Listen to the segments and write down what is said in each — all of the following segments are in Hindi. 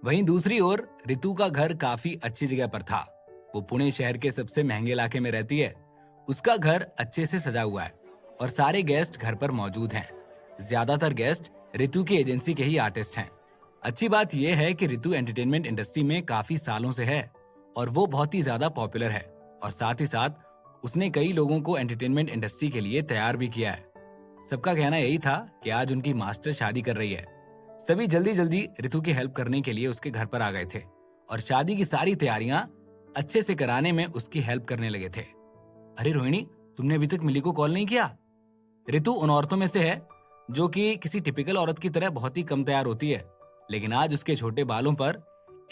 वहीं दूसरी ओर रितु का घर काफी अच्छी जगह पर था। वो पुणे शहर के सबसे महंगे इलाके में रहती है। उसका घर अच्छे से सजा हुआ है और सारे गेस्ट घर पर मौजूद हैं। ज्यादातर गेस्ट रितु की एजेंसी के ही आर्टिस्ट हैं। अच्छी बात यह है कि रितु एंटरटेनमेंट इंडस्ट्री में काफी सालों से है और वो बहुत ही ज्यादा पॉपुलर है। और साथ ही साथ उसने कई लोगों को एंटरटेनमेंट इंडस्ट्री के लिए तैयार भी किया है। सबका कहना यही था कि आज उनकी मास्टर शादी कर रही है। सभी जल्दी जल्दी रितु की हेल्प करने के लिए उसके घर पर आ गए थे और शादी की सारी तैयारियां अच्छे से कराने में उसकी हेल्प करने लगे थे। अरे रोहिणी, तुमने अभी तक मिली को कॉल नहीं किया? रितु उन औरतों में से है जो कि किसी टिपिकल औरत की तरह बहुत ही कम तैयार होती है, लेकिन आज उसके छोटे बालों पर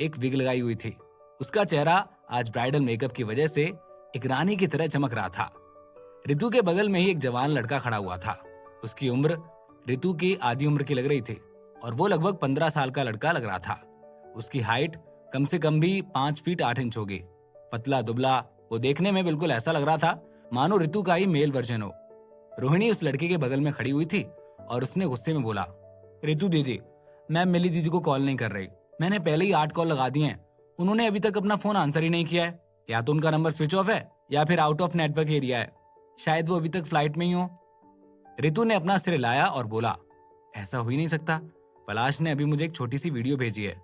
एक विग लगाई हुई थी। उसका चेहरा आज ब्राइडल मेकअप की वजह से एक रानी की तरह चमक रहा था। रितु के बगल में ही एक जवान लड़का खड़ा हुआ था। उसकी उम्र रितु की आधी उम्र की लग रही थी और वो लगभग 15 साल का लड़का लग रहा था। उसकी हाइट कम से कम भी 5 फीट 8 इंच होगी। पतला दुबला, वो देखने में बिल्कुल ऐसा लग रहा था मानो रितु का ही मेल वर्जन हो। रोहिणी उस लड़के के बगल में खड़ी हुई थी और उसने गुस्से में बोला, रितु दीदी, मैं मिली दीदी को कॉल नहीं कर रही। मैंने पहले ही 8 कॉल लगा दिए हैं। उन्होंने अभी तक अपना फोन आंसर ही नहीं किया है। या तो उनका नंबर स्विच ऑफ है या फिर आउट ऑफ नेटवर्क एरिया है। शायद वो अभी तक फ्लाइट में ही हो। रितु ने अपना सिर हिलाया और बोला, ऐसा हो ही नहीं सकता। पलाश ने अभी मुझे एक छोटी सी वीडियो भेजी है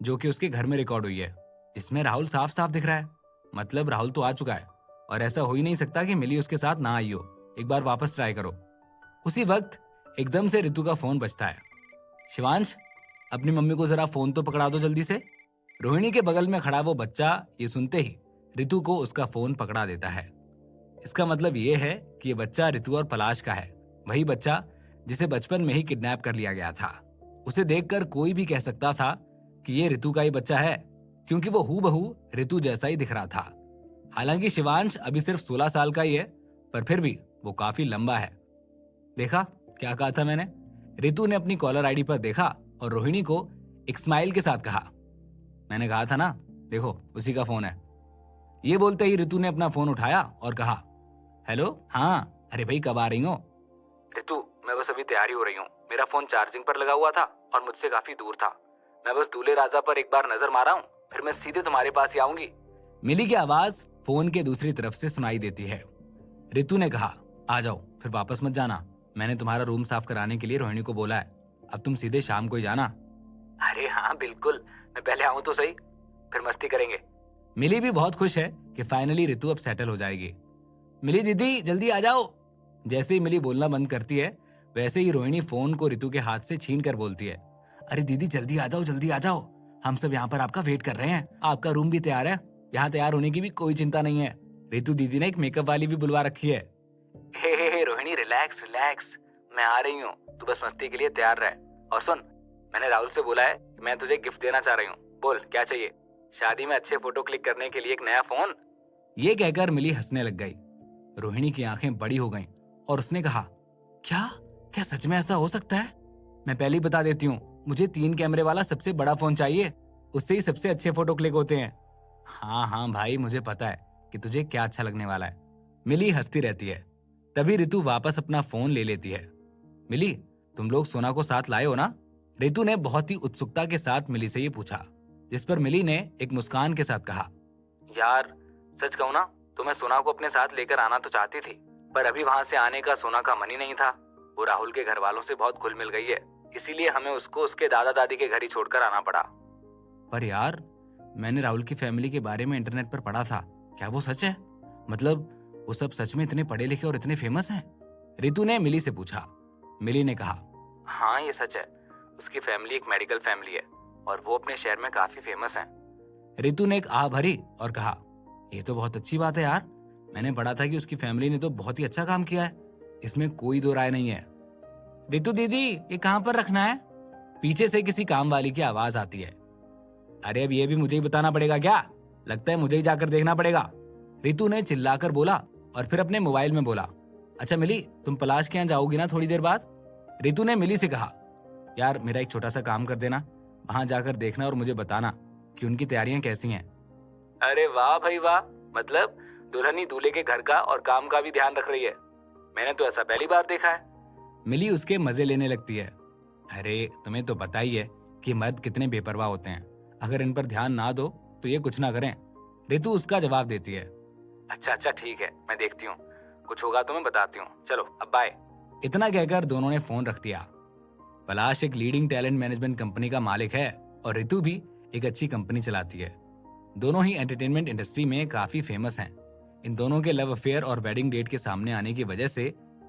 जो कि उसके घर में रिकॉर्ड हुई है। इसमें राहुल साफ साफ दिख रहा है। मतलब राहुल तो आ चुका है और ऐसा हो ही नहीं सकता कि मिली उसके साथ ना आई हो। एक बार वापस ट्राई करो। उसी वक्त एकदम से रितु का फोन बजता है। शिवांश, अपनी मम्मी को जरा फोन तो पकड़ा दो जल्दी से। रोहिणी के बगल में खड़ा वो बच्चा ये सुनते ही रितु को उसका फोन पकड़ा देता है। इसका मतलब ये है कि ये बच्चा रितु और पलाश का है। वही बच्चा जिसे बचपन में ही किडनैप कर लिया गया था। उसे देखकर कोई भी कह सकता था कि ये रितु का ही बच्चा है, क्योंकि वो हूबहू रितु जैसा ही दिख रहा था। हालांकि शिवांश अभी सिर्फ 16 साल का ही है, पर फिर भी वो काफी लंबा है। देखा क्या कहा था मैंने? रितु ने अपनी कॉलर आईडी पर देखा और रोहिणी को एक स्माइल के साथ कहा, मैंने कहा था ना, देखो उसी का फोन है। ये बोलते ही रितु ने अपना फोन उठाया और कहा, हेलो, हाँ, अरे भाई कब आ रही हो? रितु, मैं बस अभी तैयारी हो रही हूँ। मेरा फोन चार्जिंग पर लगा हुआ था और मुझसे काफी दूर था। मैं बस दूल्हे राजा पर एक बार नजर मारा हूँ, फिर मैं सीधे तुम्हारे पास ही आऊंगी। मिली की आवाज फोन के दूसरी तरफ से सुनाई देती है। रितु ने कहा, आ जाओ, फिर वापस मत जाना। मैंने तुम्हारा रूम साफ कराने के लिए रोहिणी को बोला है। अब तुम सीधे शाम को ही जाना। अरे हाँ बिल्कुल, मैं पहले आऊं तो सही, फिर मस्ती करेंगे। मिली भी बहुत खुश है कि फाइनली रितु अब सेटल हो जाएगी। मिली दीदी, जल्दी आ जाओ। जैसे ही मिली बोलना बंद करती है, वैसे ही रोहिणी फोन को रितु के हाथ से छीन कर बोलती है, अरे दीदी जल्दी आ जाओ, जल्दी आ जाओ। हम सब यहाँ पर आपका वेट कर रहे हैं। आपका रूम भी तैयार है। यहाँ तैयार होने की भी कोई चिंता नहीं है। रितु दीदी ने एक मेकअप वाली भी बुलवा रखी है। हे रोहिणी, रिलैक्स रिलैक्स, मैं आ रही हूँ। तू बस मस्ती के लिए तैयार रह। और सुन, मैंने राहुल से बोला है कि मैं तुझे गिफ्ट देना चाह रही हूँ। बोल क्या चाहिए? शादी में अच्छे फोटो क्लिक करने के लिए एक नया फोन। ये कहकर मिली हंसने लग गई। रोहिणी की आंखें बड़ी हो गईं और उसने कहा, क्या क्या सच में ऐसा हो सकता है? मैं पहले ही बता देती हूँ, मुझे 3 कैमरे वाला सबसे बड़ा फोन चाहिए। उससे ही सबसे अच्छे फोटो क्लिक होते हैं। हाँ हाँ भाई, मुझे पता है कि तुझे क्या अच्छा लगने वाला है। मिली हंसती रहती है। तभी रितु वापस अपना फोन ले लेती है। मिली, तुम लोग सोना को साथ लाए हो ना? रितु ने बहुत ही उत्सुकता के साथ मिली से ये पूछा, जिस पर मिली ने एक मुस्कान के साथ कहा, यार सच कहूँ ना तो मैं सोना को अपने साथ लेकर आना तो चाहती थी, पर अभी वहाँ से आने का सोना का मन ही नहीं था। वो राहुल के घर वालों से बहुत घुल मिल गई है, इसीलिए हमें उसको उसके दादा दादी के घर ही छोड़कर आना पड़ा। पर यार, मैंने राहुल की फैमिली के बारे में इंटरनेट पर पढ़ा था। क्या वो सच है? मतलब वो सब सच में इतने पढ़े लिखे और इतने फेमस हैं? रितु ने मिली से पूछा। मिली ने कहा, हाँ ये सच है। उसकी फैमिली एक मेडिकल फैमिली है और वो अपने शहर में काफी फेमस हैं। रितु ने एक आह भरी और कहा, ये तो बहुत अच्छी बात है यार। मैंने पढ़ा था कि उसकी फैमिली ने तो बहुत ही अच्छा काम किया है, इसमें कोई दो राय नहीं है। रितु दीदी, ये कहाँ पर रखना है? पीछे से किसी काम वाली की आवाज आती है। अरे अब ये भी मुझे ही बताना पड़ेगा क्या? लगता है मुझे ही जाकर देखना पड़ेगा। रितु ने चिल्लाकर बोला और फिर अपने मोबाइल में बोला, अच्छा मिली, तुम पलाश के यहाँ जाओगी ना थोड़ी देर बाद? रितु ने मिली से कहा, यार मेरा एक छोटा सा काम कर देना, वहां जाकर देखना और मुझे बताना कि उनकी तैयारियां कैसी हैं। अरे वाह भाई वाह, मतलब दुल्हनी दूल्हे के घर का और काम का भी ध्यान रख रही है। मैंने तो ऐसा पहली बार देखा है। मिली उसके मजे लेने लगती है। अरे तुम्हें तो पता ही है कि मर्द कितने बेपरवाह होते हैं। अगर इन पर ध्यान ना दो तो ये कुछ ना करें। रितु उसका जवाब देती है, अच्छा अच्छा ठीक है, मैं देखती हूँ, कुछ होगा तो मैं बताती हूँ, चलो अब बाय। इतना कहकर दोनों ने फोन रख दिया। पलाश एक लीडिंग टैलेंट मैनेजमेंट कंपनी का मालिक है और रितु भी एक अच्छी कंपनी चलाती है। दोनों ही एंटरटेनमेंट इंडस्ट्री में काफी फेमस हैं। इन दोनों के लव अफेयर और वेडिंग डेट के सामने आने की वजह से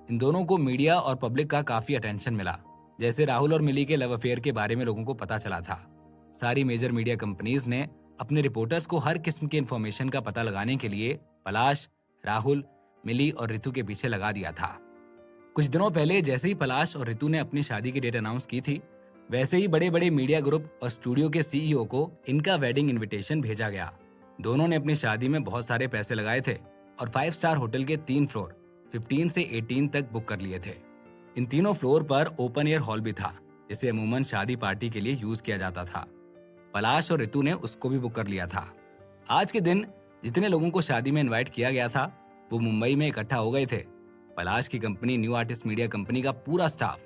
इन दोनों को मीडिया और पब्लिक का काफी अटेंशन मिला। जैसे राहुल और मिली के लव अफेयर के बारे में लोगों को पता चला था, सारी मेजर मीडिया कंपनीज ने अपने रिपोर्टर्स को हर किस्म की इंफॉर्मेशन का पता लगाने के लिए पलाश, राहुल, मिली और रितु के पीछे लगा दिया था। कुछ दिनों पहले जैसे ही पलाश और रितु ने अपनी शादी की डेट अनाउंस की थी, वैसे ही बड़े बड़े मीडिया ग्रुप और स्टूडियो के सीईओ को इनका वेडिंग इनविटेशन भेजा गया। दोनों ने अपनी शादी में बहुत सारे पैसे लगाए थे और 5 स्टार होटल के 3 फ्लोर 15 से 18 तक बुक कर लिए थे। इन तीनों फ्लोर पर ओपन एयर हॉल भी था, जिसे अमूमन शादी पार्टी के लिए यूज किया जाता था। पलाश और रितु ने उसको भी बुक कर लिया था। आज के दिन जितने लोगों को शादी में इनवाइट किया गया था, वो मुंबई में इकट्ठा हो गए थे। पलाश की company new artist media company का पूरा स्टाफ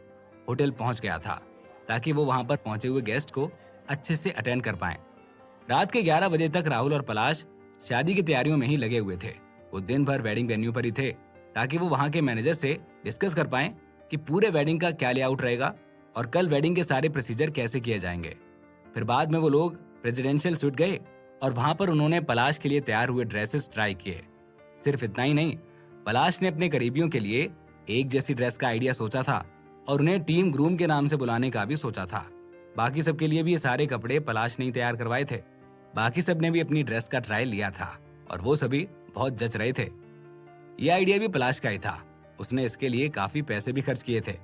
होटल पहुंच गया था, ताकि वो वहां पर पहुंचे हुए गेस्ट को अच्छे से अटेंड कर पाएं। रात के 11 बजे तक राहुल और पलाश शादी की तैयारियों में ही लगे हुए थे। वो दिन भर वेडिंग वेन्यू पर ही थे, ताकि वो वहां के मैनेजर से डिस्कस कर पाएं कि पूरे वेडिंग का क्या लेआउट रहेगा और कल वेडिंग के सारे प्रोसीजर कैसे किए जाएंगे। फिर बाद में वो लोग प्रेसिडेंशियल सूट गए और वहां पर उन्होंने पलाश के लिए तैयार हुए ड्रेसेस ट्राई किए। सिर्फ इतना ही नहीं, पलाश ने अपने करीबियों के लिए एक जैसी ड्रेस का आइडिया सोचा था और उन्हें टीम ग्रूम के नाम से बुलाने का भी सोचा था। बाकी सबके लिए भी ये सारे कपड़े पलाश ने ही तैयार करवाए थे। बाकी सबने भी अपनी ड्रेस का ट्रायल लिया था और वो सभी बहुत जच रहे थे। ये आइडिया भी पलाश का ही था। उसने इसके लिए काफी पैसे भी खर्च किए थे।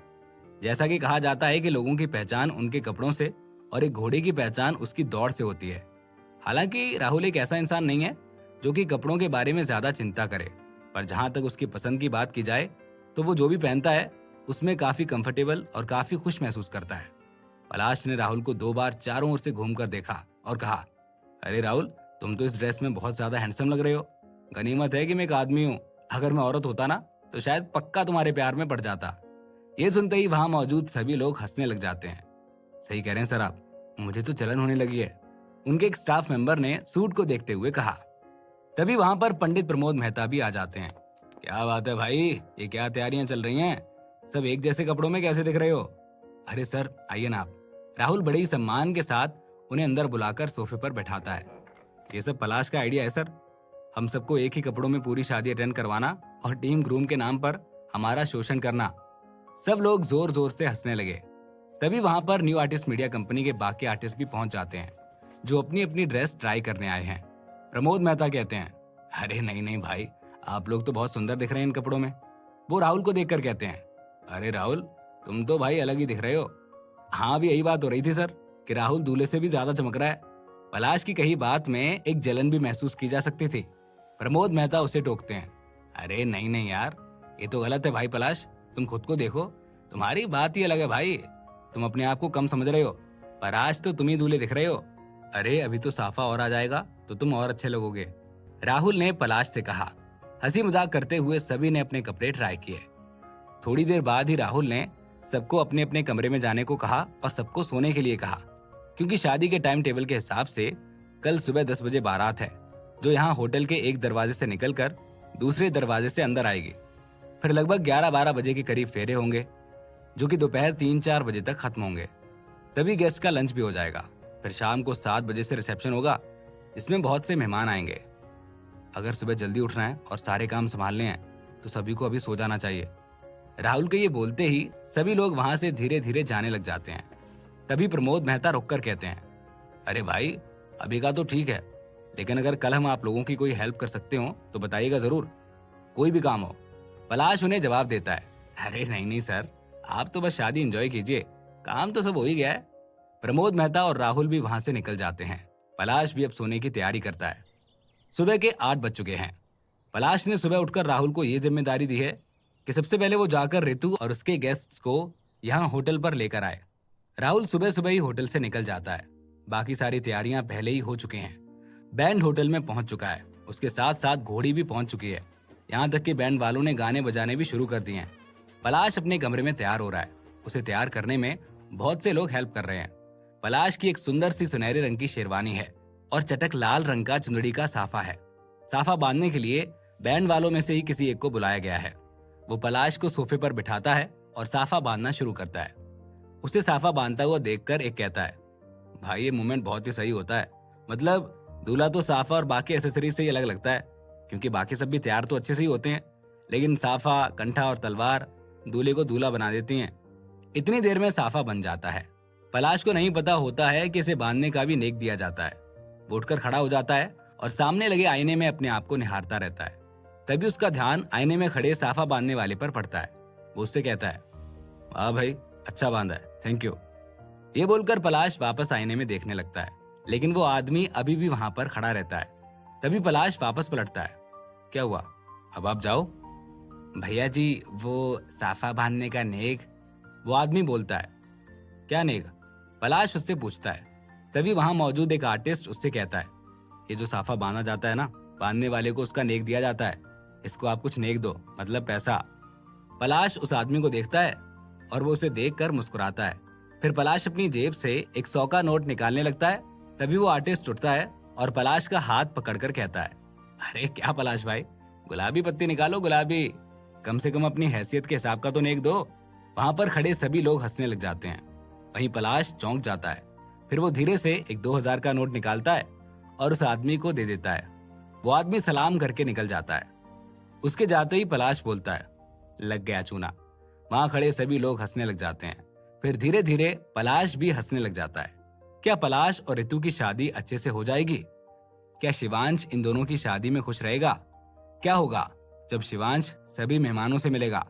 जैसा कि कहा जाता है कि लोगों की पहचान उनके कपड़ों से और एक घोड़े की पहचान उसकी दौड़ से होती है। हालांकि राहुल एक ऐसा इंसान नहीं है जो कि कपड़ों के बारे में ज्यादा चिंता करे, पर जहां तक उसकी पसंद की बात की जाए तो वो जो भी पहनता है उसमें काफी कंफर्टेबल और काफी खुश महसूस करता है। पलाश ने राहुल को 2 बार चारों ओर से घूमकर देखा और कहा, अरे राहुल, तुम तो इस ड्रेस में बहुत ज्यादा हैंडसम लग रहे हो। गनीमत है कि मैं एक आदमी हूँ, अगर मैं औरत होता ना तो शायद पक्का तुम्हारे प्यार में पड़ जाता। ये सुनते ही वहां मौजूद सभी लोग हंसने लग जाते हैं। सही कह रहे हैं सर आप, मुझे तो जलन होने लगी है, उनके एक स्टाफ मेंबर ने सूट को देखते हुए कहा। तभी वहां पर पंडित प्रमोद मेहता भी आ जाते हैं। क्या बात है भाई, ये क्या तैयारियां चल रही हैं? सब एक जैसे कपड़ों में कैसे दिख रहे हो? अरे सर आइए ना आप। राहुल बड़े ही सम्मान के साथ उन्हें अंदर बुलाकर सोफे पर बैठाता है। ये सब पलाश का आइडिया है सर, हम सबको एक ही कपड़ों में पूरी शादी अटेंड करवाना और टीम ग्रूम के नाम पर हमारा शोषण करना। सब लोग जोर जोर से हंसने लगे। तभी वहां पर न्यू आर्टिस्ट मीडिया कंपनी के बाकी आर्टिस्ट भी पहुंच जाते हैं, जो अपनी अपनी ड्रेस ट्राई करने आए हैं। प्रमोद मेहता कहते हैं, अरे नहीं नहीं भाई, आप लोग तो बहुत सुंदर दिख रहे हैं इन कपड़ों में। वो राहुल को देखकर कहते हैं, अरे राहुल, तुम तो भाई अलग ही दिख रहे हो। हाँ, अभी यही बात हो रही थी सर कि राहुल दूल्हे से भी ज्यादा चमक रहा है। पलाश की कही बात में एक जलन भी महसूस की जा सकती थी। प्रमोद मेहता उसे टोकते हैं, अरे नहीं नहीं यार, ये तो गलत है भाई पलाश, तुम खुद को देखो, तुम्हारी बात ही अलग है भाई। तुम अपने आप को कम समझ रहे हो, पर आज तो तुम ही दूल्हे दिख रहे हो। अरे अभी तो साफा और आ जाएगा तो तुम और अच्छे लगोगे, राहुल ने पलाश से कहा। हंसी मजाक करते हुए सभी ने अपने कपड़े ट्राई किए। थोड़ी देर बाद ही राहुल ने सबको अपने अपने कमरे में जाने को कहा और सबको सोने के लिए कहा, क्योंकि शादी के टाइम टेबल के हिसाब से कल सुबह 10 बजे बारात है, जो यहाँ होटल के एक दरवाजे से निकलकर दूसरे दरवाजे से अंदर आएगी। फिर लगभग 11-12 बजे के करीब फेरे होंगे, जो कि दोपहर 3-4 बजे तक खत्म होंगे। तभी गेस्ट का लंच भी हो जाएगा। फिर शाम को 7 बजे से रिसेप्शन होगा, जिसमें बहुत से मेहमान आएंगे। अगर सुबह जल्दी उठना है और सारे काम संभालने हैं तो सभी को अभी सो जाना चाहिए। राहुल के ये बोलते ही सभी लोग वहां से धीरे धीरे जाने लग जाते हैं। तभी प्रमोद मेहता रुककर कहते हैं, अरे भाई, अभी का तो ठीक है, लेकिन अगर कल हम आप लोगों की कोई हेल्प कर सकते हो तो बताइएगा जरूर, कोई भी काम हो। पलाश उन्हें जवाब देता है, अरे नहीं नहीं सर, आप तो बस शादी एंजॉय कीजिए, काम तो सब हो ही गया है। प्रमोद मेहता और राहुल भी वहां से निकल जाते हैं। पलाश भी अब सोने की तैयारी करता है। सुबह के 8 बज चुके हैं। पलाश ने सुबह उठकर राहुल को ये जिम्मेदारी दी है कि सबसे पहले वो जाकर रितु और उसके गेस्ट्स को यहाँ होटल पर लेकर आए। राहुल सुबह सुबह ही होटल से निकल जाता है। बाकी सारी तैयारियां पहले ही हो चुकी हैं। बैंड होटल में पहुंच चुका है, उसके साथ साथ घोड़ी भी पहुंच चुकी है। यहाँ तक कि बैंड वालों ने गाने बजाने भी शुरू कर दिए हैं। पलाश अपने कमरे में तैयार हो रहा है। उसे तैयार करने में बहुत से लोग हेल्प कर रहे हैं। पलाश की एक सुंदर सी सुनहरे रंग की शेरवानी है और चटक लाल रंग का चुंदड़ी का साफा है। साफा बांधने के लिए बैंड वालों में से ही किसी एक को बुलाया गया है। वो पलाश को सोफे पर बिठाता है और साफा बांधना शुरू करता है। उसे साफा बांधता हुआ देखकर एक कहता है, भाई ये मूवमेंट बहुत ही सही होता है। मतलब दूल्हा तो साफा और बाकी एसेसरीज से ही अलग लगता है, क्योंकि बाकी सब भी तैयार तो अच्छे से ही होते हैं, लेकिन साफा, कंठा और तलवार दूल्हे को दूल्हा बना देती हैं। इतनी देर में साफा बन जाता है। पलाश को नहीं पता होता है कि इसे बांधने का भी नेक दिया जाता है। वो उठकर खड़ा हो जाता है और सामने लगे आईने में अपने आप को निहारता रहता है। तभी उसका ध्यान आईने में खड़े साफा बांधने वाले पर पड़ता है। वो उससे कहता है, वाह भाई, अच्छा बांधा है, थैंक यू। ये बोलकर पलाश वापस आईने में देखने लगता है, लेकिन वो आदमी अभी भी वहां पर खड़ा रहता है। तभी पलाश वापस पलटता है, क्या हुआ, अब आप जाओ? भैया जी, वो साफा बांधने का नेक। वो आदमी बोलता है, क्या नेक? पलाश उससे पूछता है। तभी वहां मौजूद एक आर्टिस्ट उससे कहता है, ये जो साफा बांधा जाता है ना, बांधने वाले को उसका नेक दिया जाता है। इसको आप कुछ नेक दो, मतलब पैसा। पलाश उस आदमी को देखता है और वो उसे देखकर मुस्कुराता है। फिर पलाश अपनी जेब से एक 100 का नोट निकालने लगता है। तभी वो आर्टिस्ट उठता है और पलाश का हाथ पकड़कर कहता है, अरे क्या पलाश भाई, गुलाबी पत्ती निकालो, गुलाबी। कम से कम अपनी हैसियत के हिसाब का तो नेक दो। वहां पर खड़े सभी लोग हंसने लग जाते हैं। वहीं पलाश चौंक जाता है। फिर वो धीरे से एक 2000 का नोट निकालता है और उस आदमी को दे देता है। वो आदमी सलाम करके निकल जाता है। उसके जाते ही पलाश बोलता है, लग गया चूना। वहां खड़े सभी लोग हंसने लग जाते हैं। फिर धीरे धीरे पलाश भी हंसने लग जाता है। क्या पलाश और ऋतु की शादी अच्छे से हो जाएगी? क्या शिवांश इन दोनों की शादी में खुश रहेगा? क्या होगा जब शिवांश सभी मेहमानों से मिलेगा?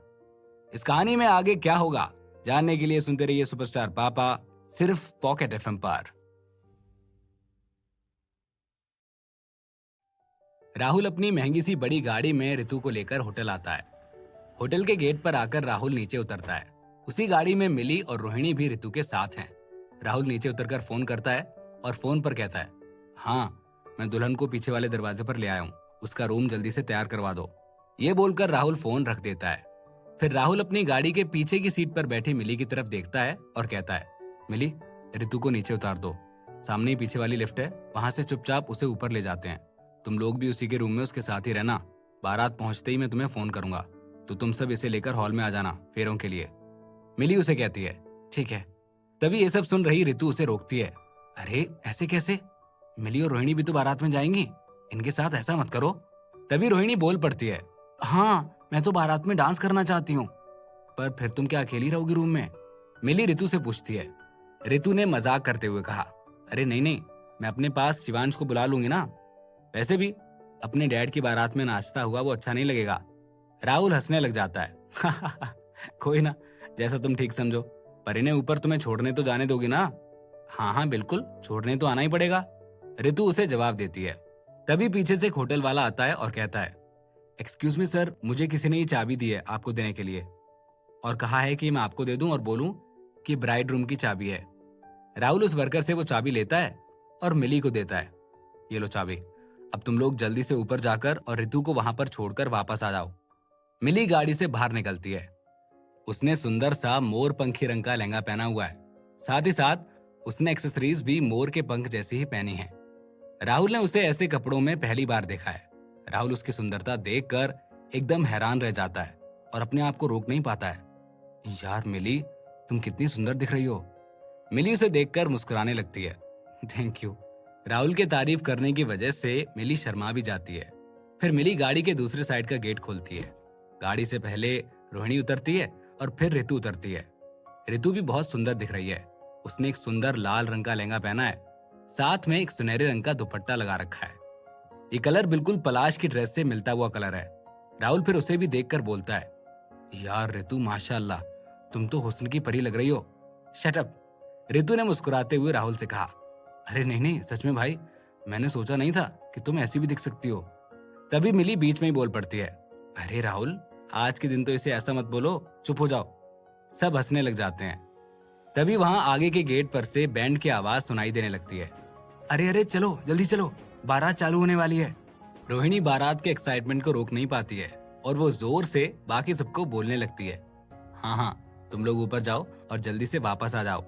इस कहानी में आगे क्या होगा जानने के लिए सुनते रहिए सुपरस्टार पापा, सिर्फ पॉकेट एफएम पर। राहुल अपनी महंगी सी बड़ी गाड़ी में ऋतु को लेकर होटल आता है। होटल के गेट पर आकर राहुल नीचे उतरता है। उसी गाड़ी में मिली और रोहिणी भी ऋतु के साथ हैं। राहुल नीचे उतरकर फोन करता है और फोन पर कहता है, हाँ, मैं दुल्हन को पीछे वाले दरवाजे पर ले आया हूँ, उसका रूम जल्दी से तैयार करवा दो। ये बोलकर राहुल फोन रख देता है। फिर राहुल अपनी गाड़ी के पीछे की सीट पर बैठी मिली की तरफ देखता है और कहता है, मिली, ऋतु को नीचे उतार दो। सामने ही पीछे वाली लिफ्ट है, वहां से चुपचाप उसे ऊपर ले जाते हैं। तुम लोग भी उसी के रूम में उसके साथ ही रहना। बारात पहुंचते ही मैं तुम्हें फोन करूंगा, तो तुम सब इसे लेकर हॉल में आ जाना फेरों के लिए। मिली उसे कहती है, ठीक है। तभी ये सब सुन रही ऋतु उसे रोकती है, अरे ऐसे कैसे? मिली और रोहिणी भी तो बारात में जाएंगी, इनके साथ ऐसा मत करो। तभी रोहिणी बोल पड़ती है, हाँ, मैं तो बारात में डांस करना चाहती हूँ। पर फिर तुम क्या अकेली रहोगी रूम में? मिली ऋतु से पूछती है। ऋतु ने मजाक करते हुए कहा, अरे नहीं नहीं, मैं अपने पास शिवांश को बुला लूंगी ना। वैसे भी अपने डैड की बारात में नाचता हुआ वो अच्छा नहीं लगेगा। राहुल हंसने लग जाता है, कोई ना, जैसा तुम ठीक समझो। पर इन्हें ऊपर तुम्हें छोड़ने तो जाने दोगी ना? हाँ हाँ बिल्कुल, छोड़ने तो आना ही पड़ेगा, ऋतु उसे जवाब देती है। तभी पीछे से एक होटल वाला आता है और कहता है, एक्सक्यूज मी सर, मुझे किसी ने ये चाबी दी है आपको देने के लिए, और कहा है कि मैं आपको दे दूं और बोलूं कि ब्राइड रूम की चाबी है। राहुल उस वर्कर से वो चाबी लेता है और मिली को देता है, ये लो चाबी, अब तुम लोग जल्दी से ऊपर जाकर और ऋतु को वहां पर छोड़कर वापस आ जाओ। मिली गाड़ी से बाहर निकलती है। उसने सुंदर सा मोर पंखी रंग का लहंगा पहना हुआ है। साथ ही साथ उसने एक्सेसरीज भी मोर के पंख जैसी ही पहनी है। राहुल ने उसे ऐसे कपड़ों में पहली बार देखा है। राहुल उसकी सुंदरता देखकर एकदम हैरान रह जाता है और अपने आप को रोक नहीं पाता है। यार मिली, तुम कितनी सुंदर दिख रही हो। मिली उसे देखकर मुस्कुराने लगती है। Thank you. राहुल के तारीफ करने की वजह से मिली शर्मा भी जाती है। फिर मिली गाड़ी के दूसरे साइड का गेट खोलती है। गाड़ी से पहले रोहिणी उतरती है और फिर ऋतु उतरती है। ऋतु भी बहुत सुंदर दिख रही है। उसने एक सुंदर लाल रंग का लहंगा पहना है, साथ में एक सुनहरे रंग का दुपट्टा लगा रखा है। ये कलर बिल्कुल पलाश की ड्रेस से मिलता हुआ कलर है। राहुल फिर उसे भी देखकर बोलता है, यार ऋतु, माशाल्लाह, तुम तो हुस्न की परी लग रही हो। शट अप, ऋतु ने मुस्कुराते हुए राहुल से कहा। अरे नहीं नहीं, सच में भाई, मैंने सोचा नहीं था कि तुम ऐसी भी दिख सकती हो। तभी मिली बीच में ही बोल पड़ती है, अरे राहुल, आज के दिन तो इसे ऐसा मत बोलो, चुप हो जाओ। सब हंसने लग जाते हैं। तभी वहां आगे के गेट पर से बैंड की आवाज सुनाई देने लगती है। अरे अरे चलो, जल्दी चलो, बारात चालू होने वाली है। रोहिणी बारात के एक्साइटमेंट को रोक नहीं पाती है और वो जोर से बाकी सबको बोलने लगती है, हाँ हाँ, तुम लोग ऊपर जाओ और जल्दी से वापस आ जाओ।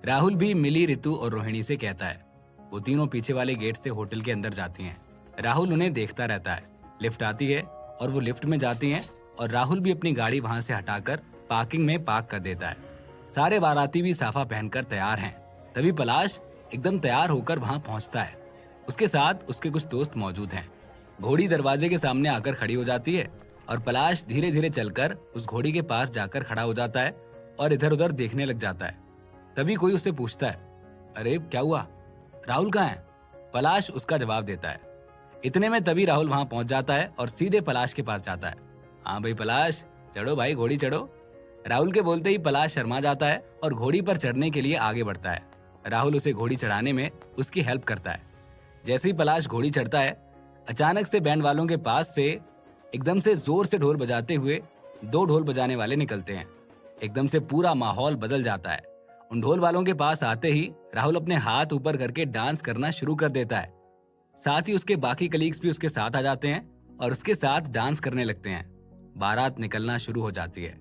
राहुल भी मिली, रितु और रोहिणी से कहता है। वो तीनों पीछे वाले गेट से होटल के अंदर जाती हैं। राहुल उन्हें देखता रहता है। लिफ्ट आती है और वो लिफ्ट में जाती हैं और राहुल भी अपनी गाड़ी वहां से हटाकर पार्किंग में पार्क कर देता है। सारे बाराती भी साफा पहनकर तैयार हैं। तभी पलाश एकदम तैयार होकर वहां पहुंचता है। उसके साथ उसके कुछ दोस्त मौजूद हैं। घोड़ी दरवाजे के सामने आकर खड़ी हो जाती है और पलाश धीरे धीरे चलकर उस घोड़ी के पास जाकर खड़ा हो जाता है और इधर उधर देखने लग जाता है। तभी कोई उससे पूछता है, अरे क्या हुआ, राहुल कहाँ है? पलाश उसका जवाब देता है। इतने में तभी राहुल वहां पहुंच जाता है और सीधे पलाश के पास जाता है। हाँ भाई पलाश, चढ़ो भाई, घोड़ी चढ़ो। राहुल के बोलते ही पलाश शर्मा जाता है और घोड़ी पर चढ़ने के लिए आगे बढ़ता है। राहुल उसे घोड़ी चढ़ाने में उसकी हेल्प करता है। जैसे ही पलाश घोड़ी चढ़ता है, अचानक से बैंड वालों के पास से एकदम से जोर से ढोल बजाते हुए दो ढोल बजाने वाले निकलते हैं। एकदम से पूरा माहौल बदल जाता है। उन ढोल वालों के पास आते ही राहुल अपने हाथ ऊपर करके डांस करना शुरू कर देता है। साथ ही उसके बाकी कलीग्स भी उसके साथ आ जाते हैं और उसके साथ डांस करने लगते हैं। बारात निकलना शुरू हो जाती है।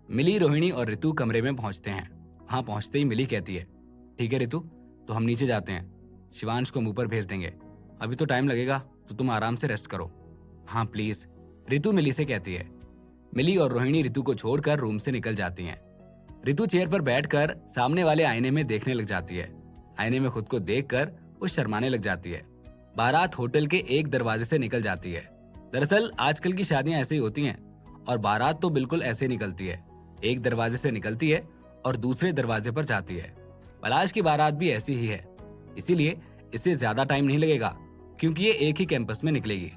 मिली, रोहिणी और रितु कमरे में पहुंचते हैं। वहां पहुंचते ही मिली कहती है, ठीक है रितु, तो हम नीचे जाते हैं। शिवांश को मुंह पर भेज देंगे, अभी तो टाइम लगेगा, तो तुम आराम से रेस्ट करो। हाँ प्लीज, रितु मिली से कहती है। मिली और रोहिणी रितु को छोड़कर रूम से निकल जाती हैं। रितु चेयर पर बैठकर सामने वाले आईने में देखने लग जाती है। आईने में खुद को देखकर वो शर्माने लग जाती है। बारात होटल के एक दरवाजे से निकल जाती है। दरअसल आजकल की शादियां ऐसे ही होती हैं और बारात तो बिल्कुल ऐसे निकलती है। एक दरवाजे से निकलती है और दूसरे दरवाजे पर जाती है। पलाश की बारात भी ऐसी ही है, इसीलिए इससे ज्यादा टाइम नहीं लगेगा क्योंकि ये एक ही कैंपस में निकलेगी।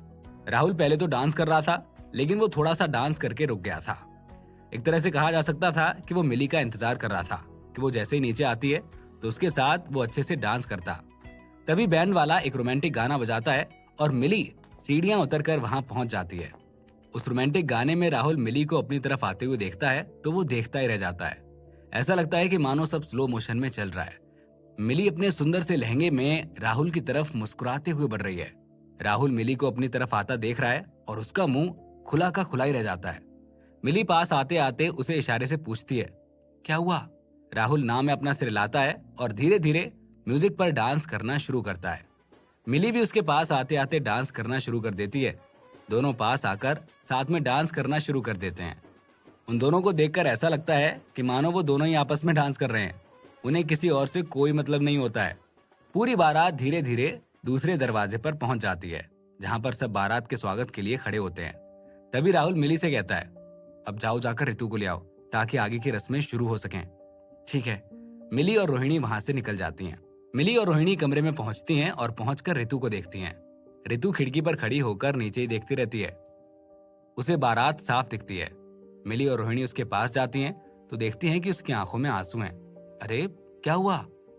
राहुल पहले तो डांस कर रहा था, लेकिन वो थोड़ा सा डांस करके रुक गया था। एक तरह से कहा जा सकता था कि वो मिली का इंतजार कर रहा था कि वो जैसे ही नीचे आती है तो उसके साथ वो अच्छे से डांस करता। तभी बैंड वाला एक रोमांटिक गाना बजाता है और मिली सीढ़ियां उतरकर वहां पहुंच जाती है। उस रोमांटिक गाने में राहुल मिली को अपनी तरफ आते हुए देखता है तो वो देखता ही रह जाता है। ऐसा लगता है कि मानो सब स्लो मोशन में चल रहा है। मिली अपने सुंदर से लहंगे में राहुल की तरफ मुस्कुराते हुए बढ़ रही है। राहुल मिली को अपनी तरफ आता देख रहा है और उसका मुंह खुला का खुला ही रह जाता है। मिली पास आते आते उसे इशारे से पूछती है, क्या हुआ? राहुल नाव में अपना सिर हिलाता है और धीरे धीरे म्यूजिक पर डांस करना शुरू करता है। मिली भी उसके पास आते आते डांस करना शुरू कर देती है। दोनों पास आकर साथ में डांस करना शुरू कर देते हैं। उन दोनों को देखकर ऐसा लगता है कि मानो वो दोनों ही आपस में डांस कर रहे हैं। उन्हें किसी और से कोई मतलब नहीं होता है। पूरी बारात धीरे धीरे दूसरे दरवाजे पर पहुंच जाती है, जहां पर सब बारात के स्वागत के लिए खड़े होते हैं। तभी राहुल मिली से कहता है, अब जाओ जाकर रितु को ले आओ ताकि आगे की रस्में शुरू हो सकें। ठीक है। मिली और रोहिणी वहां से निकल जाती हैं। मिली और रोहिणी कमरे में पहुंचती हैं और पहुंचकर रितु को देखती हैं। रितु खिड़की पर खड़ी होकर नीचे ही देखती रहती है। उसे बारात साफ दिखती है। मिली और रोहिणी उसके पास जाती हैं तो देखती हैं कि उसकी आंखों में आंसू हैं। अरे क्या हुआ,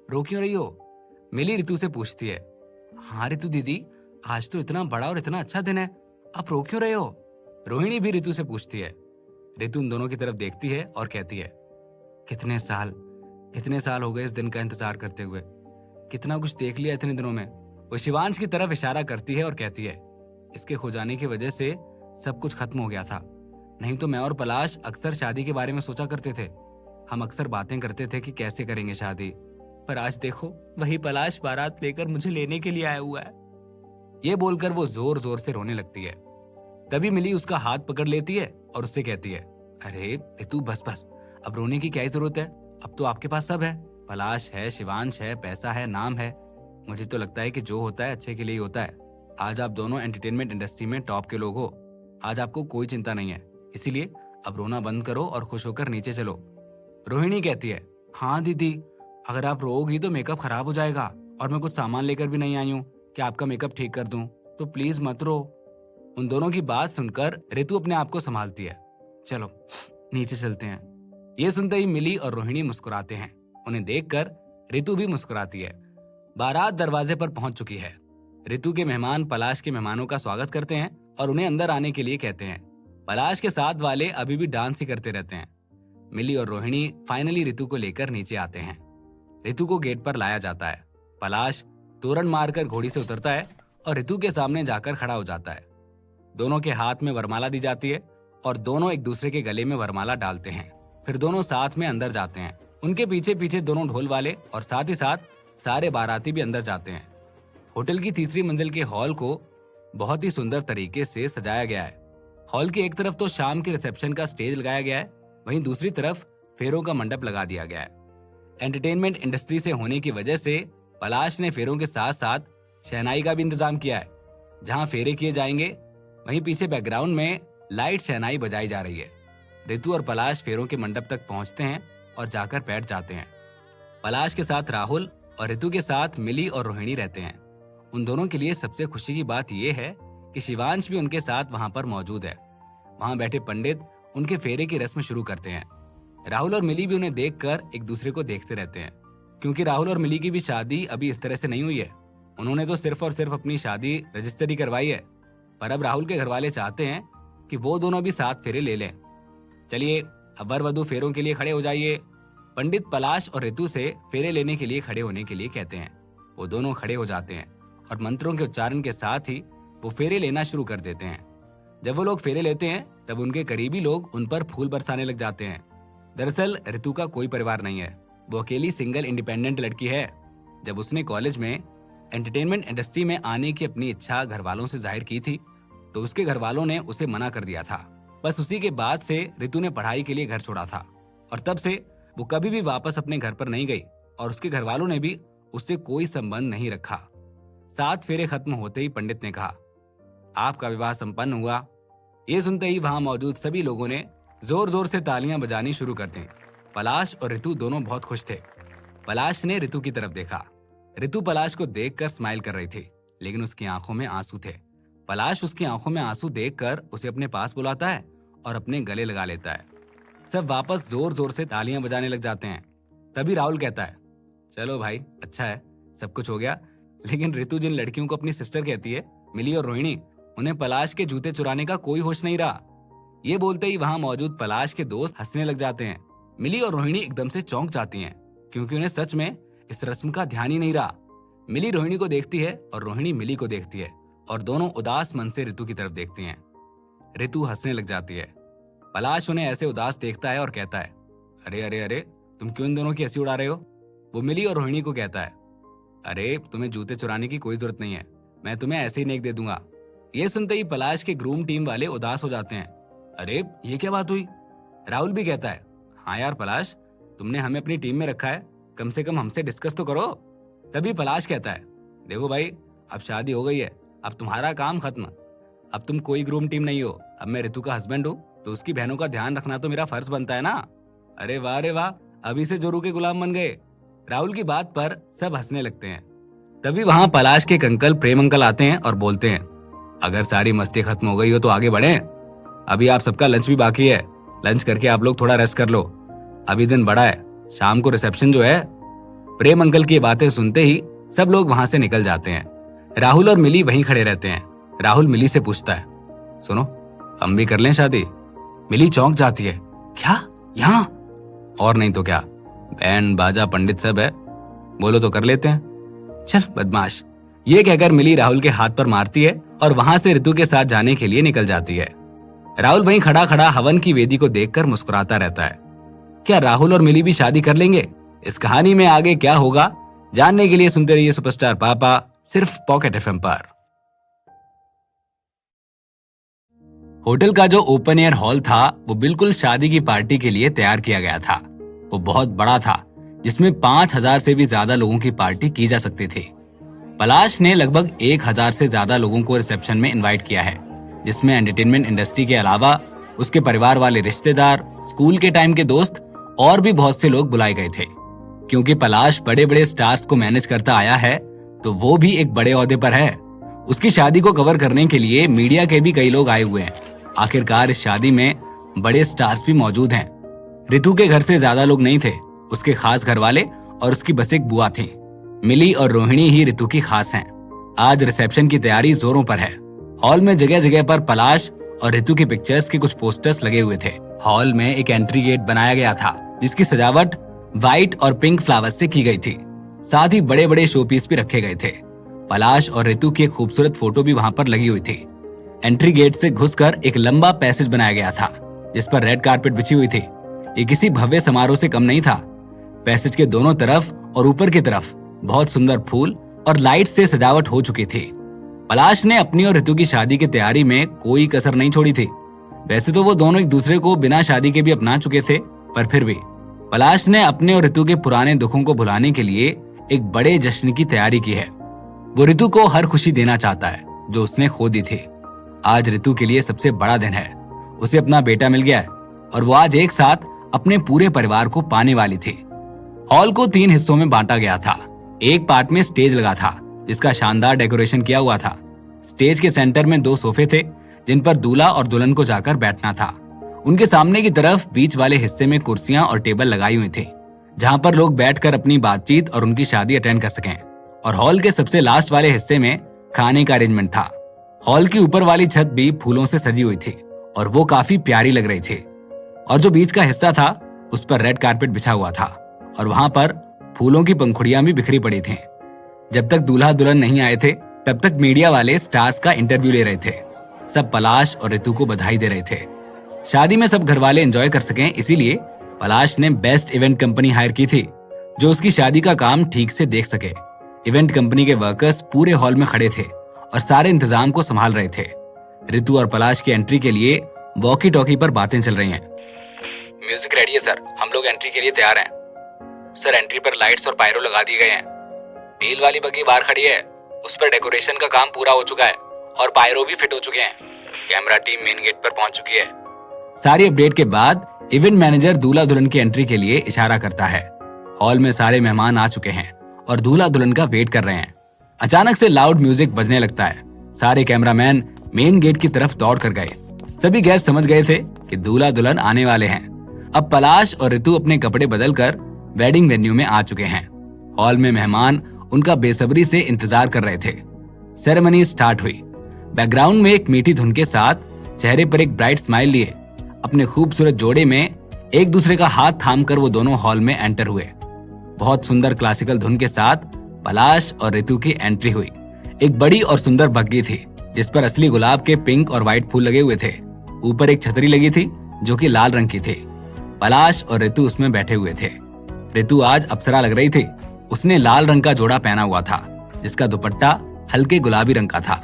रो क्यों रही हो? मिली रितु से पूछती है। हाँ रितु दीदी, आज तो इतना बड़ा और इतना अच्छा दिन है, आप रो क्यों रहे हो? रोहिणी भी रितु से पूछती है। रितु उन दोनों की तरफ देखती है और कहती है, कितने साल हो गए इस दिन का इंतजार करते हुए, कितना कुछ देख लिया इतने दिनों में। वो शिवांश की तरफ इशारा करती है और कहती है, इसके खो जाने की वजह से सब कुछ खत्म हो गया था। नहीं तो मैं और पलाश अक्सर शादी के बारे में सोचा करते थे। हम अक्सर बातें करते थे कि कैसे करेंगे शादी, पर आज देखो वही पलाश बारात लेकर मुझे लेने के लिए आया हुआ है। ये बोलकर वो जोर जोर से रोने लगती है। तभी मिली उसका हाथ पकड़ लेती है और उससे कहती है, अरे रितु बस बस, अब रोने की क्या जरूरत है, अब तो आपके पास सब है, पलाश है, शिवांश है, पैसा है, नाम है। मुझे तो लगता है कि जो होता है अच्छे के लिए ही होता है। आज आप दोनों एंटरटेनमेंट इंडस्ट्री में टॉप के लोग हो, आज आपको कोई चिंता नहीं है, इसीलिए अब रोना बंद करो और खुश होकर नीचे चलो। रोहिणी कहती है, हाँ दीदी, अगर आप रोओगी तो मेकअप खराब हो जाएगा और मैं कुछ सामान लेकर भी नहीं आई हूँ कि आपका मेकअप ठीक कर दूं, तो प्लीज मत रो। उन दोनों की बात सुनकर रितु अपने आप को संभालती है। चलो नीचे चलते हैं। ये सुनते ही मिली और रोहिणी मुस्कुराते हैं। उन्हें देखकर रितु भी मुस्कुराती है। बारात दरवाजे पर पहुंच चुकी है। रितु के मेहमान पलाश के मेहमानों का स्वागत करते हैं और उन्हें अंदर आने के लिए कहते हैं। पलाश के साथ वाले अभी भी डांस ही करते रहते हैं। मिली और रोहिणी फाइनली रितु को लेकर नीचे आते हैं। रितु को गेट पर लाया जाता है। पलाश तोरण मारकर घोड़ी से उतरता है और रितु के सामने जाकर खड़ा हो जाता है। दोनों के हाथ में वरमाला दी जाती है और दोनों एक दूसरे के गले में वरमाला डालते हैं। फिर दोनों साथ में अंदर जाते हैं। उनके पीछे पीछे दोनों ढोल वाले और साथ ही साथ सारे बाराती भी अंदर जाते हैं। होटल की तीसरी मंजिल के हॉल को बहुत ही सुंदर तरीके से सजाया गया है। हॉल की एक तरफ तो शाम के रिसेप्शन का स्टेज लगाया गया है, वहीं दूसरी तरफ फेरों का मंडप लगा दिया गया है। एंटरटेनमेंट इंडस्ट्री से होने की वजह से पलाश ने फेरों के साथ साथ शहनाई का भी इंतजाम किया है। जहां फेरे किए जाएंगे वहीं पीछे बैकग्राउंड में लाइट शहनाई बजाई जा रही है। रितु और पलाश फेरों के मंडप तक पहुंचते हैं और जाकर बैठ जाते हैं। पलाश के साथ राहुल और रितु के साथ मिली और रोहिणी रहते हैं। उन दोनों के लिए सबसे खुशी की बात यह है कि शिवांश भी उनके साथ वहां पर मौजूद है। वहां बैठे पंडित उनके फेरे की रस्म शुरू करते हैं। राहुल और मिली भी उन्हें देखकर एक दूसरे को देखते रहते हैं, क्योंकि राहुल और मिली की भी शादी अभी इस तरह से नहीं हुई है। उन्होंने तो सिर्फ और सिर्फ अपनी शादी रजिस्ट्री करवाई है, पर अब राहुल के घर वाले चाहते हैं कि वो दोनों भी साथ फेरे ले लें। चलिए अब वर वधू फेरों के लिए खड़े हो जाइए। पंडित पलाश और रितु से फेरे लेने के लिए खड़े होने के लिए कहते हैं। वो दोनों खड़े हो जाते हैं और मंत्रों के उच्चारण के साथ ही वो फेरे लेना शुरू कर देते हैं। जब वो लोग फेरे लेते हैं तब उनके करीबी लोग उन पर फूल बरसाने लग जाते हैं। दरअसल रितु का कोई परिवार नहीं है, वो अकेली सिंगल इंडिपेंडेंट लड़की है। जब उसने कॉलेज में एंटरटेनमेंट इंडस्ट्री में आने की अपनी इच्छा घर वालों से जाहिर की थी तो उसके घर वालों ने उसे मना कर दिया था। बस उसी के बाद से रितु ने पढ़ाई के लिए घर छोड़ा था और तब से वो कभी भी वापस अपने घर पर नहीं गई और उसके घर वालों ने भी उससे कोई संबंध नहीं रखा। 7 फेरे खत्म होते ही पंडित ने कहा, आपका विवाह संपन्न हुआ। ये सुनते ही वहां मौजूद सभी लोगों ने जोर जोर से तालियां बजानी शुरू कर दी। पलाश और रितु दोनों बहुत खुश थे। पलाश ने रितु की तरफ देखा। रितु पलाश को देखकर स्माइल कर रही थी, लेकिन उसकी आंखों में आंसू थे। पलाश उसकी आंखों में आंसू देखकर उसे अपने पास बुलाता है और अपने गले लगा लेता है। सब वापस जोर जोर से तालियां बजाने लग जाते हैं। तभी राहुल कहता है, चलो भाई अच्छा है, सब कुछ हो गया। लेकिन रितु जिन लड़कियों को अपनी सिस्टर कहती है, मिली और रोहिणी, उन्हें पलाश के जूते चुराने का कोई होश नहीं रहा। ये बोलते ही वहां मौजूद पलाश के दोस्त हंसने लग जाते हैं। मिली और रोहिणी एकदम से चौंक जाती हैं, क्योंकि उन्हें सच में इस रस्म का ध्यान ही नहीं रहा। मिली रोहिणी को देखती है और रोहिणी मिली को देखती है और दोनों उदास मन से रितु की तरफ देखती हैं। रितु हंसने लग जाती है। पलाश उन्हें ऐसे उदास देखता है और कहता है, अरे अरे अरे, तुम क्यों इन दोनों की हंसी उड़ा रहे हो? वो मिली और रोहिणी को कहता है, अरे तुम्हें जूते चुराने की कोई जरूरत नहीं है, मैं तुम्हें ऐसे ही नेक दे दूंगा। ये सुनते ही पलाश के ग्रूम टीम वाले उदास हो जाते हैं। अरे ये क्या बात हुई? राहुल भी कहता है, हाँ यार पलाश, तुमने हमें अपनी टीम में रखा है, कम से कम हमसे डिस्कस तो करो। तभी पलाश कहता है, देखो भाई, अब शादी हो गई है, अब तुम्हारा काम खत्म। अब तुम कोई ग्रूम टीम नहीं हो, अब मैं रितु का हस्बैंड हूँ, तो उसकी बहनों का ध्यान रखना तो मेरा फर्ज बनता है ना। अरे वाह, अभी से जोरू के गुलाम बन गए। राहुल की बात पर सब हंसने लगते हैं। तभी वहां पलाश के अंकल प्रेम अंकल आते हैं और बोलते हैं, अगर सारी मस्ती खत्म हो गई हो तो आगे बढ़े। अभी आप सबका लंच भी बाकी है, लंच करके आप लोग थोड़ा रेस्ट कर लो, अभी दिन बड़ा है, शाम को रिसेप्शन जो है। प्रेम अंकल की बातें सुनते ही सब लोग वहां से निकल जाते हैं। राहुल और मिली वहीं खड़े रहते हैं। राहुल मिली से पूछता है, सुनो हम भी कर लें शादी? मिली चौंक जाती है, क्या यहाँ? और नहीं तो क्या, बैंड बाजा पंडित सब है, बोलो तो कर लेते हैं। चल बदमाश। ये कहकर मिली राहुल के हाथ पर मारती है और वहां से रितु के साथ जाने के लिए निकल जाती है। राहुल वहीं खड़ा खड़ा हवन की वेदी को देखकर मुस्कुराता रहता है। क्या राहुल और मिली भी शादी कर लेंगे? इस कहानी में आगे क्या होगा जानने के लिए सुनते रहिए सुपरस्टार पापा, सिर्फ पॉकेट एफएम पर। होटल का जो ओपन एयर हॉल था वो बिल्कुल शादी की पार्टी के लिए तैयार किया गया था। वो बहुत बड़ा था, जिसमें 5000 से भी ज्यादा लोगों की पार्टी की जा सकती थी। पलाश ने लगभग 1000 से ज्यादा लोगों को रिसेप्शन में इनवाइट किया है, जिसमें एंटरटेनमेंट इंडस्ट्री के अलावा उसके परिवार वाले रिश्तेदार, स्कूल के टाइम के दोस्त और भी बहुत से लोग बुलाए गए थे। क्योंकि पलाश बड़े बड़े स्टार्स को मैनेज करता आया है तो वो भी एक बड़े ओहदे पर है। उसकी शादी को कवर करने के लिए मीडिया के भी कई लोग आए हुए हैं। आखिरकार इस शादी में बड़े स्टार्स भी मौजूद हैं। रितु के घर से ज्यादा लोग नहीं थे, उसके खास घर वाले और उसकी बस एक बुआ थी। मिली और रोहिणी ही रितु की खास हैं। आज रिसेप्शन की तैयारी जोरों पर है। हॉल में जगह जगह पर पलाश और रितु की पिक्चर्स के कुछ पोस्टर्स लगे हुए थे। हॉल में एक एंट्री गेट बनाया गया था, जिसकी सजावट व्हाइट और पिंक फ्लावर्स से की गई थी। साथ ही बड़े बड़े शोपीस भी रखे गए थे। पलाश और रितु की एक खूबसूरत फोटो भी वहां पर लगी हुई थी। एंट्री गेट से घुसकर एक लंबा पैसेज बनाया गया था, जिस पर रेड कारपेट बिछी हुई थी। ये किसी भव्य समारोह से कम नहीं था। पैसेज के दोनों तरफ और ऊपर की तरफ बहुत सुंदर फूल और लाइट से सजावट हो चुकी थी। पलाश ने अपनी और ऋतु की शादी की तैयारी में कोई कसर नहीं छोड़ी थी। वैसे तो वो दोनों एक दूसरे को बिना शादी के भी अपना चुके थे, पर फिर भी पलाश ने अपने और ऋतु के पुराने दुखों को भुलाने के लिए एक बड़े जश्न की तैयारी की है। वो ऋतु को हर खुशी देना चाहता है जो उसने खो दी थी। आज ऋतु के लिए सबसे बड़ा दिन है। उसे अपना बेटा मिल गया है और वो आज एक साथ अपने पूरे परिवार को पाने वाली थी। हॉल को 3 हिस्सों में बांटा गया था। एक पार्ट में स्टेज लगा था जिसका शानदार डेकोरेशन किया हुआ था। स्टेज के सेंटर में 2 सोफे थे जिन पर दूल्हा और दुल्हन को जाकर बैठना था। उनके सामने की तरफ बीच वाले हिस्से में कुर्सियां और टेबल लगाई हुई थी जहां पर लोग बैठकर अपनी बातचीत और उनकी शादी अटेंड कर सकें। और हॉल के सबसे लास्ट वाले हिस्से में खाने का अरेंजमेंट था। हॉल की ऊपर वाली छत भी फूलों से सजी हुई थी और वो काफी प्यारी लग रही थी। और जो बीच का हिस्सा था उस पर रेड कारपेट बिछा हुआ था और वहां पर फूलों की पंखुड़ियां भी बिखरी पड़ी थीं। जब तक दूल्हा दुल्हन नहीं आए थे तब तक मीडिया वाले स्टार्स का इंटरव्यू ले रहे थे। सब पलाश और ऋतु को बधाई दे रहे थे। शादी में सब घर वाले एंजॉय कर सकें इसीलिए पलाश ने बेस्ट इवेंट कंपनी हायर की थी जो उसकी शादी का काम ठीक से देख सके। इवेंट कंपनी के वर्कर्स पूरे हॉल में खड़े थे और सारे इंतजाम को संभाल रहे थे। ऋतु और पलाश की एंट्री के लिए वॉकी टॉकी पर बातें चल रही हैं। म्यूजिक रेडी है सर, हम लोग एंट्री के लिए तैयार हैं। सर एंट्री पर लाइट्स और पायरो लगा दिए गए हैं। व्हील वाली बग्गी बाहर खड़ी है, उस पर डेकोरेशन का काम पूरा हो चुका है और पायरो भी फिट हो चुके हैं। कैमरा टीम मेन गेट पर पहुंच चुकी है। सारी अपडेट के बाद इवेंट मैनेजर दूल्हा दुल्हन की एंट्री के लिए इशारा करता है। हॉल में सारे मेहमान आ चुके हैं और दूल्हा दुल्हन का वेट कर रहे हैं। अचानक से लाउड म्यूजिक बजने लगता है। सारे कैमरामैन मेन गेट की तरफ दौड़ कर गए। सभी गेस्ट समझ गए थे कि दूल्हा दुल्हन आने वाले हैं। अब पलाश और ऋतु अपने कपड़े बदलकर वेडिंग वेन्यू में आ चुके हैं। हॉल में मेहमान उनका बेसब्री से इंतजार कर रहे थे। सेरेमनी स्टार्ट हुई। बैकग्राउंड में एक मीठी धुन के साथ चेहरे पर एक ब्राइट स्माइल लिए अपने खूबसूरत जोड़े में एक दूसरे का हाथ थामकर वो दोनों हॉल में एंटर हुए। बहुत सुंदर क्लासिकल धुन के साथ पलाश और ऋतु की एंट्री हुई। एक बड़ी और सुंदर बग्गी थी जिस पर असली गुलाब के पिंक और व्हाइट फूल लगे हुए थे। ऊपर एक छतरी लगी थी जो कि लाल रंग की थी। पलाश और ऋतु उसमें बैठे हुए थे। ऋतु आज अप्सरा लग रही थी। उसने लाल रंग का जोड़ा पहना हुआ था जिसका दुपट्टा हल्के गुलाबी रंग का था।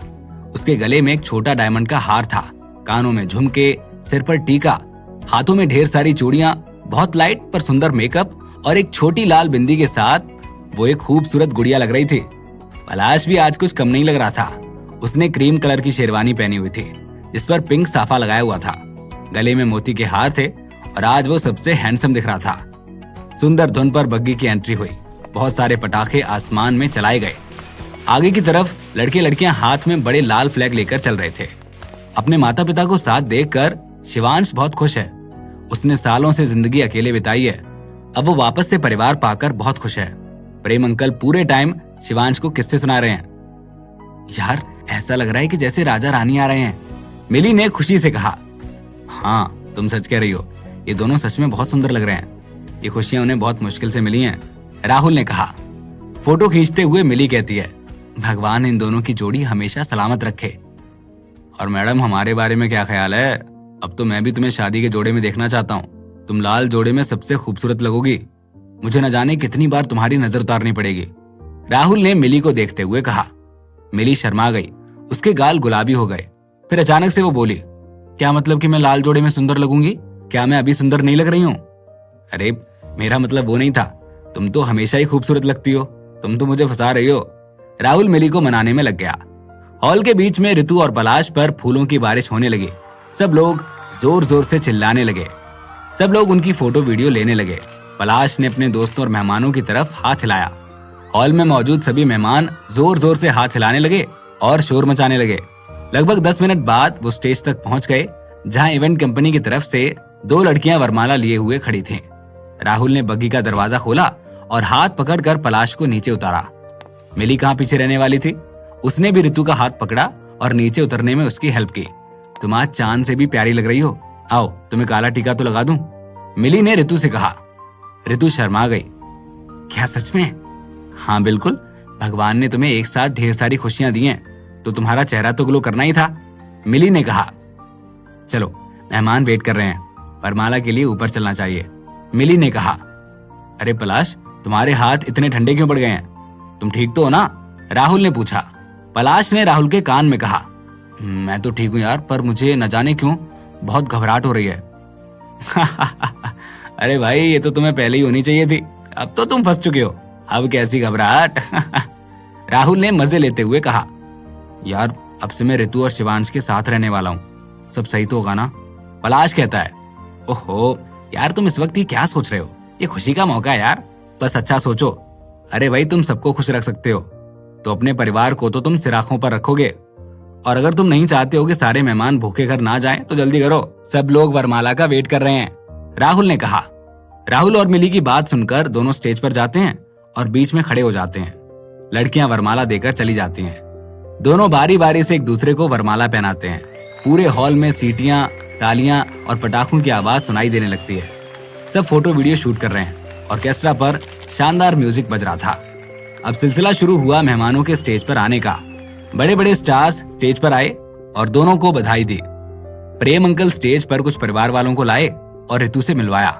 उसके गले में एक छोटा डायमंड का हार था, कानों में झुमके, सिर पर टीका, हाथों में ढेर सारी चूड़ियां, बहुत लाइट पर सुंदर मेकअप और एक छोटी लाल बिंदी के साथ वो एक खूबसूरत गुड़िया लग रही थी। पलाश भी आज कुछ कम नहीं लग रहा था। उसने क्रीम कलर की शेरवानी पहनी हुई थी जिस पर पिंक साफा लगाया हुआ था। गले में मोती के हार थे और आज वो सबसे हैंडसम दिख रहा था। सुंदर धुन पर बग्गी की एंट्री हुई। बहुत सारे पटाखे आसमान में चलाए गए। आगे की तरफ लड़के लड़कियां हाथ में बड़े लाल फ्लैग लेकर चल रहे थे। अपने माता पिता को साथ देखकर शिवांश बहुत खुश है। उसने सालों से जिंदगी अकेले बिताई है। अब वो वापस से परिवार पाकर बहुत खुश है। प्रेम अंकल पूरे टाइम शिवांश को किस्से सुना रहे हैं। यार, ऐसा लग रहा है कि जैसे राजा रानी आ रहे हैं, मिली ने खुशी से कहा। हाँ, तुम सच कह रही हो। ये दोनों सच में बहुत सुंदर लग रहे हैं। ये खुशियां उन्हें बहुत मुश्किल से मिली हैं, राहुल ने कहा। फोटो खींचते हुए मिली कहती है, भगवान इन दोनों की जोड़ी हमेशा सलामत रखे। और मैडम, हमारे बारे में क्या ख्याल है? अब तो मैं भी तुम्हें शादी के जोड़े में देखना चाहता हूँ। तुम लाल जोड़े में सबसे खूबसूरत लगोगी। मुझे न जाने कितनी बार तुम्हारी नजर उतारनी पड़ेगी, राहुल ने मिली को देखते हुए कहा। मिली शर्मा गई। उसके गाल गुलाबी हो गए। फिर अचानक से वो बोली, क्या मतलब कि मैं लाल जोड़े में सुंदर लगूंगी? क्या मैं अभी सुंदर नहीं लग रही हूँ? अरे, मेरा मतलब वो नहीं था। तुम तो हमेशा ही खूबसूरत लगती हो। तुम तो मुझे फंसा रही हो। राहुल मिली को मनाने में लग गया। हॉल के बीच में ऋतु और पलाश पर फूलों की बारिश होने लगी। सब लोग जोर जोर से चिल्लाने लगे। सब लोग उनकी फोटो वीडियो लेने लगे। पलाश ने अपने दोस्तों और मेहमानों की तरफ हाथ हिलाया। हॉल में मौजूद सभी मेहमान जोर जोर से हाथ हिलाने लगे और शोर मचाने लगे। लगभग 10 मिनट बाद वो स्टेज तक पहुंच गए जहां इवेंट कंपनी की तरफ से 2 लड़कियां वरमाला लिए हुए खड़ी थीं। राहुल ने बग्गी का दरवाजा खोला और हाथ पकड़कर पलाश को नीचे उतारा। मिली कहां पीछे रहने वाली थी। उसने भी ऋतु का हाथ पकड़ा और नीचे उतरने में उसकी हेल्प की। तुम आज चांद से भी प्यारी लग रही हो। आओ, तुम्हें काला टीका तो लगा दूं, मिली ने ऋतु से कहा। ऋतु शर्मा गई। क्या सच में? हाँ बिल्कुल। भगवान ने तुम्हें एक साथ ढेर सारी खुशियां दी हैं, तो तुम्हारा चेहरा तो ग्लो करना ही था, मिली ने कहा। चलो, मेहमान वेट कर रहे हैं, वरमाला के लिए ऊपर चलना चाहिए, मिली ने कहा। अरे पलाश, तुम्हारे हाथ इतने ठंडे क्यों पड़ गए हैं? तुम ठीक तो हो ना? राहुल ने पूछा। पलाश ने राहुल के कान में कहा, मैं तो ठीक हूं यार, पर मुझे न जाने क्यों बहुत घबराहट हो रही है। अरे भाई, ये तो तुम्हें पहले ही होनी चाहिए थी। अब तो तुम फंस चुके हो, अब कैसी घबराहट। राहुल ने मजे लेते हुए कहा, यार अब से मैं ऋतु और शिवांश के साथ रहने वाला हूँ, सब सही तो होगा ना? पलाश कहता है, ओहो यार, तुम इस वक्त ये क्या सोच रहे हो? ये खुशी का मौका है यार, बस अच्छा सोचो। अरे भाई, तुम सबको खुश रख सकते हो तो अपने परिवार को तो तुम सिराखों पर रखोगे, और अगर तुम नहीं चाहते हो कि सारे मेहमान भूखे घर ना जाएं तो जल्दी करो, सब लोग वरमाला का वेट कर रहे हैं। राहुल ने कहा। राहुल और मिली की बात सुनकर दोनों स्टेज पर जाते हैं और बीच में खड़े हो जाते हैं। लड़कियां वरमाला देकर चली जाती हैं। दोनों बारी बारी से एक दूसरे को वरमाला पहनाते हैं। पूरे हॉल में सीटियां, तालियां और पटाखों की आवाज सुनाई देने लगती है। सब फोटो वीडियो शूट कर रहे हैं। ऑर्केस्ट्रा पर शानदार म्यूजिक बज रहा था। अब सिलसिला शुरू हुआ मेहमानों के स्टेज पर आने का। बड़े बड़े स्टार्स स्टेज पर आए और दोनों को बधाई दी। प्रेम अंकल स्टेज पर कुछ परिवार वालों को लाए और ऋतु से मिलवाया।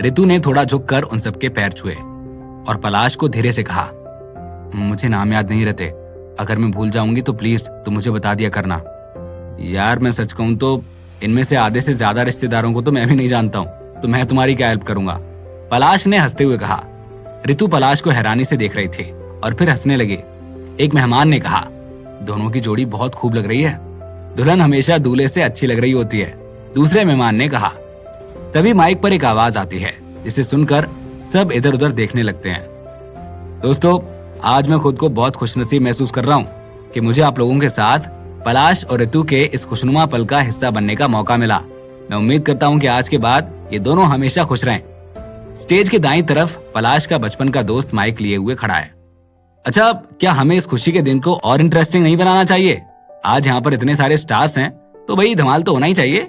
ऋतु ने थोड़ा झुककर उन सबके पैर छुए और पलाश को धीरे से कहा, मुझे नाम याद नहीं रहते, अगर मैं भूल जाऊंगी तो प्लीज तुम मुझे बता दिया करना। यार मैं सच कहूं तो इनमें से आधे से ज्यादा रिश्तेदारों को तो मैं भी नहीं जानता हूं, तो मैं तुम्हारी क्या हेल्प करूंगा? पलाश ने हंसते हुए कहा। ऋतु पलाश को हैरानी से देख रही थी और फिर हंसने लगी। एक मेहमान ने कहा, दोनों की जोड़ी बहुत खूब लग रही है, दुल्हन हमेशा दूल्हे से अच्छी लग रही होती है। दूसरे मेहमान ने कहा। तभी माइक पर एक आवाज आती है जिसे सुनकर सब इधर उधर देखने लगते हैं। दोस्तों, आज मैं खुद को बहुत खुशनसीब महसूस कर रहा हूँ कि मुझे आप लोगों के साथ पलाश और ऋतु के इस खुशनुमा पल का हिस्सा बनने का मौका मिला। मैं उम्मीद करता हूँ कि आज के बाद ये दोनों हमेशा खुश रहें। स्टेज के दाईं तरफ पलाश का बचपन का दोस्त माइक लिए हुए खड़ा है। अच्छा, क्या हमें इस खुशी के दिन को और इंटरेस्टिंग नहीं बनाना चाहिए? आज यहाँ पर इतने सारे स्टार्स हैं तो भाई धमाल तो होना ही चाहिए।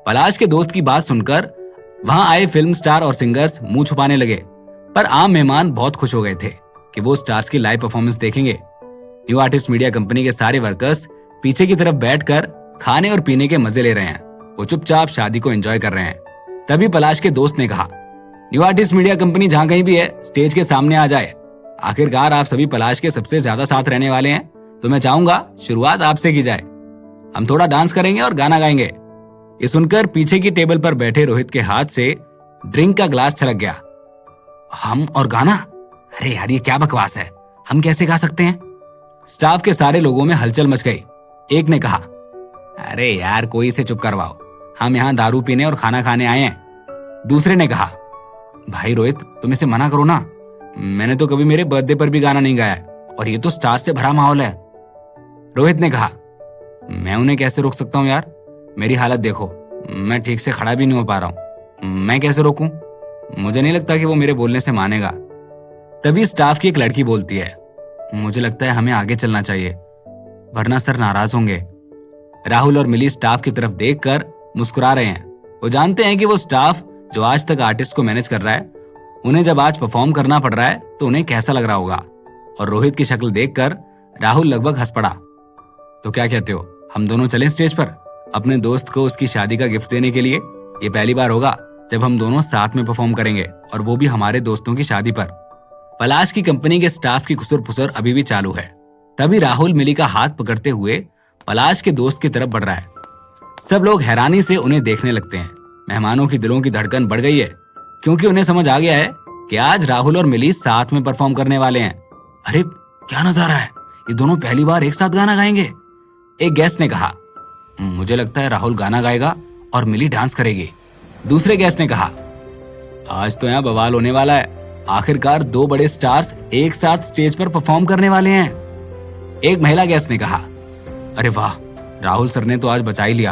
पलाश के दोस्त की बात सुनकर वहां आए फिल्म स्टार और सिंगर्स मुंह छुपाने लगे, पर आम मेहमान बहुत खुश हो गए थे कि वो स्टार्स की लाइव परफॉर्मेंस देखेंगे। न्यू आर्टिस्ट मीडिया कंपनी के सारे वर्कर्स पीछे की तरफ बैठकर खाने और पीने के मजे ले रहे हैं। वो चुपचाप शादी को एंजॉय कर रहे हैं। तभी पलाश के दोस्त ने कहा, न्यू आर्टिस्ट मीडिया कंपनी जहां कहीं भी है, स्टेज के सामने आ जाए। आखिरकार आप सभी पलाश के सबसे ज्यादा साथ रहने वाले हैं, तो मैं चाहूंगा शुरुआत आपसे की जाए। हम थोड़ा डांस करेंगे और गाना गाएंगे। ये सुनकर पीछे की टेबल पर बैठे रोहित के हाथ से ड्रिंक का ग्लास छलक गया। हम और गाना? अरे यार, ये क्या बकवास है, हम कैसे गा सकते हैं? स्टाफ के सारे लोगों में हलचल मच गई। एक ने कहा, अरे यार कोई इसे चुप करवाओ, हम यहाँ दारू पीने और खाना खाने आए हैं। दूसरे ने कहा, भाई रोहित तुम इसे मना करो ना, मैंने तो कभी मेरे बर्थडे पर भी गाना नहीं गाया और ये तो स्टार से भरा माहौल है। रोहित ने कहा, मैं उन्हें कैसे रोक सकता हूँ यार, मेरी हालत देखो, मैं ठीक से खड़ा भी नहीं हो पा रहा हूँ, मैं कैसे रोकूं? मुझे नहीं लगता कि वो मेरे बोलने से मानेगा। तभी स्टाफ की एक लड़की बोलती है, मुझे लगता है हमें आगे चलना चाहिए, वरना सर नाराज होंगे। राहुल और मिली स्टाफ की तरफ देखकर मुस्कुरा रहे हैं। वो जानते हैं कि वो स्टाफ जो आज तक आर्टिस्ट को मैनेज कर रहा है, उन्हें जब आज परफॉर्म करना पड़ रहा है तो उन्हें कैसा लग रहा होगा। और रोहित की शक्ल देखकर राहुल लगभग हंस पड़ा। तो क्या कहते हो, हम दोनों चलें स्टेज पर अपने दोस्त को उसकी शादी का गिफ्ट देने के लिए? ये पहली बार होगा जब हम दोनों साथ में परफॉर्म करेंगे, और वो भी हमारे दोस्तों की शादी पर। पलाश की कंपनी के स्टाफ की खुसर फुसर अभी भी चालू है। तभी राहुल मिली का हाथ पकड़ते हुए पलाश के दोस्त की तरफ बढ़ रहा है। सब लोग हैरानी से उन्हें देखने लगते हैं। मेहमानों की दिलों की धड़कन बढ़ गई है, क्योंकि उन्हें समझ आ गया है कि आज राहुल और मिली साथ में परफॉर्म करने वाले हैं। अरे क्या नजारा है, ये दोनों पहली बार एक साथ गाना गाएंगे। एक गेस्ट ने कहा, मुझे लगता है राहुल गाना गाएगा और मिली डांस करेगी। दूसरे गेस्ट ने कहा, आज तो यहाँ बवाल होने वाला है, आखिरकार दो बड़े स्टार्स एक साथ स्टेज पर परफॉर्म करने वाले हैं। एक महिला गेस्ट ने कहा, अरे वाह, राहुल सर ने तो आज बचा ही लिया,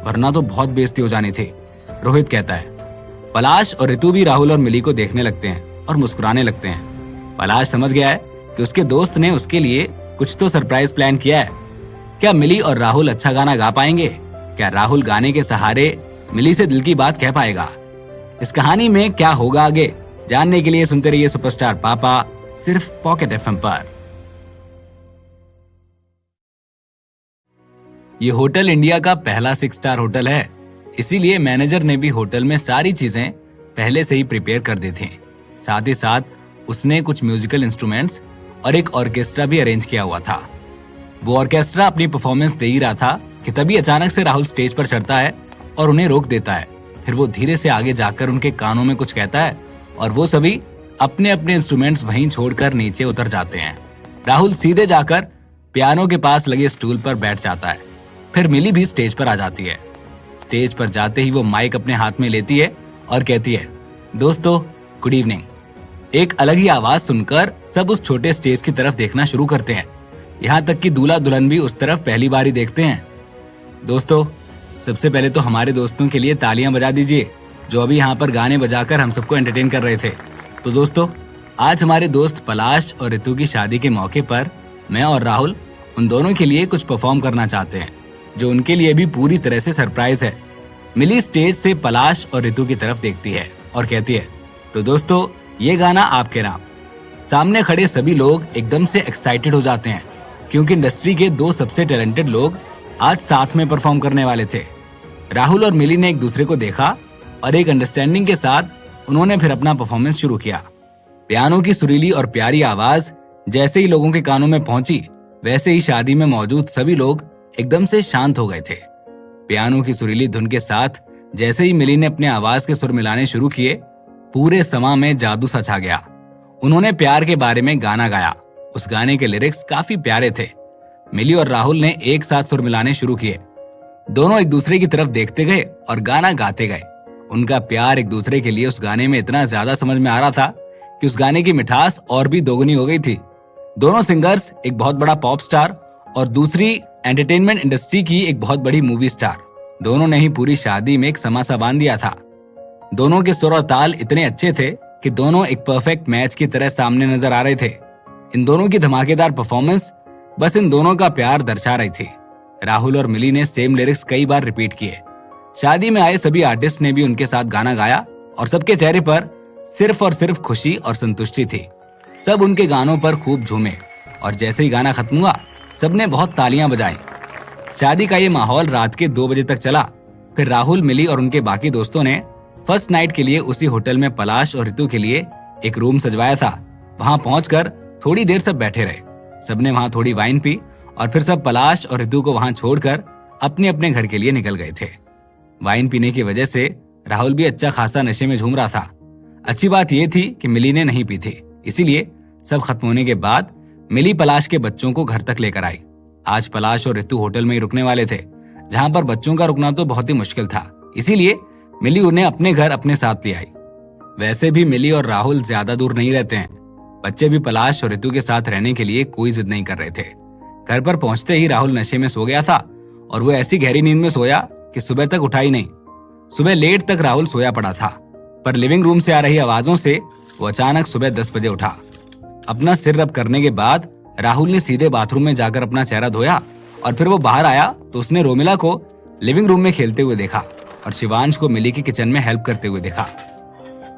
वरना तो बहुत बेइज्जती हो जानी थी। रोहित कहता है। पलाश और ऋतु भी राहुल और मिली को देखने लगते हैं और मुस्कुराने लगते हैं। पलाश समझ गया है कि उसके दोस्त ने उसके लिए कुछ तो सरप्राइज प्लान किया है। क्या मिली और राहुल अच्छा गाना गा पाएंगे? क्या राहुल गाने के सहारे मिली से दिल की बात कह पाएगा? इस कहानी में क्या होगा आगे, जानने के लिए सुनते रहिए सुपरस्टार पापा, सिर्फ पॉकेट एफएम पर। ये होटल इंडिया का पहला 6 स्टार होटल है, इसीलिए मैनेजर ने भी होटल में सारी चीजें पहले से ही प्रिपेयर कर दी थी। साथ ही साथ उसने कुछ म्यूजिकल इंस्ट्रूमेंट्स और एक ऑर्केस्ट्रा भी अरेंज किया हुआ था। वो ऑर्केस्ट्रा अपनी परफॉर्मेंस दे ही रहा था कि तभी अचानक से राहुल स्टेज पर चढ़ता है और उन्हें रोक देता है। फिर वो धीरे से आगे जाकर उनके कानों में कुछ कहता है और वो सभी अपने अपने इंस्ट्रूमेंट्स वहीं छोड़कर नीचे उतर जाते हैं। राहुल सीधे जाकर पियानो के पास लगे स्टूल पर बैठ जाता है। फिर मिली भी स्टेज पर आ जाती है। स्टेज पर जाते ही वो माइक अपने हाथ में लेती है और कहती है, दोस्तों गुड इवनिंग। एक अलग ही आवाज सुनकर सब उस छोटे स्टेज की तरफ देखना शुरू करते हैं। यहाँ तक कि दूल्हा दुल्हन भी उस तरफ पहली बार ही देखते हैं। दोस्तों सबसे पहले तो हमारे दोस्तों के लिए तालियां बजा दीजिए जो अभी यहाँ पर गाने बजाकर हम सबको एंटरटेन कर रहे थे। तो दोस्तों आज हमारे दोस्त पलाश और ऋतु की शादी के मौके पर मैं और राहुल उन दोनों के लिए कुछ परफॉर्म करना चाहते हैं जो उनके लिए भी पूरी तरह से सरप्राइज है। मिली स्टेज से पलाश और ऋतु की तरफ देखती है और कहती है, तो दोस्तों ये गाना आपके नाम। सामने खड़े सभी लोग एकदम से एक्साइटेड हो जाते हैं क्योंकि इंडस्ट्री के दो सबसे टैलेंटेड लोग आज साथ में परफॉर्म करने वाले थे। राहुल और मिली ने एक दूसरे को देखा और एक अंडरस्टैंडिंग के साथ उन्होंने फिर अपना परफॉर्मेंस शुरू किया। पियानो की सुरीली और प्यारी आवाज जैसे ही लोगों के कानों में पहुंची वैसे ही शादी में मौजूद सभी लोग एकदम से शांत हो गए थे। पियानो की सुरीली धुन के साथ जैसे ही मिली ने अपने आवाज के सुर मिलाने शुरू किए पूरे समा में जादू सा छा गया। उन्होंने प्यार के बारे में गाना गाया। उस गाने के लिरिक्स काफी प्यारे थे। मिली और राहुल ने एक साथ सुर मिलाने शुरू किए। दोनों एक दूसरे की तरफ देखते गए और गाना गाते गए। उनका प्यार एक दूसरे के लिए उस गाने में इतना ज्यादा समझ में आ रहा था कि उस गाने की मिठास और भी दोगुनी हो गई थी। दोनों सिंगर्स एक बहुत बड़ा पॉप स्टार और दूसरी एंटरटेनमेंट इंडस्ट्री की एक बहुत बड़ी मूवी स्टार, दोनों ने ही पूरी शादी में एक समासा बांध दिया था। दोनों के सुर और ताल इतने अच्छे थे कि दोनों एक परफेक्ट मैच की तरह सामने नजर आ रहे थे। इन दोनों की धमाकेदार परफॉर्मेंस बस इन दोनों का प्यार दर्शा रही थी। राहुल और मिली ने सेम लिरिक्स कई बार रिपीट किए। शादी में आए सभी आर्टिस्ट ने भी उनके साथ गाना गाया और सबके चेहरे पर सिर्फ और सिर्फ खुशी और संतुष्टि थी। सब उनके गानों पर खूब झूमे और जैसे ही गाना खत्म हुआ सबने बहुत तालियां बजाई। शादी का ये माहौल रात के 2 बजे तक चला। फिर राहुल, मिली और उनके बाकी दोस्तों ने फर्स्ट नाइट के लिए उसी होटल में पलाश और ऋतु के लिए एक रूम सजवाया था। वहां पहुंचकर थोड़ी देर सब बैठे रहे। सबने वहां थोड़ी वाइन पी और फिर सब पलाश और ऋतु को वहां छोड़कर अपने अपने घर के लिए निकल गए थे। वाइन पीने की वजह से राहुल भी अच्छा खासा नशे में झूम रहा था। अच्छी बात यह थी कि मिली ने नहीं पी थी, इसीलिए सब खत्म होने के बाद मिली पलाश के बच्चों को घर तक लेकर आई। आज पलाश और ऋतु होटल में ही रुकने वाले थे, जहां पर बच्चों का रुकना तो बहुत ही मुश्किल था, इसीलिए मिली उन्हें अपने घर अपने साथ ले आई। वैसे भी मिली और राहुल ज्यादा दूर नहीं रहते हैं। बच्चे भी पलाश और ऋतु के साथ रहने के लिए कोई जिद नहीं कर रहे थे। घर पर पहुंचते ही राहुल नशे में सो गया था और वो ऐसी गहरी नींद में सोया कि सुबह तक उठा ही नहीं। सुबह लेट तक राहुल सोया पड़ा था, पर लिविंग रूम से आ रही आवाजों से वो अचानक सुबह 10 बजे उठा। अपना सिर रब करने के बाद राहुल ने सीधे बाथरूम में जाकर अपना चेहरा धोया और फिर वो बाहर आया तो उसने रोमिला को लिविंग रूम में खेलते हुए देखा और शिवांश को मिली की किचन में हेल्प करते हुए देखा।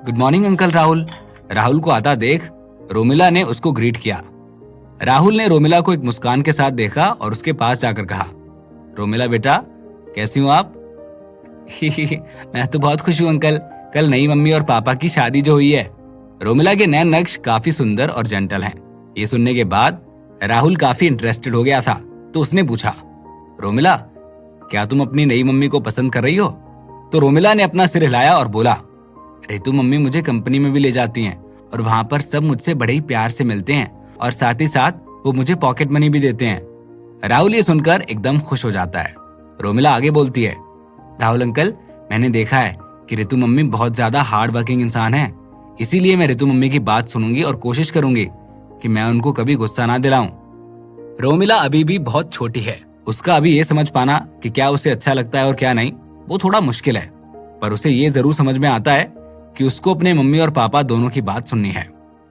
Good morning uncle Rahul. Rahul को आता देख रोमिला ने उसको ग्रीट किया। राहुल ने रोमिला को एक मुस्कान के साथ देखा और उसके पास जाकर कहा, रोमिला बेटा कैसी हो आप? मैं तो बहुत खुश हूँ अंकल, कल नई मम्मी और पापा की शादी जो हुई है। रोमिला के नैन नक्श काफी सुंदर और जेंटल हैं। ये सुनने के बाद राहुल काफी इंटरेस्टेड हो गया था, तो उसने पूछा, रोमिला क्या तुम अपनी नई मम्मी को पसंद कर रही हो? तो रोमिला ने अपना सिर हिलाया और बोला, रितु मम्मी मुझे कंपनी में भी ले जाती हैं और वहां पर सब मुझसे बड़े ही प्यार से मिलते हैं और साथ ही साथ वो मुझे पॉकेट मनी भी देते हैं। राहुल ये सुनकर एकदम खुश हो जाता है। रोमिला आगे बोलती है, राहुल अंकल मैंने देखा है कि रितु मम्मी बहुत ज्यादा हार्ड वर्किंग इंसान है, इसीलिए मैं रितु मम्मी की बात सुनूंगी और कोशिश करूंगी कि मैं उनको कभी गुस्सा ना दिलाऊं। रोमिला अभी भी बहुत छोटी है, उसका अभी ये समझ पाना कि क्या उसे अच्छा लगता है और क्या नहीं वो थोड़ा मुश्किल है, पर उसे ये जरूर समझ में आता है कि उसको अपने मम्मी और पापा दोनों की बात सुननी है।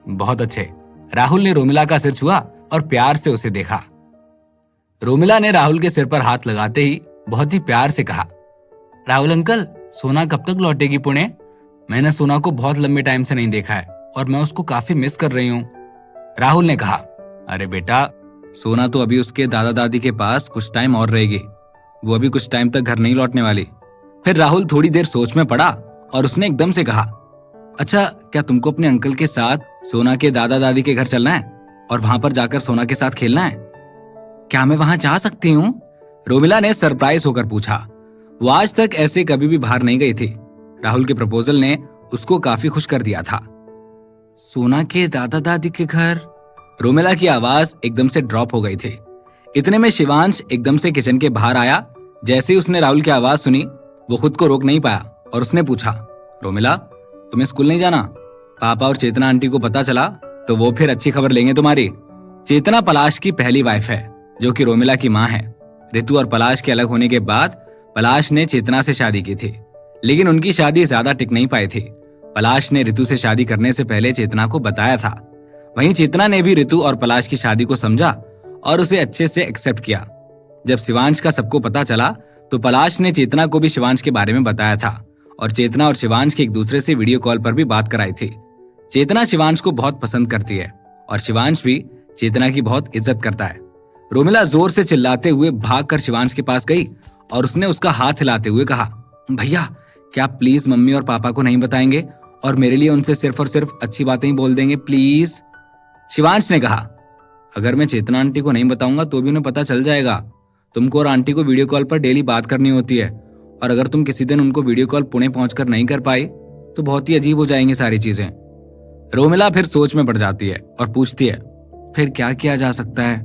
बहुत अच्छे। राहुल ने रोमिला का सिर छुआ और प्यार से उसे देखा। रोमिला ने राहुल के सिर पर हाथ लगाते ही बहुत ही प्यार से कहा, राहुल अंकल सोना कब तक लौटेगी पुणे? मैंने सोना को बहुत लंबे टाइम से नहीं देखा है और मैं उसको काफी मिस कर रही हूँ। राहुल ने कहा, अरे बेटा सोना तो अभी उसके दादा दादी के पास कुछ टाइम और रहेगी, वो अभी कुछ टाइम तक घर नहीं लौटने वाली। फिर राहुल थोड़ी देर सोच में पड़ा और उसने एकदम से कहा, अच्छा, क्या तुमको अपने अंकल के साथ सोना के दादा दादी के घर चलना है और वहां पर जाकर सोना के साथ खेलना है? क्या मैं वहां जा सकती हूँ? रोमिला ने सरप्राइज होकर पूछा। वो आज तक ऐसे कभी भी बाहर नहीं गई थी। राहुल के प्रपोजल ने उसको काफी खुश कर दिया था। सोना के दादा दादी के घर? रोमिला की आवाज एकदम से ड्रॉप हो गई थी। इतने में शिवांश एकदम से किचन के बाहर आया। जैसे ही उसने राहुल की आवाज सुनी, वो खुद को रोक नहीं पाया और उसने पूछा, रोमिला, तुम्हें स्कूल नहीं जाना? पापा और चेतना आंटी को पता चला तो वो फिर अच्छी खबर लेंगे तुम्हारी। चेतना पलाश की पहली वाइफ है, जो कि रोमिला की माँ है। रितु और पलाश के अलग होने के बाद पलाश ने चेतना से शादी की थी, लेकिन उनकी शादी ज्यादा टिक नहीं पाई थी। पलाश ने रितु से शादी करने से पहले चेतना को बताया था। वहीं चेतना ने भी रितु और पलाश की शादी को समझा और उसे अच्छे से एक्सेप्ट किया। जब शिवांश का सबको पता चला तो पलाश ने चेतना को भी शिवांश के बारे में बताया था और चेतना और शिवांश की एक दूसरे से वीडियो कॉल पर भी बात कराई थी। चेतना शिवांश को बहुत पसंद करती है और शिवांश भी चेतना की बहुत इज्जत करता है। रोमिला जोर से चिल्लाते हुए भागकर शिवांश के पास गई और उसने उसका हाथ हिलाते हुए कहा, भैया, क्या आप प्लीज मम्मी और पापा को नहीं बताएंगे और मेरे लिए उनसे सिर्फ और सिर्फ अच्छी बातें ही बोल देंगे, प्लीज। शिवांश ने कहा, अगर मैं चेतना आंटी को नहीं बताऊंगा तो भी उन्हें पता चल जाएगा। तुमको और आंटी को वीडियो कॉल पर डेली बात करनी होती है और अगर तुम किसी दिन उनको वीडियो कॉल पुणे पहुंचकर नहीं कर पाई तो बहुत ही अजीब हो जाएंगी सारी चीजें। रोमिला फिर सोच में पड़ जाती है और पूछती है, फिर क्या किया जा सकता है?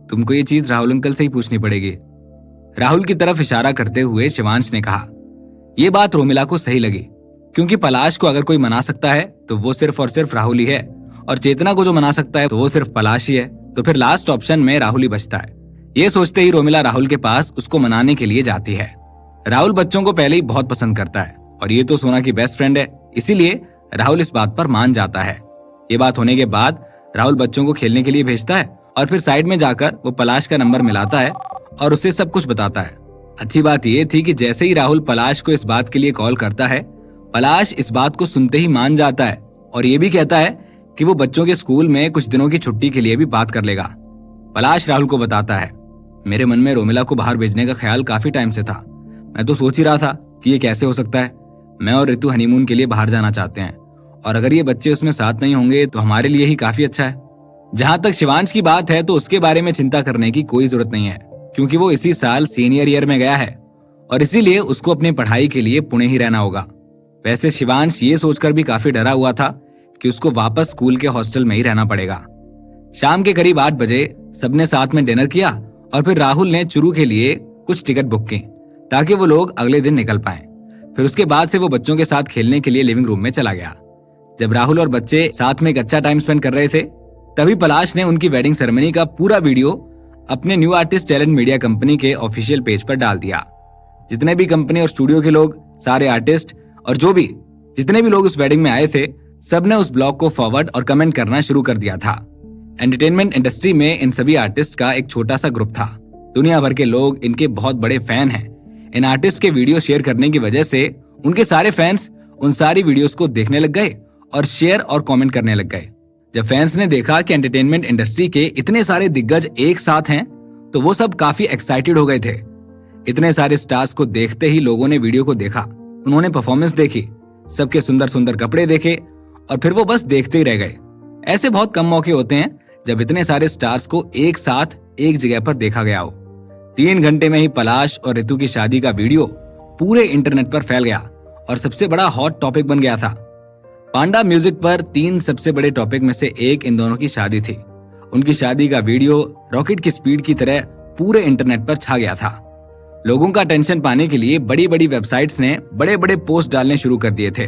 तुमको ये चीज राहुल अंकल से ही पूछनी पड़ेगी। राहुल की तरफ इशारा करते हुए शिवांश ने कहा। यह बात रोमिला को सही लगी, क्योंकि पलाश को अगर कोई मना सकता है तो वो सिर्फ और सिर्फ राहुल ही है और चेतना को जो मना सकता है तो वो सिर्फ पलाश ही है। तो फिर लास्ट ऑप्शन में राहुल ही बचता है। ये सोचते ही रोमिला राहुल के पास उसको मनाने के लिए जाती है। राहुल बच्चों को पहले ही बहुत पसंद करता है और ये तो सोना की बेस्ट फ्रेंड है, इसीलिए राहुल इस बात पर मान जाता है। ये बात होने के बाद राहुल बच्चों को खेलने के लिए भेजता है और फिर साइड में जाकर वो पलाश का नंबर मिलाता है और उसे सब कुछ बताता है। अच्छी बात यह थी कि जैसे ही राहुल पलाश को इस बात के लिए कॉल करता है, पलाश इस बात को सुनते ही मान जाता है और ये भी कहता है कि वो बच्चों के स्कूल में कुछ दिनों की छुट्टी के लिए भी बात कर लेगा। पलाश राहुल को बताता है, मेरे मन में रोमिला को बाहर भेजने का ख्याल काफी टाइम से था। मैं तो सोच ही रहा था कि ये कैसे हो सकता है। मैं और रितु हनीमून के लिए बाहर जाना चाहते हैं और अगर ये बच्चे उसमें साथ नहीं होंगे तो हमारे लिए ही काफी अच्छा है। जहां तक शिवांश की बात है तो उसके बारे में चिंता करने की कोई जरूरत नहीं है, क्योंकि वो इसी साल सीनियर ईयर में गया है और इसीलिए उसको अपनी पढ़ाई के लिए पुणे ही रहना होगा। वैसे शिवांश ये सोचकर भी काफी डरा हुआ था कि उसको वापस स्कूल के हॉस्टल में ही रहना पड़ेगा। शाम के करीब 8 बजे सबने साथ में डिनर किया और फिर राहुल ने चुरू के लिए कुछ टिकट बुक की ताकि वो लोग अगले दिन निकल पाएं। फिर उसके बाद से वो बच्चों के साथ खेलने के लिए लिविंग रूम में चला गया। जब राहुल और बच्चे साथ में एक अच्छा टाइम स्पेंड कर रहे थे, तभी पलाश ने उनकी वेडिंग सेरेमनी का पूरा वीडियो अपने new artist talent media company के ऑफिशियल पेज पर डाल दिया। जितने भी कंपनी और स्टूडियो के लोग, सारे आर्टिस्ट और जितने भी लोग उस वेडिंग में आए थे, सबने उस ब्लॉग को फॉरवर्ड और कमेंट करना शुरू कर दिया था। एंटरटेनमेंट इंडस्ट्री में इन सभी आर्टिस्ट का एक छोटा सा ग्रुप था। दुनिया भर के लोग इनके बहुत बड़े फैन हैं। इन आर्टिस्ट के वीडियो शेयर करने की वजह से उनके सारे फैंस उन सारी वीडियोस को देखने लग गए और शेयर और कमेंट करने लग गए। जब फैंस ने देखा कि एंटरटेनमेंट इंडस्ट्री के इतने सारे दिग्गज एक साथ हैं, तो वो सब काफी एक्साइटेड हो गए थे। इतने सारे स्टार्स को देखते ही लोगों ने वीडियो को देखा, उन्होंने परफॉर्मेंस देखी, सबके सुंदर सुंदर कपड़े देखे और फिर वो बस देखते ही रह गए। ऐसे बहुत कम मौके होते हैं जब इतने सारे स्टार्स को एक साथ एक जगह पर देखा गया हो। 3 घंटे में ही पलाश और रितु की शादी का वीडियो पूरे इंटरनेट पर फैल गया और सबसे बड़ा हॉट टॉपिक बन गया था। पांडा म्यूजिक पर 3 सबसे बड़े टॉपिक में से एक इन दोनों की शादी थी। उनकी शादी का वीडियो रॉकेट की स्पीड की तरह पूरे इंटरनेट पर छा गया था। लोगों का अटेंशन पाने के लिए बड़ी बड़ी वेबसाइट्स ने बड़े बड़े पोस्ट डालने शुरू कर दिए थे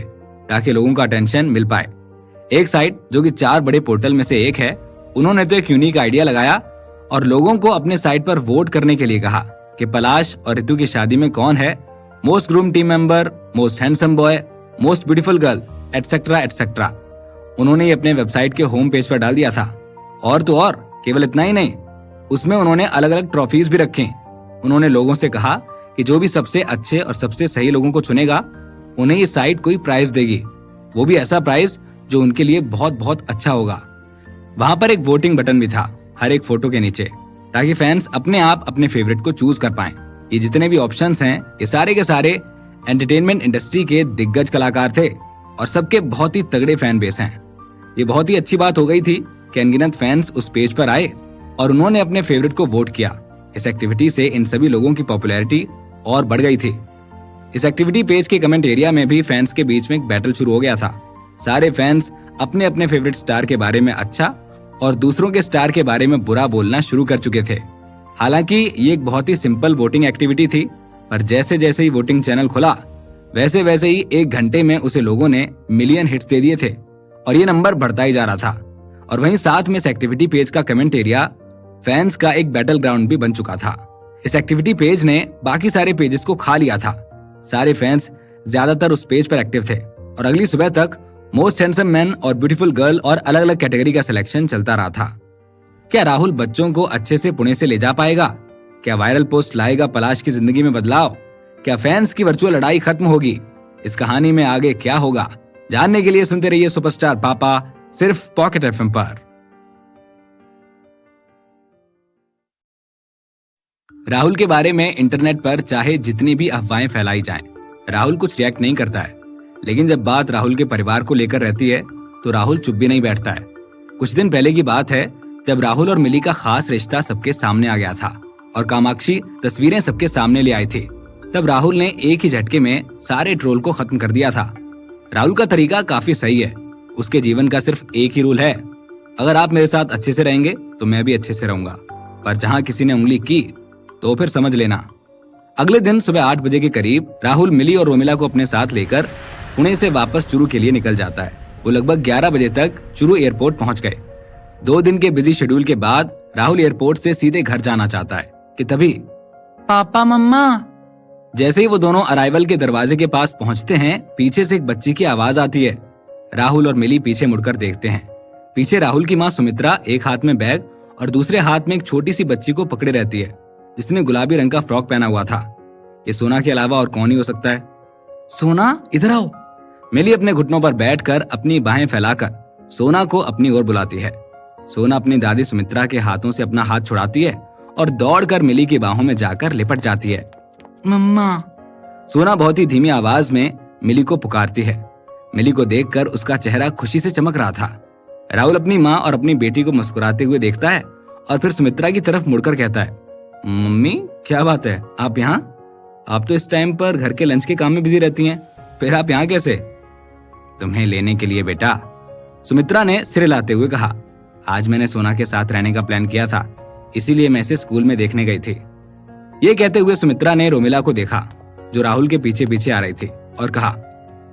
ताकि लोगों का अटेंशन मिल पाए। एक साइट जो कि 4 बड़े पोर्टल में से एक है, उन्होंने तो एक यूनिक आइडिया लगाया और लोगों को अपने साइट पर वोट करने के लिए कहा कि पलाश और रितु की शादी में कौन है most groom team member, most handsome boy, most beautiful girl, etcetera etcetera. उन्होंने ये अपने वेबसाइट के होम पेज पर डाल दिया था। और तो और केवल इतना ही नहीं, उसमें उन्होंने अलग अलग ट्रॉफीज भी रखे। उन्होंने लोगों से कहा कि जो भी सबसे अच्छे और सबसे सही लोगों को चुनेगा, उन्हें ये साइट कोई प्राइज देगी, वो भी ऐसा प्राइज जो उनके लिए बहुत बहुत अच्छा होगा। वहां पर एक वोटिंग बटन भी था हर एक फोटो के नीचे, ताकि फैंस अपने आप अपने फेवरेट को चूज कर पाएं। ये जितने भी ऑप्शंस हैं, ये सारे के सारे एंटरटेनमेंट इंडस्ट्री के दिग्गज कलाकार थे और सबके बहुत ही तगड़े फैन बेस हैं। ये बहुत ही अच्छी बात हो गई थी कि अनगिनत फैंस उस पेज पर आए और उन्होंने अपने फेवरेट को वोट किया। इस एक्टिविटी से इन सभी लोगों की पॉपुलैरिटी और बढ़ गई थी। इस एक्टिविटी पेज के कमेंट एरिया में भी फैंस के बीच में एक बैटल शुरू हो गया था। सारे फैंस अपने अपने फेवरेट स्टार के बारे में अच्छा और दूसरों के स्टार के बारे में बुरा बोलना शुरू कर चुके थे। हालांकि ये एक बहुत ही सिंपल वोटिंग एक्टिविटी थी, पर जैसे जैसे ही वोटिंग चैनल खुला वैसे वैसे ही 1 घंटे में उसे लोगों ने मिलियन हिट्स दे दिए थे और ये नंबर बढ़ता ही जा रहा था। और वहीं साथ में इस एक्टिविटी पेज का कमेंट एरिया फैंस का एक बैटल ग्राउंड भी बन चुका था। इस एक्टिविटी पेज ने बाकी सारे पेजेस को खा लिया था। सारे फैंस ज्यादातर उस पेज पर एक्टिव थे और अगली सुबह तक मोस्ट हैंडसम मैन और ब्यूटीफुल गर्ल और अलग अलग कैटेगरी का सिलेक्शन चलता रहा था। क्या राहुल बच्चों को अच्छे से पुणे से ले जा पाएगा? क्या वायरल पोस्ट लाएगा पलाश की जिंदगी में बदलाव? क्या फैंस की वर्चुअल लड़ाई खत्म होगी? इस कहानी में आगे क्या होगा, जानने के लिए सुनते रहिए सुपरस्टार पापा, सिर्फ पॉकेट एफएम पर। राहुल के बारे में इंटरनेट पर चाहे जितनी भी अफवाहें फैलाई जाएं, राहुल कुछ रिएक्ट नहीं करता है। लेकिन जब बात राहुल के परिवार को लेकर रहती है तो राहुल चुप भी नहीं बैठता है। कुछ दिन पहले की बात है जब राहुल और मिली का खास रिश्ता सबके सामने आ गया था और कामाक्षी तस्वीरें सबके सामने ले आई थी। तब राहुल ने एक ही झटके में सारे ट्रोल को खत्म कर दिया था। राहुल का तरीका काफी सही है। उसके जीवन का सिर्फ एक ही रूल है, अगर आप मेरे साथ अच्छे से रहेंगे तो मैं भी अच्छे से रहूंगा, पर जहां किसी ने उंगली की तो फिर समझ लेना। अगले दिन सुबह 8 बजे के करीब राहुल मिली और रोमिला को अपने साथ लेकर पुणे से वापस चुरू के लिए निकल जाता है। वो लगभग 11 बजे तक चुरू एयरपोर्ट पहुंच गए। 2 दिन के बिजी शेड्यूल के बाद राहुल एयरपोर्ट से सीधे घर जाना चाहता है कि तभी पापा मम्मा। जैसे ही वो दोनों अराइवल के दरवाजे के पास पहुंचते हैं, पीछे से एक बच्ची की आवाज आती है। राहुल और मिली पीछे मुड़कर देखते हैं। पीछे राहुल की माँ सुमित्रा एक हाथ में बैग और दूसरे हाथ में एक छोटी सी बच्ची को पकड़े रहती है, जिसने गुलाबी रंग का फ्रॉक पहना हुआ था। ये सोना के अलावा और कौन ही हो सकता है? सोना, इधर आओ। मिली अपने घुटनों पर बैठकर अपनी बाहें फैलाकर सोना को अपनी ओर बुलाती है। सोना अपनी दादी सुमित्रा के हाथों से अपना हाथ छुड़ाती है और दौड़कर मिली की बाहों में जाकर लिपट जाती है। मम्मा। सोना बहुत ही धीमी आवाज में मिली को पुकारती है। मिली को देखकर उसका चेहरा खुशी से चमक रहा था। राहुल अपनी माँ और अपनी बेटी को मुस्कुराते हुए देखता है और फिर सुमित्रा की तरफ मुड़कर कहता है, मम्मी क्या बात है, आप यहाँ? आप तो इस टाइम पर घर के लंच के काम में बिजी रहती हैं, फिर आप यहाँ कैसे? तुम्हें लेने के लिए बेटा, सुमित्रा ने सिर हिलाते हुए कहा। आज मैंने सोना के साथ रहने का प्लान किया था, इसीलिए मैं इसे स्कूल में देखने गई थी। ये कहते हुए सुमित्रा ने रोमिला को देखा जो राहुल के पीछे पीछे आ रही थी और कहा,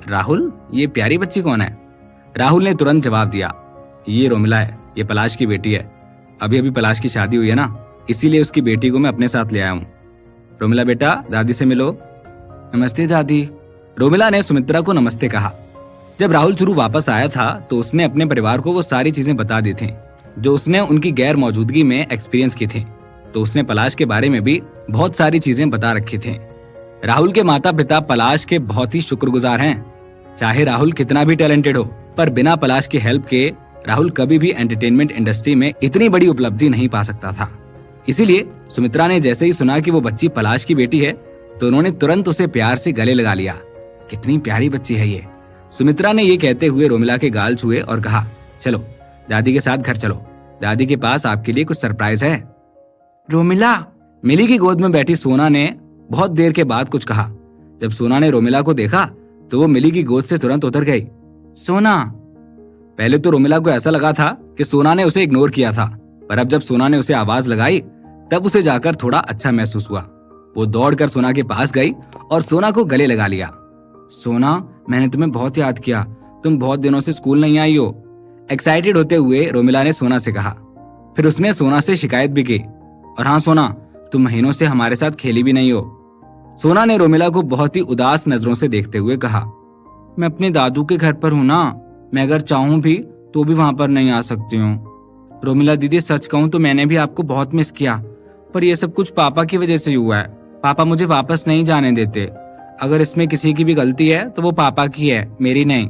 राहुल ये प्यारी बच्ची कौन है? राहुल ने तुरंत जवाब दिया, ये रोमिला है, ये पलाश की बेटी है। अभी अभी पलाश की शादी हुई है ना, इसीलिए उसकी बेटी को मैं अपने साथ ले आया हूँ। रोमिला बेटा, दादी से मिलो। नमस्ते दादी। रोमिला ने सुमित्रा को नमस्ते कहा। जब राहुल चुरू वापस आया था तो उसने अपने परिवार को वो सारी चीजें बता दी थी जो उसने उनकी गैर मौजूदगी में एक्सपीरियंस की थी। तो उसने पलाश के बारे में भी बहुत सारी चीजें बता रखी थी। राहुल के माता पिता पलाश के बहुत ही शुक्रगुजार हैं। चाहे राहुल कितना भी टैलेंटेड हो, पर बिना पलाश की हेल्प के राहुल कभी भी एंटरटेनमेंट इंडस्ट्री में इतनी बड़ी उपलब्धि नहीं पा सकता था। इसीलिए सुमित्रा ने जैसे ही सुना कि वो बच्ची पलाश की बेटी है तो उन्होंने तुरंत उसे प्यार से गले लगा लिया। कितनी प्यारी बच्ची है ये। सुमित्रा ने ये कहते हुए रोमिला के गाल छुए और कहा, चलो दादी के साथ घर चलो, दादी के पास आपके लिए कुछ सरप्राइज है। रोमिला। मिली की गोद में बैठी सोना ने बहुत देर के बाद कुछ कहा। जब सोना ने रोमिला को देखा तो वो मिली की गोद से तुरंत उतर गई। सोना। पहले तो रोमिला को ऐसा लगा था कि सोना ने उसे इग्नोर किया था, पर अब जब सोना ने उसे आवाज लगाई तब उसे जाकर थोड़ा अच्छा महसूस हुआ। वो दौड़कर सोना के पास गई और सोना को गले लगा लिया। सोना, मैंने तुम्हें बहुत याद किया, तुम बहुत दिनों से स्कूल नहीं आई हो। एक्साइटेड होते हुए रोमिला ने सोना से कहा। फिर उसने सोना से शिकायत भी की, और हाँ सोना, तुम महीनों से हमारे साथ खेली भी नहीं हो। सोना ने रोमिला को बहुत ही उदास नजरों से देखते हुए कहा, मैं अपने दादू के घर पर हूँ ना, मैं अगर चाहूँ भी तो भी वहां पर नहीं आ सकती हूँ। रोमिला दीदी, सच कहूँ तो मैंने भी आपको बहुत मिस किया, पर यह सब कुछ पापा की वजह से हुआ है। पापा मुझे वापस नहीं जाने देते। अगर इसमें किसी की भी गलती है तो वो पापा की है, मेरी नहीं।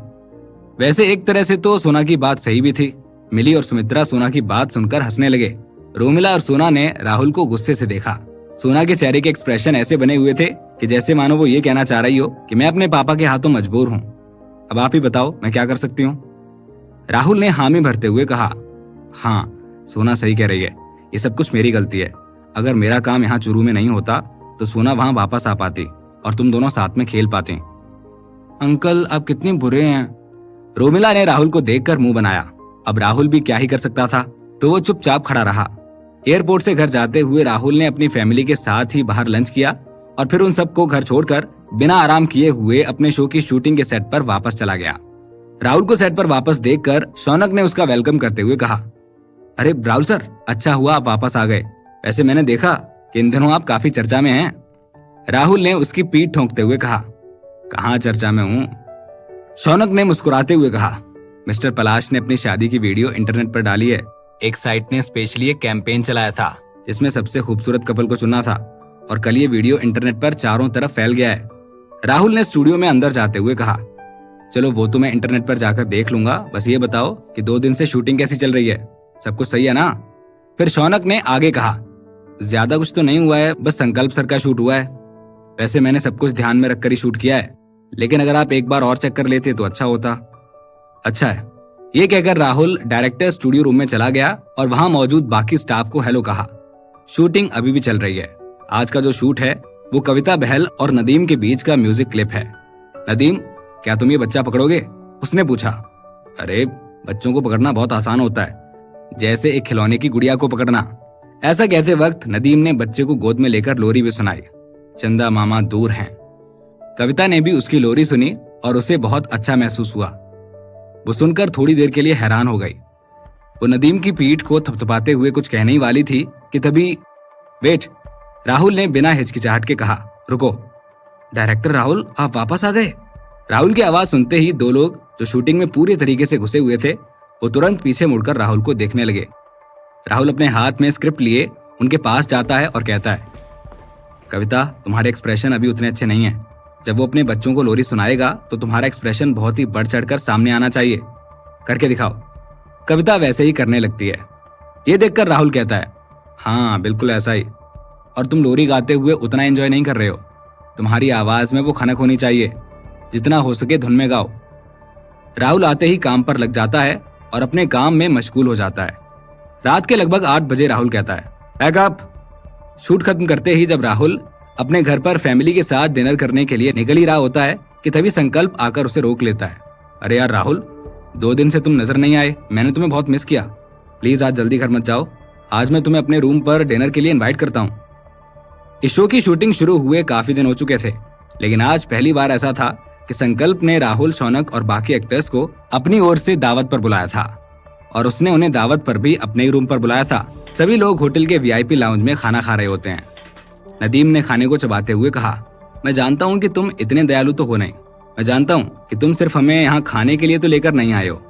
वैसे एक तरह से तो सोना की बात सही भी थी। मिली और सुमित्रा सोना की बात सुनकर हंसने लगे। रोमिला और सोना ने राहुल को गुस्से से देखा। सोना के चेहरे के एक्सप्रेशन ऐसे बने हुए थे कि जैसे मानो वो ये कहना चाह रही हो कि मैं अपने पापा के हाथों मजबूर हूँ। अब आप ही बताओ मैं क्या कर सकती हूँ? राहुल ने हामी भरते हुए कहा, हाँ सोना सही कह रही है, ये सब कुछ मेरी गलती है। अगर मेरा काम यहाँ चुरू में नहीं होता तो सोना वहां वापस आ पाती और तुम दोनों साथ में खेल पाते। अंकल आप कितने बुरे हैं। रोमिला ने राहुल को देखकर मुंह बनाया। अब राहुल भी क्या ही कर सकता था, तो वो चुपचाप खड़ा रहा। एयरपोर्ट से घर जाते हुए राहुल ने अपनी फैमिली के साथ ही बाहर लंच किया और फिर उन सबको घर छोड़कर बिना आराम किए हुए अपने शो की शूटिंग के सेट पर वापस चला गया। राहुल को सेट पर वापस देखकर शौनक ने उसका वेलकम करते हुए कहा, अरे राहुल सर, अच्छा हुआ आप वापस आ गए। वैसे मैंने देखा कि इन दिनों आप काफी चर्चा में हैं। राहुल ने उसकी पीठ ठोंकते हुए कहा, कहाँ चर्चा में हूँ? शौनक ने मुस्कुराते हुए कहा, मिस्टर पलाश ने अपनी शादी की वीडियो इंटरनेट पर डाली है। एक साइट ने स्पेशली एक कैंपेन चलाया था जिसमें सबसे खूबसूरत कपल को चुना था और कल ये वीडियो इंटरनेट पर चारों तरफ फैल गया है। राहुल ने स्टूडियो में अंदर जाते हुए कहा, चलो वो तो मैं इंटरनेट पर जाकर देख लूंगा, बस ये बताओ कि 2 दिन से शूटिंग कैसी चल रही है, सब कुछ सही है ना? फिर शौनक ने आगे कहा, ज्यादा कुछ तो नहीं हुआ है, बस संकल्प सर का शूट हुआ है। वैसे मैंने सब कुछ ध्यान में रखकर ही शूट किया है, लेकिन अगर आप एक बार और चेक कर लेते तो अच्छा होता। अच्छा है। ये कहकर राहुल डायरेक्टर स्टूडियो रूम में चला गया और वहां मौजूद बाकी स्टाफ को हेलो कहा। शूटिंग अभी भी चल रही है। आज का जो शूट है वो कविता बहल और नदीम के बीच का म्यूजिक क्लिप है। नदीम, क्या तुम ये बच्चा पकड़ोगे? उसने पूछा। अरे बच्चों को पकड़ना बहुत आसान होता है, जैसे एक खिलौने की गुड़िया को पकड़ना। ऐसा कहते वक्त नदीम ने बच्चे को गोद में लेकर लोरी भी सुनाई। चंदा मामा दूर हैं। कविता ने भी उसकी लोरी सुनी और उसे बहुत अच्छा महसूस हुआ। वो सुनकर थोड़ी देर के लिए हैरान हो गई। वो नदीम की पीठ को थपथपाते हुए कुछ कहने ही वाली थी कि तभी वेट, राहुल ने बिना हिचकिचाहट के कहा, रुको। डायरेक्टर राहुल, आप वापस आ गए? राहुल की आवाज सुनते ही 2 लोग जो शूटिंग में पूरी तरीके से घुसे हुए थे वो तुरंत पीछे मुड़कर राहुल को देखने लगे। राहुल अपने हाथ में स्क्रिप्ट लिए उनके पास जाता है और कहता है, कविता तुम्हारे एक्सप्रेशन अभी उतने अच्छे नहीं हैं। जब वो अपने बच्चों को लोरी सुनाएगा तो तुम्हारा एक्सप्रेशन बहुत ही बढ़ चढ़कर सामने आना चाहिए, करके दिखाओ। कविता वैसे ही करने लगती है। ये देखकर राहुल कहता है, हाँ बिल्कुल ऐसा ही। और तुम लोरी गाते हुए उतना एंजॉय नहीं कर रहे हो। तुम्हारी आवाज में वो खनक होनी चाहिए, जितना हो सके धुन में गाओ। राहुल आते ही काम पर लग जाता है और अपने काम में मशगूल हो जाता है। रात के लगभग 8 बजे राहुल कहता है, पैकअप। शूट खत्म करते ही जब राहुल अपने घर पर फैमिली के साथ डिनर करने के लिए निकल ही रहा होता है कि तभी संकल्प आकर उसे रोक लेता है। अरे यार राहुल, 2 दिन से तुम नजर नहीं आए, मैंने तुम्हें बहुत मिस किया। प्लीज आज जल्दी घर मत जाओ, आज मैं तुम्हें अपने रूम पर डिनर के लिए इनवाइट करता हूँ। इस शो की शूटिंग शुरू हुए काफी दिन हो चुके थे, लेकिन आज पहली बार ऐसा था कि संकल्प ने राहुल, शौनक और बाकी एक्टर्स को अपनी ओर से दावत पर बुलाया था और उसने उन्हें दावत पर भी अपने ही रूम पर बुलाया था। सभी लोग होटल के वीआईपी लाउंज में खाना खा रहे होते हैं। नदीम ने खाने को चबाते हुए कहा, मैं जानता हूँ कि तुम इतने दयालु तो हो नहीं, मैं जानता हूँ कि तुम सिर्फ हमें यहाँ खाने के लिए तो लेकर नहीं आए हो।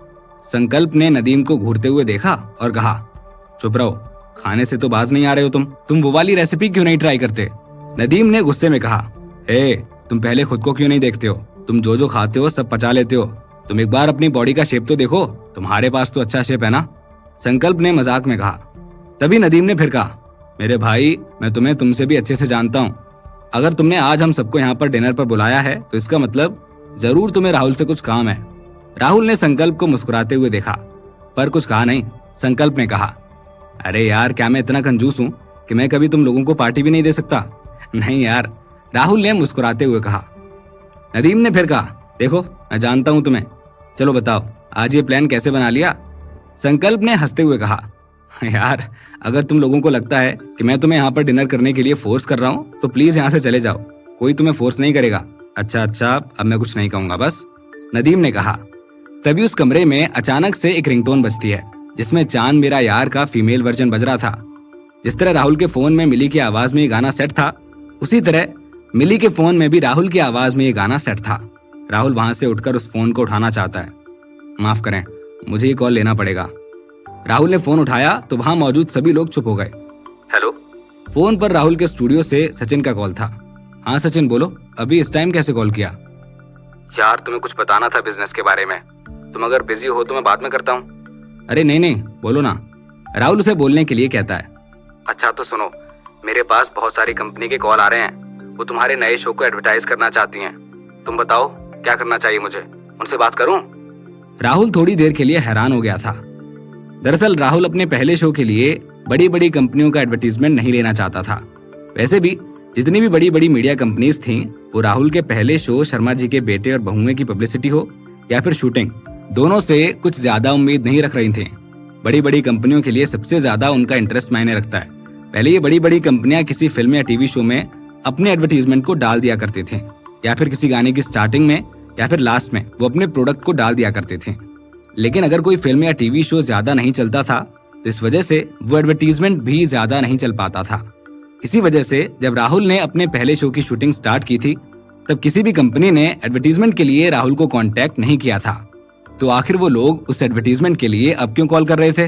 संकल्प ने नदीम को घूरते हुए देखा और कहा, चुप रहो, खाने से तो बाज नहीं आ रहे हो तुम वो वाली रेसिपी क्यों नहीं ट्राई करते? नदीम ने गुस्से में कहा, हे तुम पहले खुद को क्यों नहीं देखते हो? तुम जो खाते हो सब पचा लेते हो। तुम एक बार अपनी बॉडी का शेप तो देखो, तुम्हारे पास तो अच्छा शेप है ना? संकल्प ने मजाक में कहा। तभी नदीम ने फिर कहा, मेरे भाई मैं तुम्हें तुमसे भी अच्छे से जानता हूँ। अगर तुमने आज हम सबको यहाँ पर डिनर पर बुलाया है तो इसका मतलब जरूर तुम्हें राहुल से कुछ काम है। राहुल ने संकल्प को मुस्कुराते हुए देखा पर कुछ कहा नहीं। संकल्प ने कहा, अरे यार क्या मैं इतना कंजूस हूँ कि मैं कभी तुम लोगों को पार्टी भी नहीं दे सकता? नहीं यार, राहुल ने मुस्कुराते हुए कहा। नदीम ने फिर कहा, देखो मैं जानता हूँ तुम्हें, चलो बताओ आज ये प्लान कैसे बना लिया? संकल्प ने हंसते हुए कहा, यार अगर तुम लोगों को लगता है कि मैं तुम्हें यहाँ पर डिनर करने के लिए फोर्स कर रहा हूँ तो प्लीज यहाँ से चले जाओ, कोई तुम्हें फोर्स नहीं करेगा। अच्छा अब मैं कुछ नहीं कहूंगा बस, नदीम ने कहा। तभी उस कमरे में अचानक से एक रिंगटोन बजती है जिसमें चांद मेरा यार का फीमेल वर्जन बज रहा था। जिस तरह राहुल के फोन में मिली की आवाज में ये गाना सेट था, उसी तरह मिली के फोन में भी राहुल की आवाज में ये गाना सेट था। राहुल वहां से उठकर उस फोन को उठाना चाहता है। माफ करें, मुझे ये कॉल लेना पड़ेगा। राहुल ने फोन उठाया तो वहां मौजूद सभी लोग चुप हो गए। हेलो। फोन पर राहुल के स्टूडियो से सचिन का कॉल था। हाँ सचिन बोलो, अभी इस टाइम कैसे कॉल किया? यार तुम्हें कुछ बताना था बिजनेस के बारे में, तुम अगर बिजी हो तो मैं बाद में करता हूँ। अरे नहीं बोलो ना, राहुल उसे बोलने के लिए कहता है। अच्छा तो सुनो, मेरे पास बहुत सारी कंपनी के कॉल आ रहे हैं, वो तुम्हारे नए शो को एडवर्टाइज करना चाहती हैं। तुम बताओ क्या करना चाहिए मुझे? उनसे बात करूं? राहुल थोड़ी देर के लिए हैरान हो गया था। दरअसल राहुल अपने पहले शो के लिए बड़ी बड़ी कंपनियों का एडवर्टीजमेंट नहीं लेना चाहता था। वैसे भी जितनी भी बड़ी बड़ी मीडिया कंपनीज थीं, वो राहुल के पहले शो शर्मा जी के बेटे और बहुएं की पब्लिसिटी हो या फिर शूटिंग, दोनों से कुछ ज्यादा उम्मीद नहीं रख रही थीं। बड़ी बड़ी कंपनियों के लिए सबसे ज्यादा उनका इंटरेस्ट मायने रखता है। पहले ये बड़ी बड़ी कंपनियां किसी फिल्म या टीवी शो में अपने एडवर्टीजमेंट को डाल दिया करती थी, या फिर किसी गाने की स्टार्टिंग में या फिर लास्ट में वो अपने प्रोडक्ट को डाल दिया करती थी। लेकिन अगर कोई फिल्म या टीवी शो ज्यादा नहीं चलता था तो इस वजह से वो एडवर्टीजमेंट भी ज्यादा नहीं चल पाता था। इसी वजह से जब राहुल ने अपने पहले शो की शूटिंग स्टार्ट की थी तब किसी भी कंपनी ने एडवर्टीजमेंट के लिए राहुल को कांटेक्ट नहीं किया था। तो आखिर वो लोग उस एडवर्टीजमेंट के लिए अब क्यों कॉल कर रहे थे?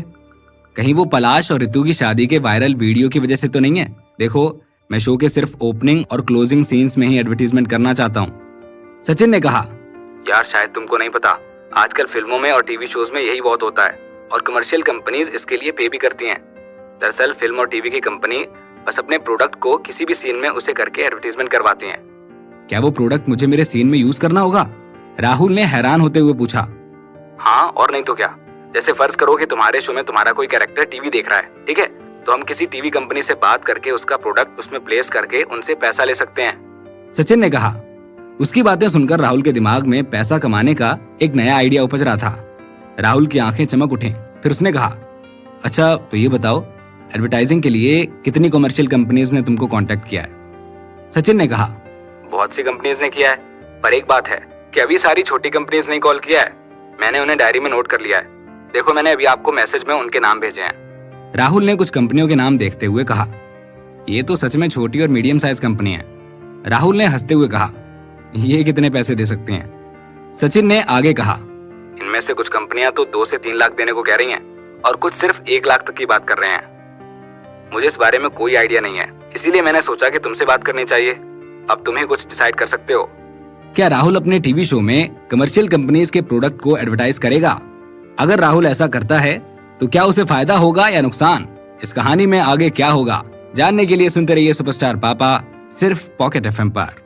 कहीं वो पलाश और ऋतु की शादी के वायरल वीडियो की वजह से तो नहीं है? देखो, मैं शो के सिर्फ ओपनिंग और क्लोजिंग सीन्स में ही एडवर्टीजमेंट करना चाहता हूँ। सचिन ने कहा, यार शायद तुमको नहीं पता, आजकल फिल्मों में और टीवी शोज में यही बहुत होता है और कमर्शियल कंपनीज इसके लिए पे भी करती हैं। दरअसल फिल्म और टीवी की कंपनी बस अपने प्रोडक्ट को किसी भी सीन में उसे करके एडवर्टीजमेंट करवाती हैं। क्या वो प्रोडक्ट मुझे मेरे सीन में यूज करना होगा? राहुल ने हैरान होते हुए पूछा। हाँ और नहीं तो क्या। जैसे फर्ज करो कि तुम्हारे शो में तुम्हारा कोई कैरेक्टर टीवी देख रहा है, ठीक है? तो हम किसी टीवी कंपनी से बात करके उसका प्रोडक्ट उसमें प्लेस करके उनसे पैसा ले सकते हैं। सचिन ने कहा। उसकी बातें सुनकर राहुल के दिमाग में पैसा कमाने का एक नया आइडिया उपज रहा था। राहुल की आंखें चमक उठी। फिर उसने कहा, अच्छा तो ये बताओ, एडवर्टाइजिंग के लिए कितनी कमर्शियल कंपनीज ने तुमको कांटेक्ट किया है? सचिन ने कहा, बहुत सी कंपनीज ने किया है, पर एक बात है कि अभी सारी छोटी कंपनीज ने कॉल किया है। मैंने उन्हें डायरी में नोट कर लिया है। देखो, मैंने अभी आपको मैसेज में उनके नाम भेजे हैं। राहुल ने कुछ कंपनियों के नाम देखते हुए कहा, ये तो सच में छोटी और मीडियम साइज कंपनी है। राहुल ने हंसते हुए कहा, ये कितने पैसे दे सकती हैं? सचिन ने आगे कहा, इनमें से कुछ कंपनियां तो 2 से 3 लाख देने को कह रही हैं और कुछ सिर्फ 1 लाख तक की बात कर रहे हैं। मुझे इस बारे में कोई आइडिया नहीं है, इसीलिए मैंने सोचा कि तुमसे बात करनी चाहिए। अब तुम ही कुछ डिसाइड कर सकते हो। क्या राहुल अपने टीवी शो में कमर्शियल कंपनीज के प्रोडक्ट को एडवर्टाइज करेगा? अगर राहुल ऐसा करता है तो क्या उसे फायदा होगा या नुकसान? इस कहानी में आगे क्या होगा जानने के लिए सुनते रहिए सुपरस्टार पापा, सिर्फ पॉकेट एफएम पर।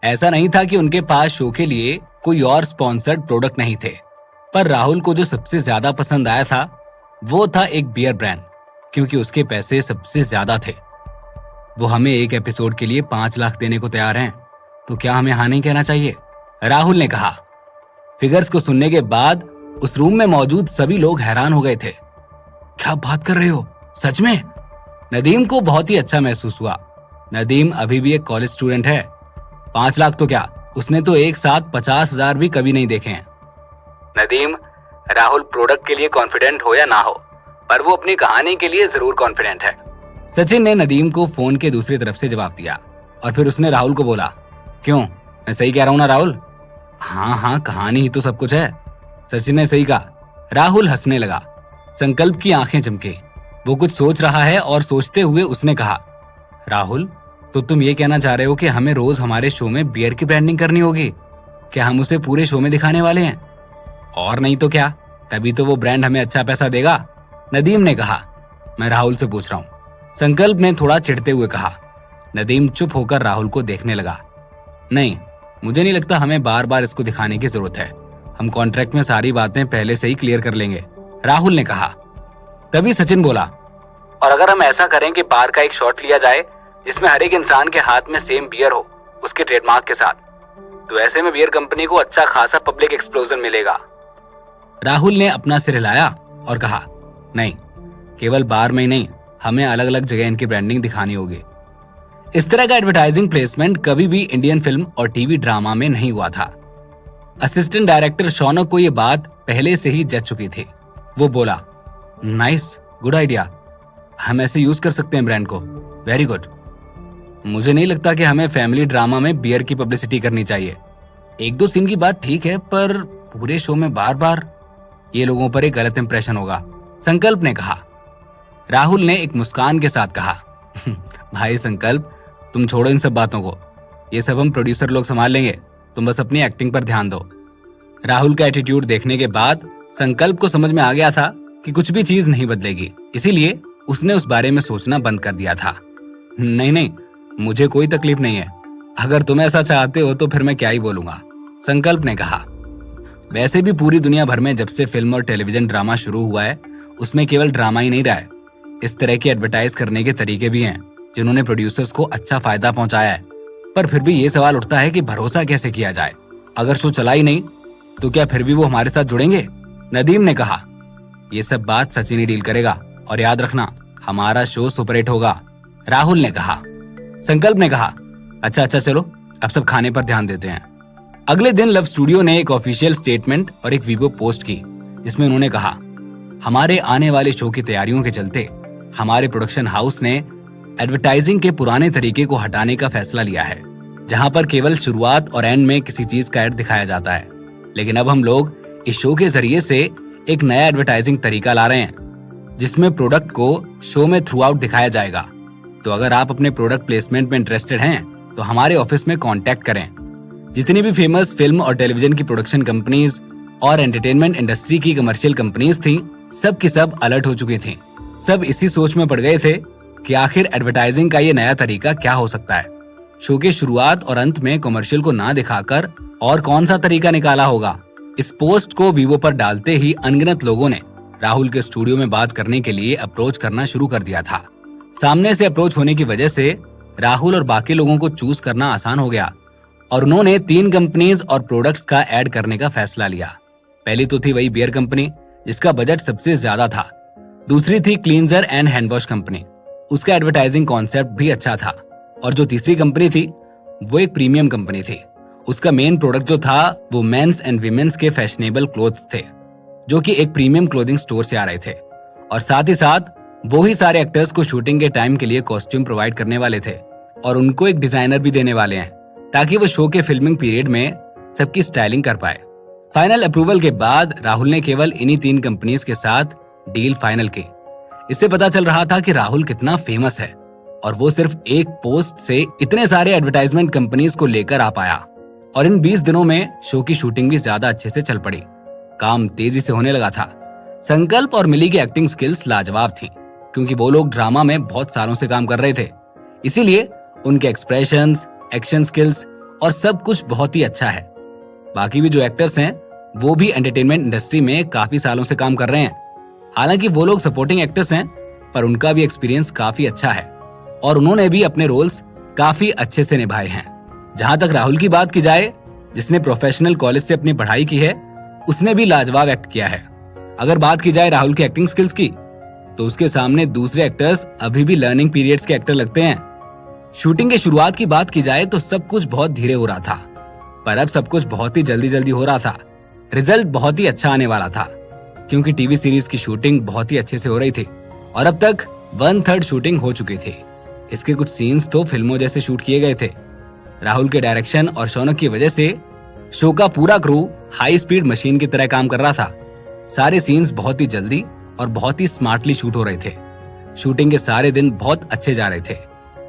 ऐसा नहीं था कि उनके पास शो के लिए कोई और स्पॉन्सर्ड प्रोडक्ट नहीं थे, पर राहुल को जो सबसे ज्यादा पसंद आया था वो था एक बियर ब्रांड, क्योंकि उसके पैसे सबसे ज्यादा थे। वो हमें एक एपिसोड के लिए 5 लाख देने को तैयार हैं, तो क्या हमें हाँ नहीं कहना चाहिए? राहुल ने कहा। फिगर्स को सुनने के बाद उस रूम में मौजूद सभी लोग हैरान हो गए थे। क्या बात कर रहे हो, सच में? नदीम को बहुत ही अच्छा महसूस हुआ। नदीम अभी भी एक कॉलेज स्टूडेंट है। 5 लाख तो क्या, उसने तो एक साथ 50,000 भी कभी नहीं देखे हैं। नदीम, राहुल प्रोडक्ट के लिए कॉन्फिडेंट हो या ना हो, पर वो अपनी कहानी के लिए जरूर कॉन्फिडेंट है। सचिन ने नदीम को फोन के दूसरी तरफ से जवाब दिया और फिर उसने राहुल को बोला, क्यों, मैं सही कह रहा हूं ना राहुल? हाँ हाँ, कहानी ही तो सब कुछ है। सचिन ने सही कहा। राहुल हंसने लगा। संकल्प की आंखें चमकी। वो कुछ सोच रहा है और सोचते हुए उसने कहा, राहुल, तो तुम ये कहना चाह रहे हो कि हमें रोज हमारे शो में बियर की ब्रांडिंग करनी होगी? क्या हम उसे पूरे शो में दिखाने वाले हैं? और नहीं तो क्या, तभी तो वो ब्रांड हमें अच्छा पैसा देगा। नदीम ने कहा। मैं राहुल से पूछ रहा हूँ, संकल्प ने थोड़ा चिढ़ते हुए कहा। नदीम चुप होकर राहुल को देखने लगा। नहीं, मुझे नहीं लगता हमें बार बार इसको दिखाने की जरूरत है। हम कॉन्ट्रैक्ट में सारी बातें पहले से ही क्लियर कर लेंगे, राहुल ने कहा। तभी सचिन बोला, और अगर हम ऐसा करें कि बार का एक शॉट लिया जाए जिसमें हर एक इंसान के हाथ में सेम बियर हो, उसके ट्रेडमार्क के साथ, तो ऐसे में बियर कंपनी को अच्छा खासा पब्लिक एक्सप्लोजन मिलेगा। राहुल ने अपना सिर हिलाया और कहा, नहीं, केवल बार में ही नहीं, हमें अलग अलग जगह इनकी ब्रांडिंग दिखानी होगी। इस तरह का एडवर्टाइजिंग प्लेसमेंट कभी भी इंडियन फिल्म और टीवी ड्रामा में नहीं हुआ था। असिस्टेंट डायरेक्टर शौनक को यह बात पहले से ही जच चुकी थी। वो बोला, नाइस, गुड आइडिया, हम ऐसे यूज कर सकते हैं ब्रांड को, वेरी गुड। मुझे नहीं लगता कि हमें फैमिली ड्रामा में बियर की पब्लिसिटी करनी चाहिए। 1-2 सीन की बात ठीक है, पर पूरे शो में बार बार ये लोगों पर एक गलत इंप्रेशन होगा, संकल्प ने कहा। राहुल ने एक मुस्कान के साथ कहा, भाई संकल्प, तुम छोड़ो इन सब बातों को, ये सब हम प्रोड्यूसर लोग संभाल लेंगे, तुम बस अपनी एक्टिंग पर ध्यान दो। राहुल का एटीट्यूड देखने के बाद संकल्प को समझ में आ गया था कि कुछ भी चीज नहीं बदलेगी, इसीलिए उसने उस बारे में सोचना बंद कर दिया था। नहीं नहीं, मुझे कोई तकलीफ नहीं है, अगर तुम ऐसा चाहते हो तो फिर मैं क्या ही बोलूंगा, संकल्प ने कहा। वैसे भी पूरी दुनिया भर में जब से फिल्म और टेलीविजन ड्रामा शुरू हुआ है, उसमें केवल ड्रामा ही नहीं रहा है, इस तरह के एडवर्टाइज करने के तरीके भी हैं जिन्होंने प्रोड्यूसर्स को अच्छा फायदा पहुंचाया है। पर फिर भी ये सवाल उठता है कि भरोसा कैसे किया जाए। अगर शो चला ही नहीं तो क्या फिर भी वो हमारे साथ जुड़ेंगे? नदीम ने कहा। ये सब बात सचिन ही डील करेगा, और याद रखना हमारा शो सुपरहिट होगा, राहुल ने कहा। संकल्प ने कहा, अच्छा चलो अब सब खाने पर ध्यान देते हैं। अगले दिन लव स्टूडियो ने एक ऑफिशियल स्टेटमेंट और एक वीडियो पोस्ट की, जिसमें उन्होंने कहा, हमारे आने वाले शो की तैयारियों के चलते हमारे प्रोडक्शन हाउस ने एडवर्टाइजिंग के पुराने तरीके को हटाने का फैसला लिया है, जहां पर केवल शुरुआत और एंड में किसी चीज का ऐड दिखाया जाता है। लेकिन अब हम लोग इस शो के जरिए से एक नया एडवर्टाइजिंग तरीका ला रहे हैं, जिसमें प्रोडक्ट को शो में थ्रू आउट दिखाया जाएगा। तो अगर आप अपने प्रोडक्ट प्लेसमेंट में इंटरेस्टेड हैं तो हमारे ऑफिस में कांटेक्ट करें। जितनी भी फेमस फिल्म और टेलीविजन की प्रोडक्शन कंपनीज और एंटरटेनमेंट इंडस्ट्री की कमर्शियल कंपनीज थी, सब की सब अलर्ट हो चुकी थी। सब इसी सोच में पड़ गए थे कि आखिर एडवर्टाइजिंग का ये नया तरीका क्या हो सकता है। शो के शुरुआत और अंत में कमर्शियल को ना दिखाकर और कौन सा तरीका निकाला होगा। इस पोस्ट को वीवो पर डालते ही अनगिनत लोगों ने राहुल के स्टूडियो में बात करने के लिए अप्रोच करना शुरू कर दिया था। सामने से अप्रोच होने की वजह से राहुल और बाकी लोगों को चूज करना आसान हो गया, और उन्होंने 3 कंपनीज और प्रोडक्ट्स का ऐड करने का फैसला लिया। पहली तो थी वही बियर कंपनी, जिसका बजट सबसे ज्यादा था। दूसरी थी cleanser and hand wash company, उसका एडवर्टाइजिंग कॉन्सेप्ट भी अच्छा था। और जो तीसरी कंपनी थी वो एक प्रीमियम कंपनी थी, उसका मेन प्रोडक्ट जो था वो मेंस एंड विमेन्स के फैशनेबल क्लोथ्स थे, जो कि एक प्रीमियम क्लोथिंग स्टोर से आ रहे थे। और साथ ही साथ वो ही सारे एक्टर्स को शूटिंग के टाइम के लिए कॉस्ट्यूम प्रोवाइड करने वाले थे, और उनको एक डिजाइनर भी देने वाले हैं, ताकि वो शो के फिल्मिंग पीरियड में सबकी स्टाइलिंग कर पाए। फाइनल अप्रूवल के बाद राहुल ने केवल इन्हीं 3 कंपनीज के साथ डील फाइनल की। इससे पता चल रहा था कि राहुल कितना फेमस है, और वो सिर्फ एक पोस्ट से इतने सारे एडवर्टाइजमेंट कंपनीज को लेकर आ पाया। और इन 20 दिनों में शो की शूटिंग भी ज्यादा अच्छे से चल पड़ी, काम तेजी से होने लगा था। संकल्प और मिली की एक्टिंग स्किल्स लाजवाब थी, क्योंकि वो लोग ड्रामा में बहुत सालों से काम कर रहे थे, इसीलिए उनके एक्सप्रेशंस, एक्शन स्किल्स और सब कुछ बहुत ही अच्छा है। बाकी भी जो एक्टर्स हैं वो भी एंटरटेनमेंट इंडस्ट्री में काफी सालों से काम कर रहे हैं। हालांकि वो लोग सपोर्टिंग एक्टर्स हैं, पर उनका भी एक्सपीरियंस काफी अच्छा है, और उन्होंने भी अपने रोल्स काफी अच्छे से निभाए हैं। जहां तक राहुल की बात की जाए, जिसने प्रोफेशनल कॉलेज से अपनी पढ़ाई की है, उसने भी लाजवाब एक्ट किया है। अगर बात की जाए राहुल की एक्टिंग स्किल्स की, तो उसके सामने दूसरे एक्टर्स अभी भी लर्निंग पीरियड्स के एक्टर लगते हैं। शूटिंग के शुरुआत की बात की जाए तो सब कुछ बहुत धीरे हो रहा था, पर अब सब कुछ बहुत ही जल्दी हो रहा था। रिजल्ट बहुत ही अच्छा आने वाला था, क्योंकि टीवी सीरीज की शूटिंग बहुत ही अच्छे से हो रही थी, और अब तक 1/3 शूटिंग हो चुकी थी। इसके कुछ सीन्स तो फिल्मों जैसे शूट किए गए थे। राहुल के डायरेक्शन और शौनक की वजह से शो का पूरा क्रू हाई स्पीड मशीन की तरह काम कर रहा था। सारे सीन्स बहुत ही जल्दी और बहुत ही स्मार्टली शूट हो रहे थे। शूटिंग के सारे दिन बहुत अच्छे जा रहे थे,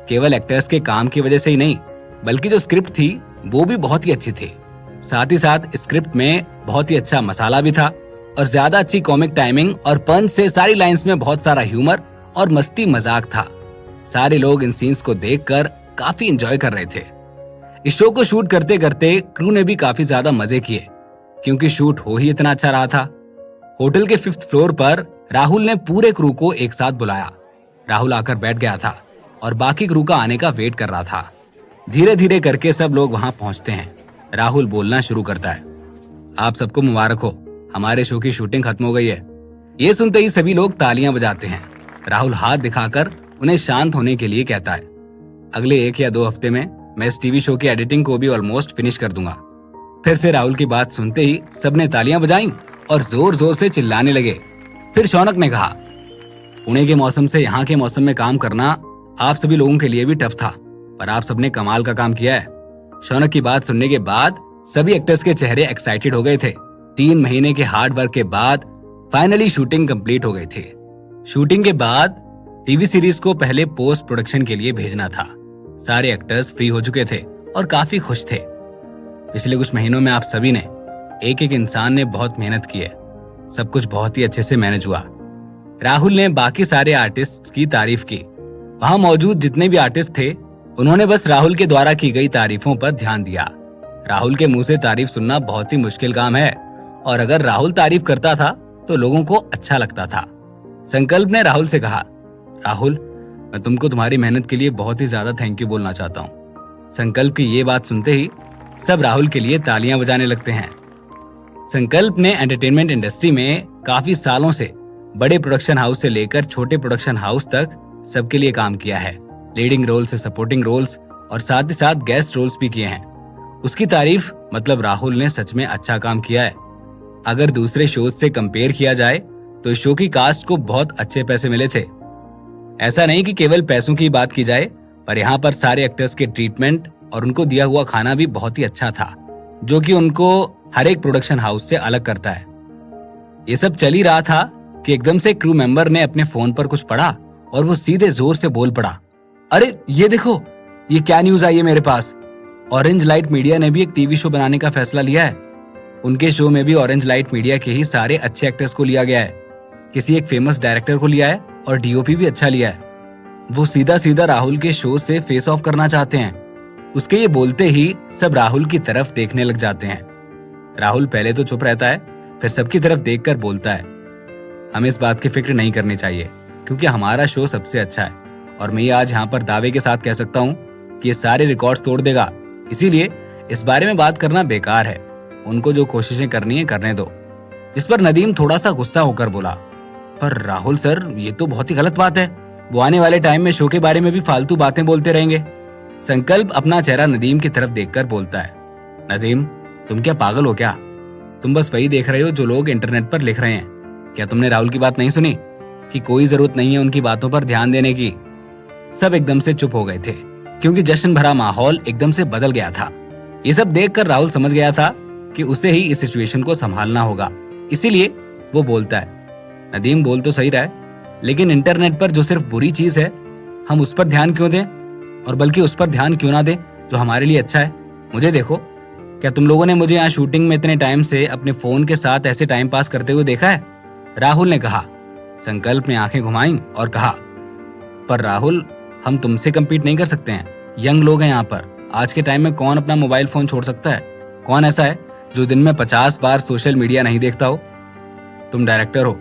केवल एक्टर्स के काम की वजह से ही नहीं, बल्कि जो स्क्रिप्ट थी वो भी बहुत ही अच्छी थी। साथ ही साथ स्क्रिप्ट में बहुत ही अच्छा मसाला भी था, और ज्यादा अच्छी कॉमिक टाइमिंग और पंच से सारी लाइंस में बहुत सारा ह्यूमर और मस्ती मजाक था। सारे लोग इन सीन्स को देखकर काफी एंजॉय कर रहे थे। इस शो को शूट करते करते क्रू ने भी काफी ज्यादा मजे किए, क्योंकि शूट हो ही इतना अच्छा रहा था। होटल के 5th फ्लोर पर राहुल ने पूरे क्रू को एक साथ बुलाया। राहुल आकर बैठ गया था और बाकी क्रू का आने का वेट कर रहा था। धीरे धीरे करके सब लोग वहां पहुंचते हैं। राहुल बोलना शुरू करता है, आप सबको मुबारक हो, हमारे शो की शूटिंग खत्म हो गई है। ये सुनते ही सभी लोग तालियां बजाते हैं। राहुल हाथ दिखाकर उन्हें शांत होने के लिए कहता है, अगले 1 या 2 हफ्ते में मैं इस टीवी शो की एडिटिंग को भी ऑलमोस्ट फिनिश कर दूंगा। फिर से राहुल की बात सुनते ही सबने तालियां बजाईं और जोर जोर से चिल्लाने लगे। फिर शौनक ने कहा, पुणे के मौसम से यहाँ के मौसम में काम करना आप सभी लोगों के लिए भी टफ था, पर आप सबने कमाल का काम किया है। शौनक की बात सुनने के बाद सभी एक्टर्स के चेहरे एक्साइटेड हो गए थे। 3 महीने के हार्ड वर्क के बाद फाइनली शूटिंग कंप्लीट हो गई थी। शूटिंग के बाद टीवी सीरीज को पहले पोस्ट प्रोडक्शन के लिए भेजना था। सारे एक्टर्स फ्री हो चुके थे और काफी खुश थे। पिछले कुछ महीनों में आप सभी ने, एक एक इंसान ने बहुत मेहनत की है। सब कुछ बहुत ही अच्छे से मैनेज हुआ। राहुल ने बाकी सारे आर्टिस्ट की तारीफ की। वहां मौजूद जितने भी आर्टिस्ट थे उन्होंने बस राहुल के द्वारा की गई तारीफों पर ध्यान दिया। राहुल के मुंह से तारीफ सुनना बहुत ही मुश्किल काम है, और अगर राहुल तारीफ करता था तो लोगों को अच्छा लगता था। संकल्प ने राहुल से कहा, राहुल, मैं तुमको तुम्हारी मेहनत के लिए बहुत ही ज्यादा थैंक यू बोलना चाहता हूँ। संकल्प की ये बात सुनते ही सब राहुल के लिए तालियां बजाने लगते हैं। संकल्प ने एंटरटेनमेंट इंडस्ट्री में काफी सालों से बड़े प्रोडक्शन हाउस से लेकर छोटे प्रोडक्शन हाउस तक सबके लिए काम किया है। लीडिंग रोल से सपोर्टिंग रोल्स और साथ ही साथ गेस्ट रोल्स भी किए हैं। उसकी तारीफ मतलब राहुल ने सच में अच्छा काम किया है। अगर दूसरे शोज से कंपेयर किया जाए तो इस शो की कास्ट को बहुत अच्छे पैसे मिले थे। ऐसा नहीं कि केवल पैसों की बात की जाए, पर यहाँ पर सारे एक्टर्स के ट्रीटमेंट और उनको दिया हुआ खाना भी बहुत ही अच्छा था, जो कि उनको हर एक प्रोडक्शन हाउस से अलग करता है। ये सब चल ही रहा था कि एकदम से क्रू मेंबर ने अपने फोन पर कुछ पढ़ा और वो सीधे जोर से बोल पड़ा, अरे ये देखो, ये क्या न्यूज आई है मेरे पास। ऑरेंज लाइट मीडिया ने भी एक टीवी शो बनाने का फैसला लिया है। उनके शो में भी ऑरेंज लाइट मीडिया के ही सारे अच्छे एक्टर्स को लिया गया है। किसी एक फेमस डायरेक्टर को लिया है और डीओपी भी अच्छा लिया है। वो सीधा सीधा राहुल के शो से फेस ऑफ करना चाहते हैं। उसके ये बोलते ही सब राहुल की तरफ देखने लग जाते हैं। राहुल पहले तो चुप रहता है, फिर सबकी तरफ देखकर बोलता है, हमें इस बात की फिक्र नहीं करनी चाहिए क्योंकि हमारा शो सबसे अच्छा है, और मैं आज यहाँ पर दावे के साथ कह सकता हूँ कि ये सारे रिकॉर्ड्स तोड़ देगा। इसीलिए इस बारे में बात करना बेकार है। उनको जो कोशिशें करनी है करने दो। जिस पर नदीम थोड़ा सा गुस्सा होकर बोला, पर राहुल सर, ये तो बहुत ही गलत बात है। वो आने वाले टाइम में शो के बारे में भी फालतू बातें बोलते रहेंगे। संकल्प अपना चेहरा नदीम की तरफ देखकर बोलता है, नदीम, तुम क्या पागल हो क्या? तुम बस वही देख रहे हो जो लोग इंटरनेट पर लिख रहे हैं। क्या तुमने राहुल की बात नहीं सुनी कि कोई जरूरत नहीं है उनकी बातों पर ध्यान देने की? सब एकदम से चुप हो गए थे क्योंकि जश्न भरा माहौल एकदम से बदल गया था। ये सब देखकर राहुल समझ गया था कि उसे ही इस सिचुएशन को संभालना होगा। इसीलिए वो बोलता है, नदीम बोल तो सही रहा है, लेकिन इंटरनेट पर जो सिर्फ बुरी चीज है हम उस पर ध्यान क्यों दें, और बल्कि उस पर ध्यान क्यों ना दें जो हमारे लिए अच्छा है। मुझे देखो, क्या तुम लोगों ने मुझे यहाँ शूटिंग में इतने टाइम से अपने फोन के साथ ऐसे टाइम पास करते हुए देखा है? राहुल ने कहा। संकल्प ने आंखें घुमाई और कहा, पर राहुल, हम तुमसे कम्पीट नहीं कर सकते हैं। यंग लोग हैं यहाँ पर। आज के टाइम में कौन अपना मोबाइल फोन छोड़ सकता है? कौन ऐसा है जो दिन में 50 बार सोशल मीडिया नहीं देखता हो? तुम डायरेक्टर हो,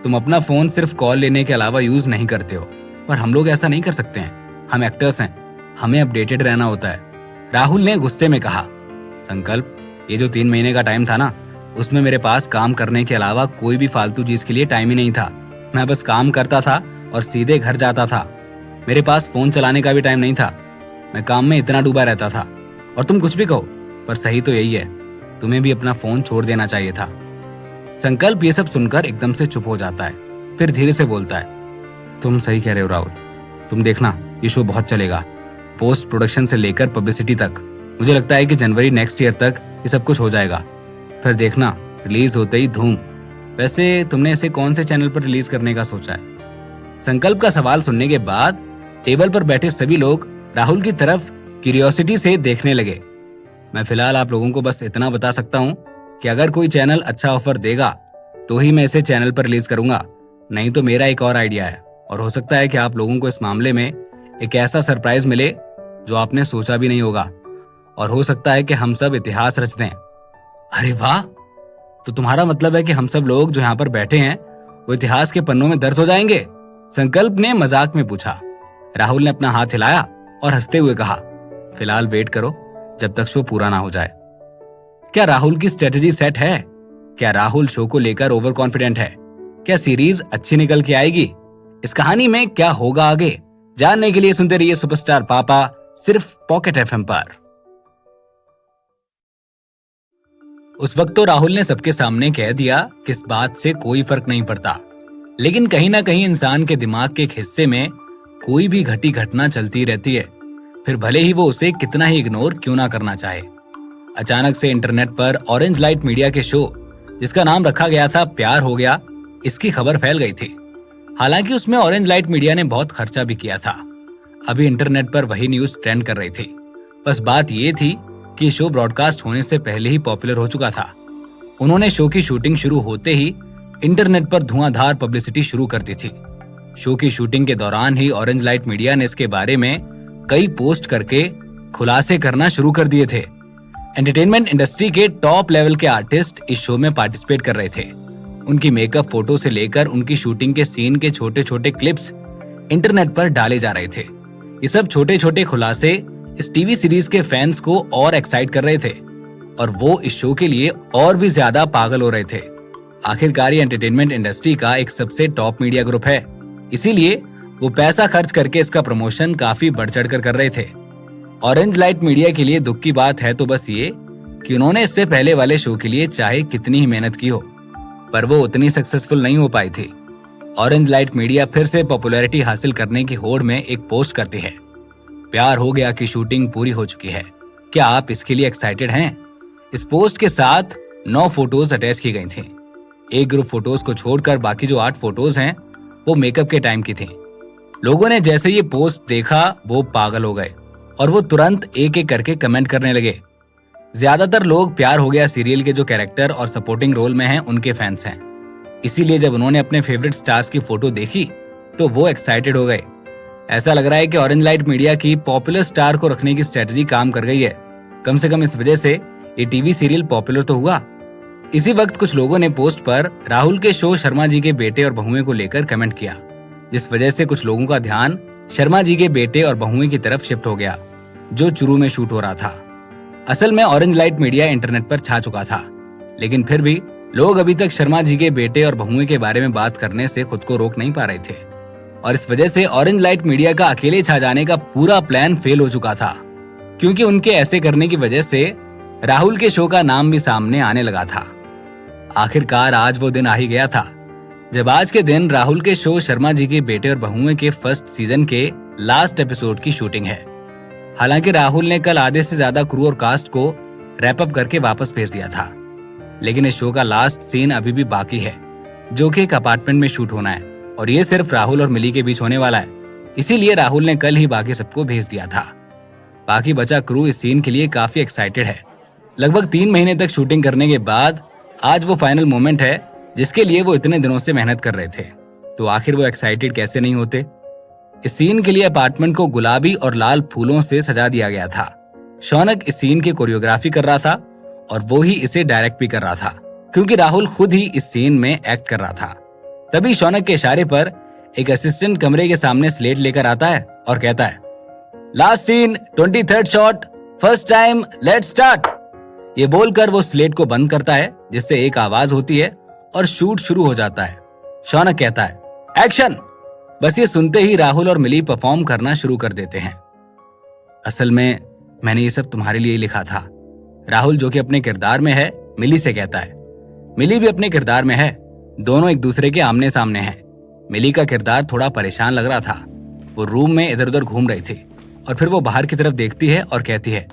तुम अपना फोन सिर्फ कॉल लेने के अलावा यूज नहीं करते हो, पर हम लोग ऐसा नहीं कर सकते हैं। हम एक्टर्स हैं, हमें अपडेटेड रहना होता है। राहुल ने गुस्से में कहा, संकल्प, ये जो 3 महीने का टाइम था ना, उसमें मेरे पास काम करने के अलावा कोई भी फालतू चीज के लिए टाइम ही नहीं था। मैं बस काम करता था और सीधे घर जाता था। मेरे पास फोन चलाने का भी टाइम नहीं था। मैं काम में इतना डूबा रहता था। और तुम कुछ भी कहो, पर सही तो यही है, तुम्हें भी अपना फोन छोड़ देना चाहिए था। संकल्प ये सब सुनकर एकदम से चुप हो जाता है, फिर धीरे से बोलता है, तुम सही कह रहे हो राहुल। तुम देखना, ये शो बहुत चलेगा, पोस्ट प्रोडक्शन से लेकर पब्लिसिटी तक। मुझे लगता है कि जनवरी नेक्स्ट ईयर तक ये सब कुछ हो जाएगा। फिर देखना, रिलीज होते ही धूम। वैसे तुमने इसे कौन से चैनल पर रिलीज करने का सोचा है? संकल्प का सवाल सुनने के बाद टेबल पर बैठे सभी लोग राहुल की तरफ क्यूरियोसिटी से देखने लगे। मैं फिलहाल आप लोगों को बस इतना बता सकता हूँ कि अगर कोई चैनल अच्छा ऑफर देगा तो ही मैं इसे चैनल पर रिलीज करूंगा, नहीं तो मेरा एक और आइडिया है, और हो सकता है कि आप लोगों को इस मामले में एक ऐसा सरप्राइज मिले जो आपने सोचा भी नहीं होगा, और हो सकता है कि हम सब इतिहास रच दें। अरे वाह, तो तुम्हारा मतलब है कि हम सब लोग जो यहाँ पर बैठे हैं वो इतिहास के पन्नों में दर्ज हो जाएंगे? संकल्प ने मजाक में पूछा। राहुल ने अपना हाथ हिलाया और हंसते हुए कहा, फिलहाल वेट करो जब तक शो पूरा ना हो जाए। क्या राहुल की स्ट्रेटेजी सेट है? क्या राहुल शो को लेकर ओवर कॉन्फिडेंट है? क्या सीरीज अच्छी निकल के आएगी? इस कहानी में क्या होगा आगे, जानने के लिए सुनते रहिए सुपरस्टार पापा, सिर्फ पॉकेट एफएम पर। उस वक्त तो राहुल ने सबके सामने कह दिया कि इस बात से कोई फर्क नहीं पड़ता, लेकिन कहीं ना कहीं इंसान के दिमाग के एक हिस्से में कोई भी घटी घटना चलती रहती है, फिर भले ही वो उसे कितना ही इग्नोर क्यों ना करना चाहे। अचानक से इंटरनेट पर ऑरेंज लाइट मीडिया के शो, जिसका नाम रखा गया था प्यार हो गया, इसकी खबर फैल गई थी। हालांकि उसमें ऑरेंज लाइट मीडिया ने बहुत खर्चा भी किया था। अभी इंटरनेट पर वही न्यूज ट्रेंड कर रही थी। बस बात ये थी कि शो ब्रॉडकास्ट होने से पहले ही पॉपुलर हो चुका था। उन्होंने शो की शूटिंग शुरू होते ही इंटरनेट पर धुआंधार पब्लिसिटी शुरू कर दी थी। शो की शूटिंग के दौरान ही ऑरेंज लाइट मीडिया ने इसके बारे में कई पोस्ट करके खुलासे करना शुरू कर दिए थे। एंटरटेनमेंट इंडस्ट्री के टॉप लेवल के आर्टिस्ट इस शो में पार्टिसिपेट कर रहे थे। उनकी मेकअप फोटो से लेकर उनकी शूटिंग के सीन के छोटे छोटे क्लिप्स इंटरनेट पर डाले जा रहे थे। ये सब छोटे छोटे खुलासे इस टीवी सीरीज के फैंस को और एक्साइट कर रहे थे और वो इस शो के लिए और भी ज्यादा पागल हो रहे थे। आखिरकार ये एंटरटेनमेंट इंडस्ट्री का एक सबसे टॉप मीडिया ग्रुप है, इसीलिए वो पैसा खर्च करके इसका प्रमोशन काफी बढ़ चढ़कर कर रहे थे। ऑरेंज लाइट मीडिया के लिए दुख की बात है तो बस ये कि उन्होंने इससे पहले वाले शो के लिए चाहे कितनी ही मेहनत की हो, पर वो उतनी सक्सेसफुल नहीं हो पाई थी। ऑरेंज लाइट मीडिया फिर से पॉपुलैरिटी हासिल करने की होड़ में एक पोस्ट करती है, प्यार हो गया की शूटिंग पूरी हो चुकी है, क्या आप इसके लिए एक्साइटेड हैं? इस पोस्ट के साथ 9 फोटोज अटैच की गई थी। एक ग्रुप फोटोज को छोड़कर बाकी जो 8 फोटोज हैं वो मेकअप के टाइम की थी। लोगों ने जैसे ये पोस्ट देखा वो पागल हो गए और वो तुरंत एक एक करके कमेंट करने लगे। ज्यादातर लोग प्यार हो गया सीरियल के जो कैरेक्टर और सपोर्टिंग रोल में हैं उनके फैंस हैं, इसीलिए जब उन्होंने अपने फेवरेट स्टार्स की फोटो देखी तो वो एक्साइटेड हो गए। ऐसा लग रहा है कि ऑरेंज लाइट मीडिया की पॉपुलर स्टार को रखने की स्ट्रेटजी काम कर गई है। कम से कम इस वजह से ये टीवी सीरियल पॉपुलर तो हुआ। इसी वक्त कुछ लोगों ने पोस्ट पर राहुल के शो शर्मा जी के बेटे और बहुएं को लेकर कमेंट किया, जिस वजह से कुछ लोगों का ध्यान शर्मा जी के बेटे और बहुएं की तरफ शिफ्ट हो गया जो चुरू में शूट हो रहा था। असल में ऑरेंज लाइट मीडिया इंटरनेट पर छा चुका था, लेकिन फिर भी लोग अभी तक शर्मा जी के बेटे और बहुएं के बारे में बात करने से खुद को रोक नहीं पा रहे थे और इस वजह से ऑरेंज लाइट मीडिया का अकेले छा जाने का पूरा प्लान फेल हो चुका था, क्योंकि उनके ऐसे करने की वजह से राहुल के शो का नाम भी सामने आने लगा था। आखिरकार आज वो दिन आ ही गया था जब आज के दिन राहुल के शो शर्मा जी के बेटे और बहुएं के फर्स्ट सीजन के लास्ट एपिसोड की शूटिंग है। हालांकि राहुल ने कल आधे से ज्यादा क्रू और कास्ट को रैप अप करके वापस भेज दिया था, लेकिन इस शो का लास्ट सीन अभी भी बाकी है जो कि एक अपार्टमेंट में शूट होना है और ये सिर्फ राहुल और मिली के बीच होने वाला है। इसीलिए राहुल ने कल ही बाकी सबको भेज दिया था। बाकी बचा क्रू इस सीन के लिए काफी एक्साइटेड है। लगभग 3 महीने तक शूटिंग करने के बाद आज वो फाइनल मोमेंट है जिसके लिए वो इतने दिनों से मेहनत कर रहे थे, तो आखिर वो एक्साइटेड कैसे नहीं होते। इस सीन के लिए अपार्टमेंट को गुलाबी और लाल फूलों से सजा दिया गया था। शौनक इस सीन की कोरियोग्राफी कर रहा था और वो ही इसे डायरेक्ट भी कर रहा था, क्योंकि राहुल खुद ही इस सीन में एक्ट कर रहा था। तभी शौनक के इशारे पर एक असिस्टेंट कमरे के सामने स्लेट लेकर आता है और कहता है, last scene 23rd shot, first time, let's start. ये बोलकर वो स्लेट को बंद करता है जिससे एक आवाज होती है और शूट शुरू हो जाता है। शौनक कहता है, एक्शन। बस ये सुनते ही राहुल और मिली परफॉर्म करना शुरू कर देते हैं। असल में मैंने ये सब तुम्हारे लिए लिखा था। राहुल जो कि अपने किरदार में है मिली से कहता है। मिली भी अपने किरदार में है, दोनों एक दूसरे के आमने सामने हैं। मिली का किरदार थोड़ा परेशान लग रहा था। वो रूम में इधर उधर घूम रही थी और फिर वो बाहर की तरफ देखती है और कहती है।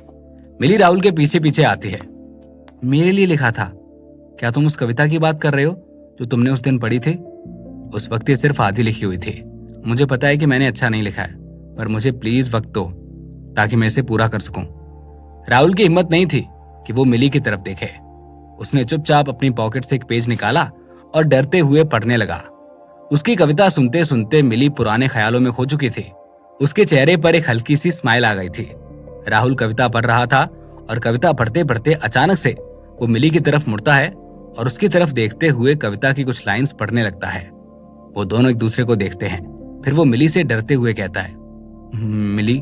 मिली राहुल के पीछे पीछे आती है। मेरे लिए लिखा था? क्या तुम उस कविता की बात कर रहे हो जो तुमने उस दिन पढ़ी थी? उस वक्त ये सिर्फ आधी लिखी हुई थी। मुझे पता है कि मैंने अच्छा नहीं लिखा है, पर मुझे प्लीज वक्त दो ताकि मैं इसे पूरा कर सकूं। राहुल की हिम्मत नहीं थी कि वो मिली की तरफ देखे। उसने चुपचाप अपनी पॉकेट से एक पेज निकाला और डरते हुए पढ़ने लगा। उसकी कविता सुनते सुनते मिली पुराने ख्यालों में खो चुकी थी। उसके चेहरे पर एक हल्की सी स्माइल आ गई थी। राहुल कविता पढ़ रहा था और कविता पढ़ते पढ़ते अचानक से वो मिली की तरफ मुड़ता है और उसकी तरफ देखते हुए कविता की कुछ लाइंस पढ़ने लगता है। वो दोनों एक दूसरे को देखते हैं। फिर वो मिली से डरते हुए कहता है, मिली,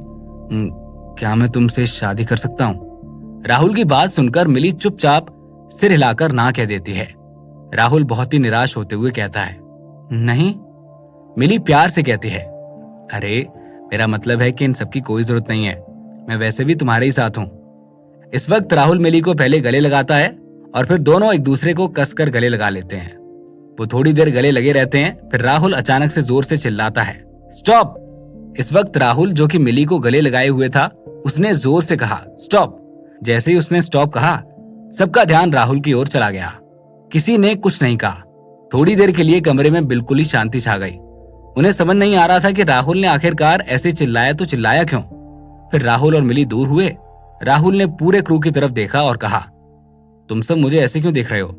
क्या मैं तुमसे शादी कर सकता हूँ? राहुल की बात सुनकर मिली चुपचाप सिर हिलाकर ना कह देती है। राहुल बहुत ही निराश होते हुए कहता है, नहीं। मिली प्यार से कहती है, अरे मेरा मतलब है कि इन सबकी कोई जरूरत नहीं है, मैं वैसे भी तुम्हारे ही साथ हूं। इस वक्त राहुल मिली को पहले गले लगाता है और फिर दोनों एक दूसरे को कसकर गले लगा लेते हैं। वो थोड़ी देर गले लगे रहते हैं। फिर राहुल अचानक से जोर से चिल्लाता है, स्टॉप। इस वक्त राहुल जो कि मिली को गले लगाए हुए था, उसने जोर से कहा, स्टॉप। जैसे ही उसने स्टॉप कहा, सबका ध्यान राहुल की ओर चला गया। किसी ने कुछ नहीं कहा। थोड़ी देर के लिए कमरे में बिल्कुल ही शांति छा गई। उन्हें समझ नहीं आ रहा था कि राहुल ने आखिरकार ऐसे चिल्लाया तो चिल्लाया क्यों। फिर राहुल और मिली दूर हुए। राहुल ने पूरे क्रू की तरफ देखा और कहा, तुम सब मुझे ऐसे क्यों देख रहे हो?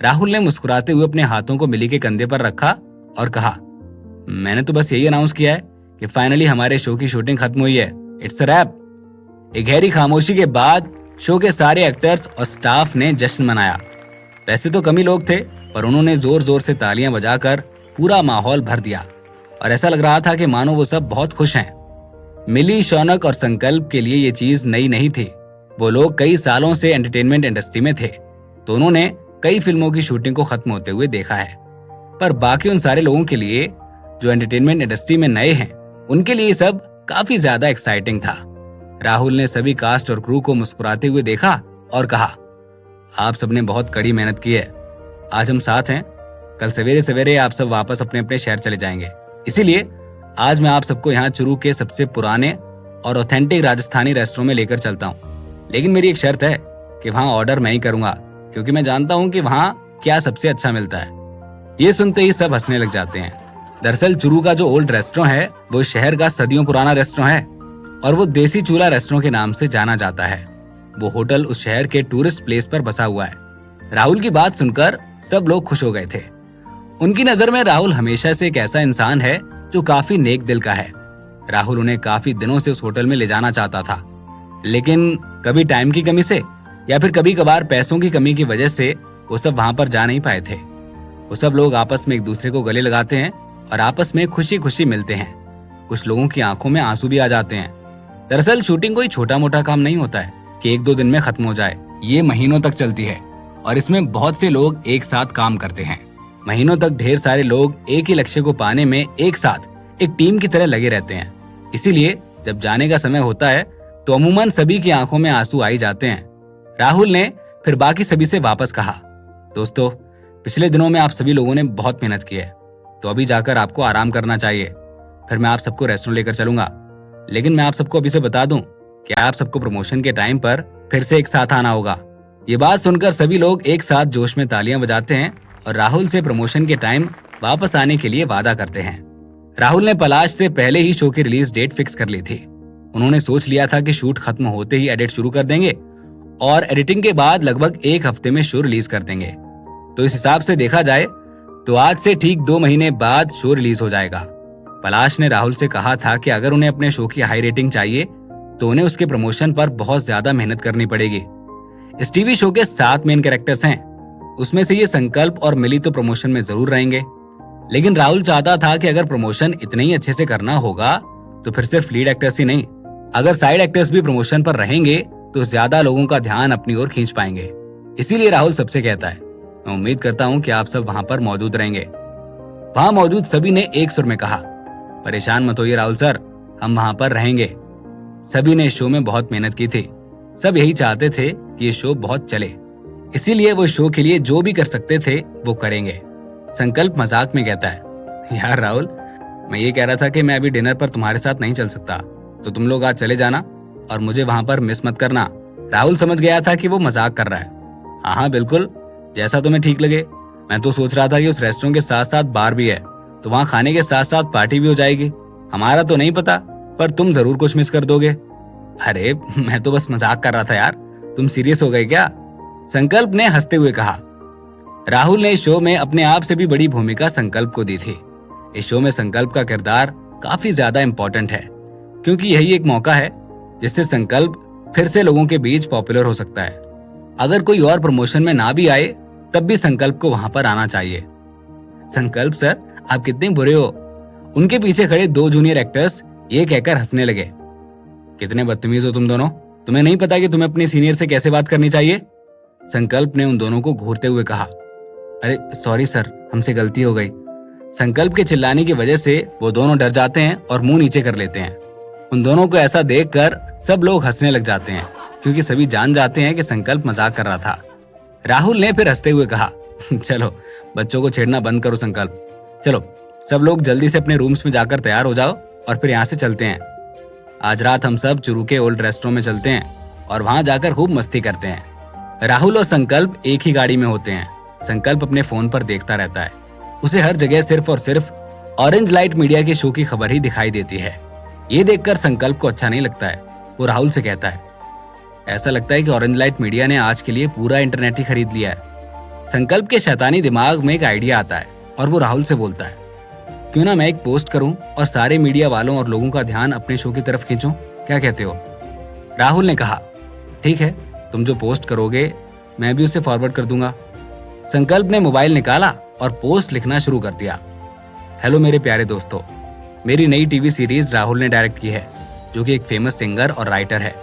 राहुल ने मुस्कुराते हुए अपने हाथों को मिली के कंधे पर रखा और कहा, मैंने तो बस यही अनाउंस किया है कि फाइनली हमारे शो की शूटिंग खत्म हुई है इट्स अ रैप। एक गहरी खामोशी के बाद शो के सारे एक्टर्स और स्टाफ ने जश्न मनाया। वैसे तो कम ही लोग थे, पर उन्होंने जोर जोर से तालियां बजाकर पूरा माहौल भर दिया और ऐसा लग रहा था कि मानो वो सब बहुत खुश हैं। मिली, शौनक और संकल्प के लिए ये चीज नई नहीं थी। वो लोग कई सालों से एंटरटेनमेंट इंडस्ट्री में थे, तो उन्होंने कई फिल्मों की शूटिंग को खत्म होते हुए देखा है। पर बाकी उन सारे लोगों के लिए जो एंटरटेनमेंट इंडस्ट्री में नए हैं, उनके लिए सब काफी ज्यादा एक्साइटिंग था। राहुल ने सभी कास्ट और क्रू को मुस्कुराते हुए देखा और कहा, आप सबने बहुत कड़ी मेहनत की है। आज हम साथ हैं। कल सवेरे सवेरे आप सब वापस अपने अपने शहर चले जाएंगे। इसीलिए आज मैं आप सबको यहाँ चुरू के सबसे पुराने और ऑथेंटिक राजस्थानी रेस्टोरेंट में लेकर चलता हूँ। लेकिन मेरी एक शर्त है कि वहाँ ऑर्डर मैं ही करूंगा, क्योंकि मैं जानता हूँ कि वहाँ क्या सबसे अच्छा मिलता है। ये सुनते ही सब हंसने लग जाते हैं। दरअसल चुरू का जो ओल्ड रेस्टोरेंट है वो शहर का सदियों पुराना रेस्टोरेंट है और वो देसी चूल्हा रेस्टोरेंट के नाम से जाना जाता है। वो होटल उस शहर के टूरिस्ट प्लेस पर बसा हुआ है। राहुल की बात सुनकर सब लोग खुश हो गए थे। उनकी नजर में राहुल हमेशा से एक ऐसा इंसान है जो काफी नेक दिल का है। राहुल उन्हें काफी दिनों से उस होटल में ले जाना चाहता था, लेकिन कभी टाइम की कमी से या फिर कभी कभार पैसों की कमी की वजह से वो सब वहां पर जा नहीं पाए थे। वो सब लोग आपस में एक दूसरे को गले लगाते हैं और आपस में खुशी खुशी मिलते हैं। कुछ लोगों की आंखों में आंसू भी आ जाते हैं। दरअसल शूटिंग कोई छोटा मोटा काम नहीं होता है कि एक दो दिन में खत्म हो जाए। ये महीनों तक चलती है और इसमें बहुत से लोग एक साथ काम करते हैं। महीनों तक ढेर सारे लोग एक ही लक्ष्य को पाने में एक साथ एक टीम की तरह लगे रहते हैं। इसीलिए जब जाने का समय होता है तो अमूमन सभी की आंखों में आंसू आ ही जाते हैं। राहुल ने फिर बाकी सभी से वापस कहा, दोस्तों, पिछले दिनों में आप सभी लोगों ने बहुत मेहनत की है, तो अभी जाकर आपको आराम करना चाहिए। फिर मैं आप सबको रेस्टोरेंट लेकर चलूंगा। लेकिन मैं आप सबको अभी से बता दूं कि आप सबको प्रमोशन के टाइम पर फिर से एक साथ आना होगा। ये बात सुनकर सभी लोग एक साथ जोश में तालियां बजाते हैं और राहुल से प्रमोशन के टाइम वापस आने के लिए वादा करते हैं। राहुल ने पलाश से पहले ही शो की रिलीज डेट फिक्स कर ली थी। उन्होंने सोच लिया था कि शूट खत्म होते ही एडिट शुरू कर देंगे और एडिटिंग के बाद लगभग एक हफ्ते में शो रिलीज कर देंगे। तो इस हिसाब से देखा जाए तो आज से ठीक 2 महीने बाद शो रिलीज हो जाएगा। पलाश ने राहुल से कहा था कि अगर उन्हें अपने शो की हाई रेटिंग चाहिए तो उन्हें उसके प्रमोशन पर बहुत ज्यादा मेहनत करनी पड़ेगी। इस टीवी शो के 7 मेन कैरेक्टर्स हैं, उसमें से ये संकल्प और मिली तो प्रमोशन में जरूर रहेंगे। लेकिन राहुल चाहता था कि अगर प्रमोशन इतने ही अच्छे से करना होगा तो फिर सिर्फ लीड एक्टर्स ही नहीं, अगर साइड एक्टर्स भी प्रमोशन पर रहेंगे तो ज्यादा लोगों का ध्यान अपनी ओर खींच पाएंगे। इसीलिए राहुल सबसे कहता है, मैं उम्मीद करता हूँ कि आप सब वहां पर मौजूद रहेंगे। वहां मौजूद सभी ने एक सुर में कहा, परेशान मत होइए राहुल सर, हम वहां पर रहेंगे। सभी ने शो में बहुत मेहनत की थी। सब यही चाहते थे कि ये शो बहुत चले, इसीलिए वो शो के लिए जो भी कर सकते थे वो करेंगे। संकल्प मजाक में कहता है, यार राहुल, मैं ये कह रहा था कि मैं अभी डिनर पर तुम्हारे साथ नहीं चल सकता, तो तुम लोग आज चले जाना और मुझे वहां पर मिस मत करना। राहुल समझ गया था कि वो मजाक कर रहा है। हाँ बिल्कुल, जैसा तुम्हें ठीक लगे। मैं तो सोच रहा था कि उस रेस्टोरेंट के साथ साथ बार भी है, तो वहाँ खाने के साथ साथ पार्टी भी हो जाएगी। हमारा तो नहीं पता, पर तुम जरूर कुछ मिस कर दोगे। अरे मैं तो बस मजाक कर रहा था यार, तुम सीरियस हो गए क्या? संकल्प ने हंसते हुए कहा। राहुल ने इस शो में अपने आप से भी बड़ी भूमिका संकल्प को दी थी। इस शो में संकल्प का किरदार काफी ज्यादा इम्पोर्टेंट है, क्योंकि यही एक मौका है जिससे संकल्प फिर से लोगों के बीच पॉपुलर हो सकता है। अगर कोई और प्रमोशन में ना भी आए तब भी संकल्प को वहां पर आना चाहिए। संकल्प सर, आप कितने बुरे हो। उनके पीछे खड़े 2 जूनियर एक्टर्स ये कहकर हंसने लगे। कितने बदतमीज हो तुम दोनों, तुम्हें नहीं पता कि तुम्हें अपने सीनियर से कैसे बात करनी चाहिए? संकल्प ने उन दोनों को घूरते हुए कहा। अरे सॉरी सर, हमसे गलती हो गई। संकल्प के चिल्लाने की वजह से वो दोनों डर जाते हैं और मुंह नीचे कर लेते हैं। उन दोनों को ऐसा देखकर सब लोग हंसने लग जाते हैं, क्योंकि सभी जान जाते हैं कि संकल्प मजाक कर रहा था। राहुल ने फिर हंसते हुए कहा, चलो बच्चों को छेड़ना बंद करो संकल्प। चलो सब लोग जल्दी से अपने रूम्स में जाकर तैयार हो जाओ और फिर यहाँ से चलते हैं। आज रात हम सब चुरू के ओल्ड रेस्टोरेंट में चलते हैं और वहां जाकर खूब मस्ती करते हैं। राहुल और संकल्प एक ही गाड़ी में होते हैं। संकल्प अपने फोन पर देखता रहता है। उसे हर जगह सिर्फ और सिर्फ ऑरेंज लाइट मीडिया के शो की खबर ही दिखाई देती है। ये देखकर संकल्प को अच्छा नहीं लगता है। वो राहुल से कहता है, ऐसा लगता है कि ऑरेंज लाइट मीडिया ने आज के लिए पूरा इंटरनेट ही खरीद लिया है। संकल्प के शैतानी दिमाग में एक आइडिया आता है और वो राहुल से बोलता है, क्यों ना मैं एक पोस्ट करूं और सारे मीडिया वालों और लोगों का ध्यान अपने शो की तरफ खींचूं। क्या कहते हो? राहुल ने कहा, ठीक है, तुम जो पोस्ट करोगे मैं भी उसे फॉरवर्ड कर दूंगा। संकल्प ने मोबाइल निकाला और पोस्ट लिखना शुरू कर दिया। हेलो मेरे प्यारे दोस्तों, मेरी नई टीवी सीरीज राहुल ने डायरेक्ट की है, जो कि एक फेमस सिंगर और राइटर है।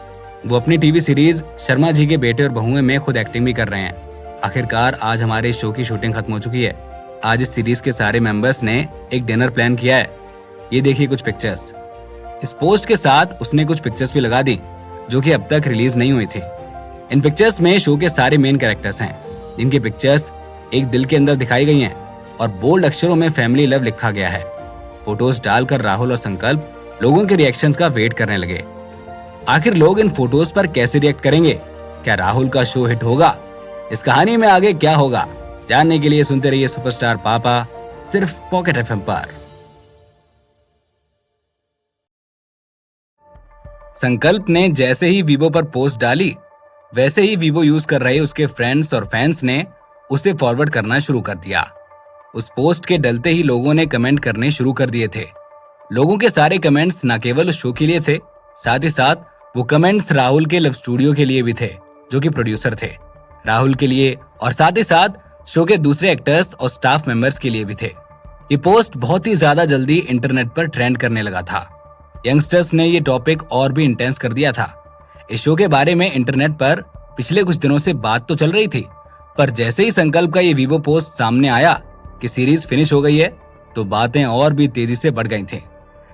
वो अपनी टीवी सीरीज शर्मा जी के बेटे और बहुएं में खुद एक्टिंग भी कर रहे हैं। आखिरकार आज हमारे इस शो की शूटिंग खत्म हो चुकी है। आज इस सीरीज के सारे मेंबर्स ने एक डिनर प्लान किया है। ये देखिए कुछ पिक्चर्स। इस पोस्ट के साथ उसने कुछ पिक्चर्स भी लगा दी जो कि अब तक रिलीज नहीं हुई थी। इन पिक्चर्स में शो के सारे मेन कैरेक्टर्स हैं, जिनकी पिक्चर्स एक दिल के अंदर दिखाई गई हैं और बोल्ड अक्षरों में फैमिली लव लिखा गया है। फोटोज डालकर राहुल और संकल्प लोगों के रिएक्शंस का वेट करने लगे। आखिर लोग इन फोटोज पर कैसे रिएक्ट करेंगे? क्या राहुल का शो हिट होगा? इस कहानी में आगे क्या होगा, जानने के लिए सुनते रहिए सुपरस्टार पापा, सिर्फ पॉकेट एफएम पर। संकल्प ने जैसे ही वीवो पर पोस्ट डाली, वैसे ही वीवो यूज कर रहे उसके फ्रेंड्स और फैंस ने उसे फॉरवर्ड करना शुरू कर दिया। उस पोस्ट के डलते ही लोगों ने कमेंट करने शुरू कर दिए थे। लोगों के सारे कमेंट्स न केवल उस शो के लिए थे, साथ ही साथ वो कमेंट्स राहुल के लव स्टूडियो के लिए भी थे, जो कि प्रोड्यूसर थे, राहुल के लिए और साथ ही साथ शो के दूसरे एक्टर्स और स्टाफ मेंबर्स के लिए भी थे। ये पोस्ट बहुत ही ज्यादा जल्दी इंटरनेट पर ट्रेंड करने लगा था। यंगस्टर्स ने ये टॉपिक और भी इंटेंस कर दिया था। इस शो के बारे में इंटरनेट पर पिछले कुछ दिनों से बात तो चल रही थी, पर जैसे ही संकल्प का ये वीवो पोस्ट सामने आया कि सीरीज फिनिश हो गई है, तो बातें और भी तेजी से बढ़ गई थी।